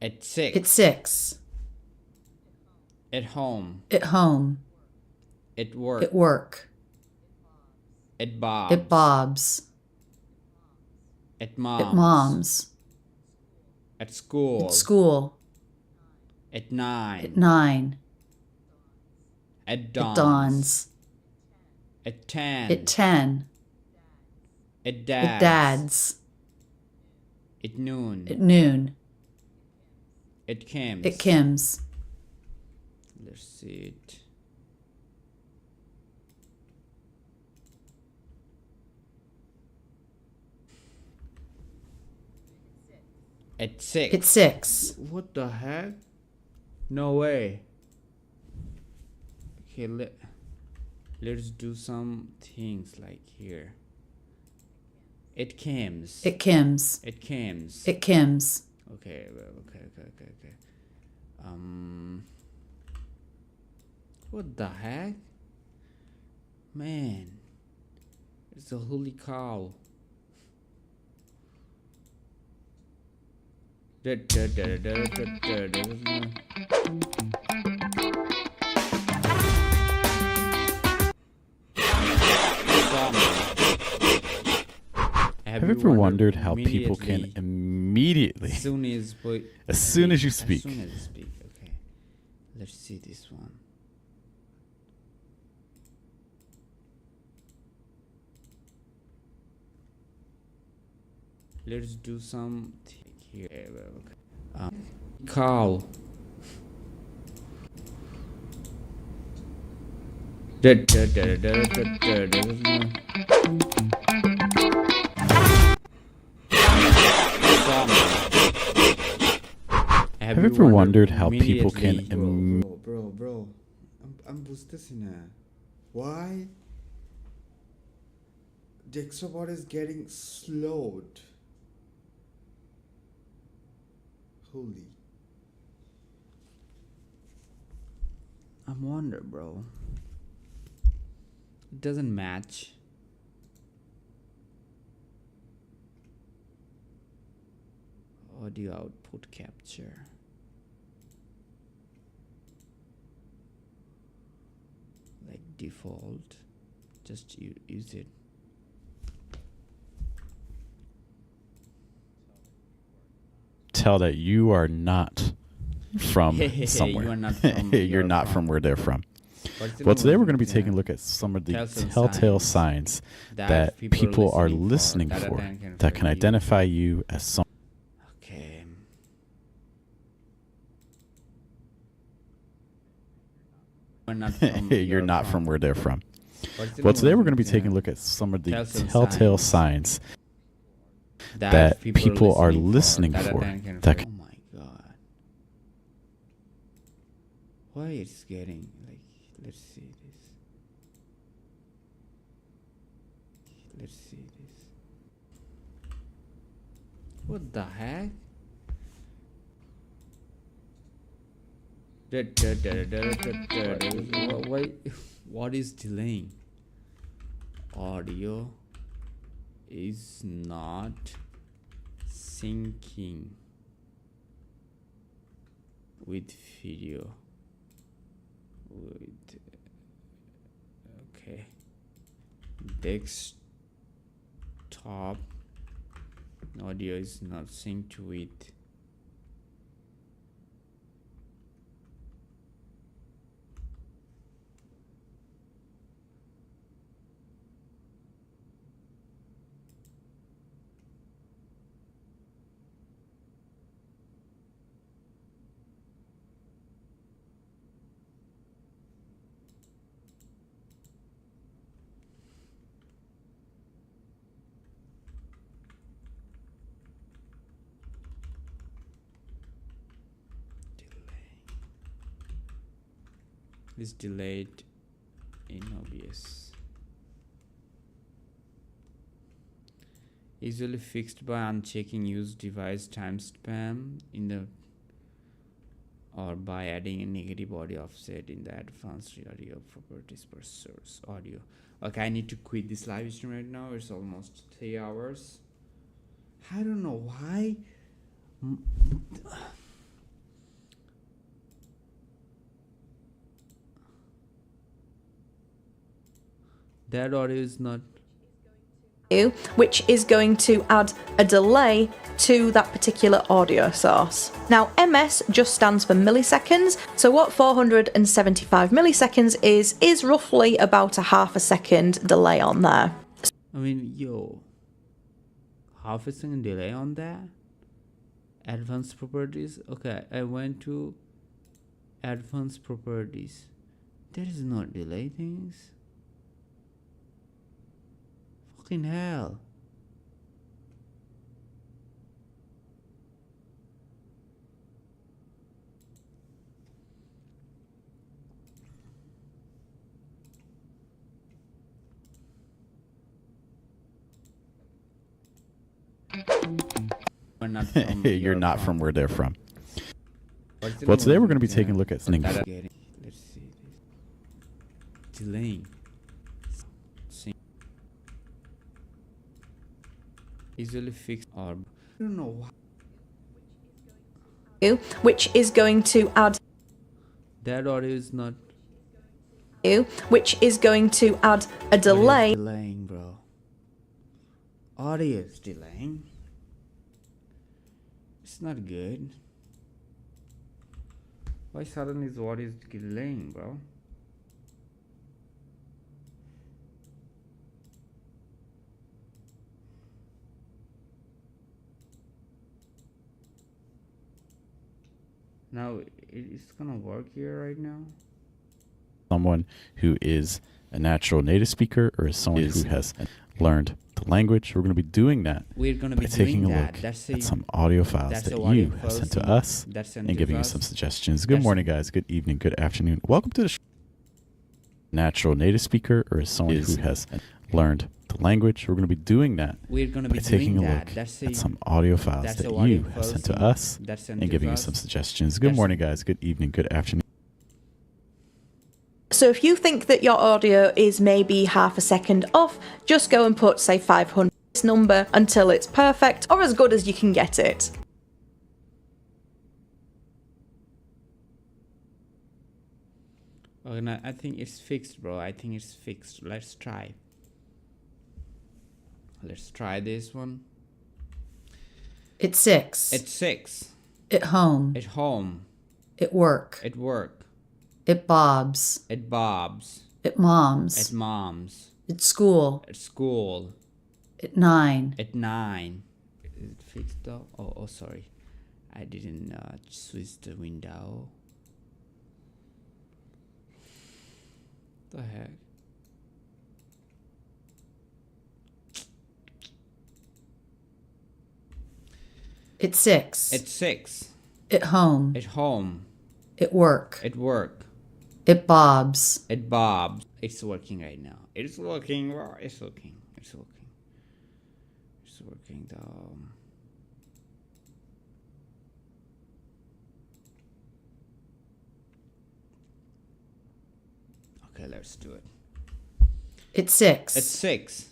At 6. It's 6. At home. At home. At work. At work. At Bob's. At Bob's. At mom's. At Mom's. At school. At school. At 9. At 9. At Don's. At Don's. At 10. At 10. At Dad's. At Dad's. At noon. At noon. At Kim's. At Kim's. Let's see it. At 6. It's 6. What the heck? No way. Okay, let's do some things like here. At Kim's. At Kim's. At Kim's. At Kim's. Okay, well, okay. What the heck? Man, it's a holy cow. you ever wondered how people can immediately, as soon as you speak? Okay, let's see this one. Let's do some here. Okay. Cow. Have you ever wondered how people can Bro, I'm bustasina. Why the extrovert is getting slowed? Holy. I'm wondering, bro. It doesn't match. Audio output capture. Like default. Just use it. Tell that you are not from somewhere. You are not from You're not from where they're from. Well, today we're going to be taking a look at some of the telltale signs that people are listening for that can identify you as someone. Okay. You're not from where they're from. Well, today we're going to be taking a look at some of the telltale signs that people are listening for that can. Oh my god. Why it's getting like, let's see this. Let's see this. What the heck? What is delaying? Audio is not syncing with video. Okay. Desktop audio is not synced with is delayed in OBS. Usually fixed by unchecking use device timestamp in the or by adding a negative audio offset in the advanced audio properties per source audio. Okay, I need to quit this live stream right now. It's almost 3 hours. I don't know why. That audio is not, which is going to add a delay to that particular audio source. Now, MS just stands for milliseconds, so what 475 milliseconds is roughly about a half a second delay on there. I mean, half a second delay on that? Advanced properties? Okay, I went to advanced properties. There is not delay things. Fucking hell. You're not from where they're from. Well, today we're going to be taking a look at something. Let's see this. Delaying. Easily fixed or I don't know why. Which is going to add. That audio is not. Which is going to add a delay. Delaying, bro. Audio is delaying. It's not good. Why suddenly the audio is delaying, bro? Now it's gonna work here right now. Someone who is a natural native speaker or is someone who has learned the language. We're going to be doing that We're gonna by be taking a doing look that. That's at a- some audio files that's that the audio you have files sent to you- us that's sent and to giving us. us some suggestions. Good That's- morning, guys. Good evening. Good afternoon. Welcome to the natural native speaker or is someone who has learned the language. We're going to be doing that We're gonna by be taking doing a that. look That's at a- some audio files that's that the audio you have files sent to you- us that's sent and to giving us us. some suggestions. Good That's- morning, guys. Good evening. Good afternoon. So if you think that your audio is maybe half a second off, just go and put, say, 500 this number until it's perfect or as good as you can get it. Oh, no, I think it's fixed, bro. I think it's fixed. Let's try. Let's try this one. At 6. At 6. At home. At home. At work. At work. At Bob's. At Bob's. At Mom's. At Mom's. At school. At school. At 9. At 9. Is it fixed though? Oh, sorry. I didn't switch the window. The heck? At 6. At 6. At home. At home. At work. At work. At Bob's. At Bob's. It's working right now. It's working. It's working. It's working. It's working though. Okay, let's do it. At 6. At 6.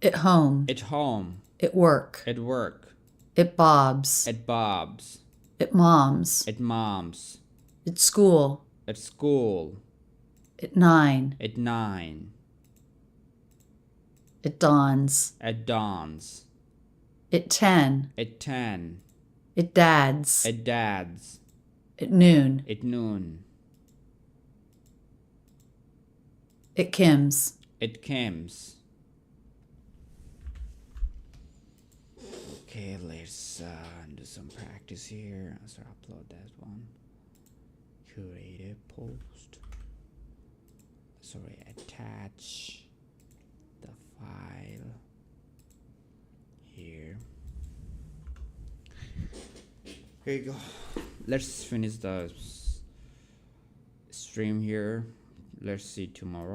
At home. At home. At work. At work. At Bob's. At Bob's. At Mom's. At Mom's. At school. At school. At 9. At 9. At Don's. At Don's. At 10. At 10. At Dad's. At Dad's. At noon. At noon. At Kim's. At Kim's. Okay, let's do some practice here. So upload that one. Create a post. Sorry, attach the file here. Here you go. Let's finish the stream here. Let's see tomorrow.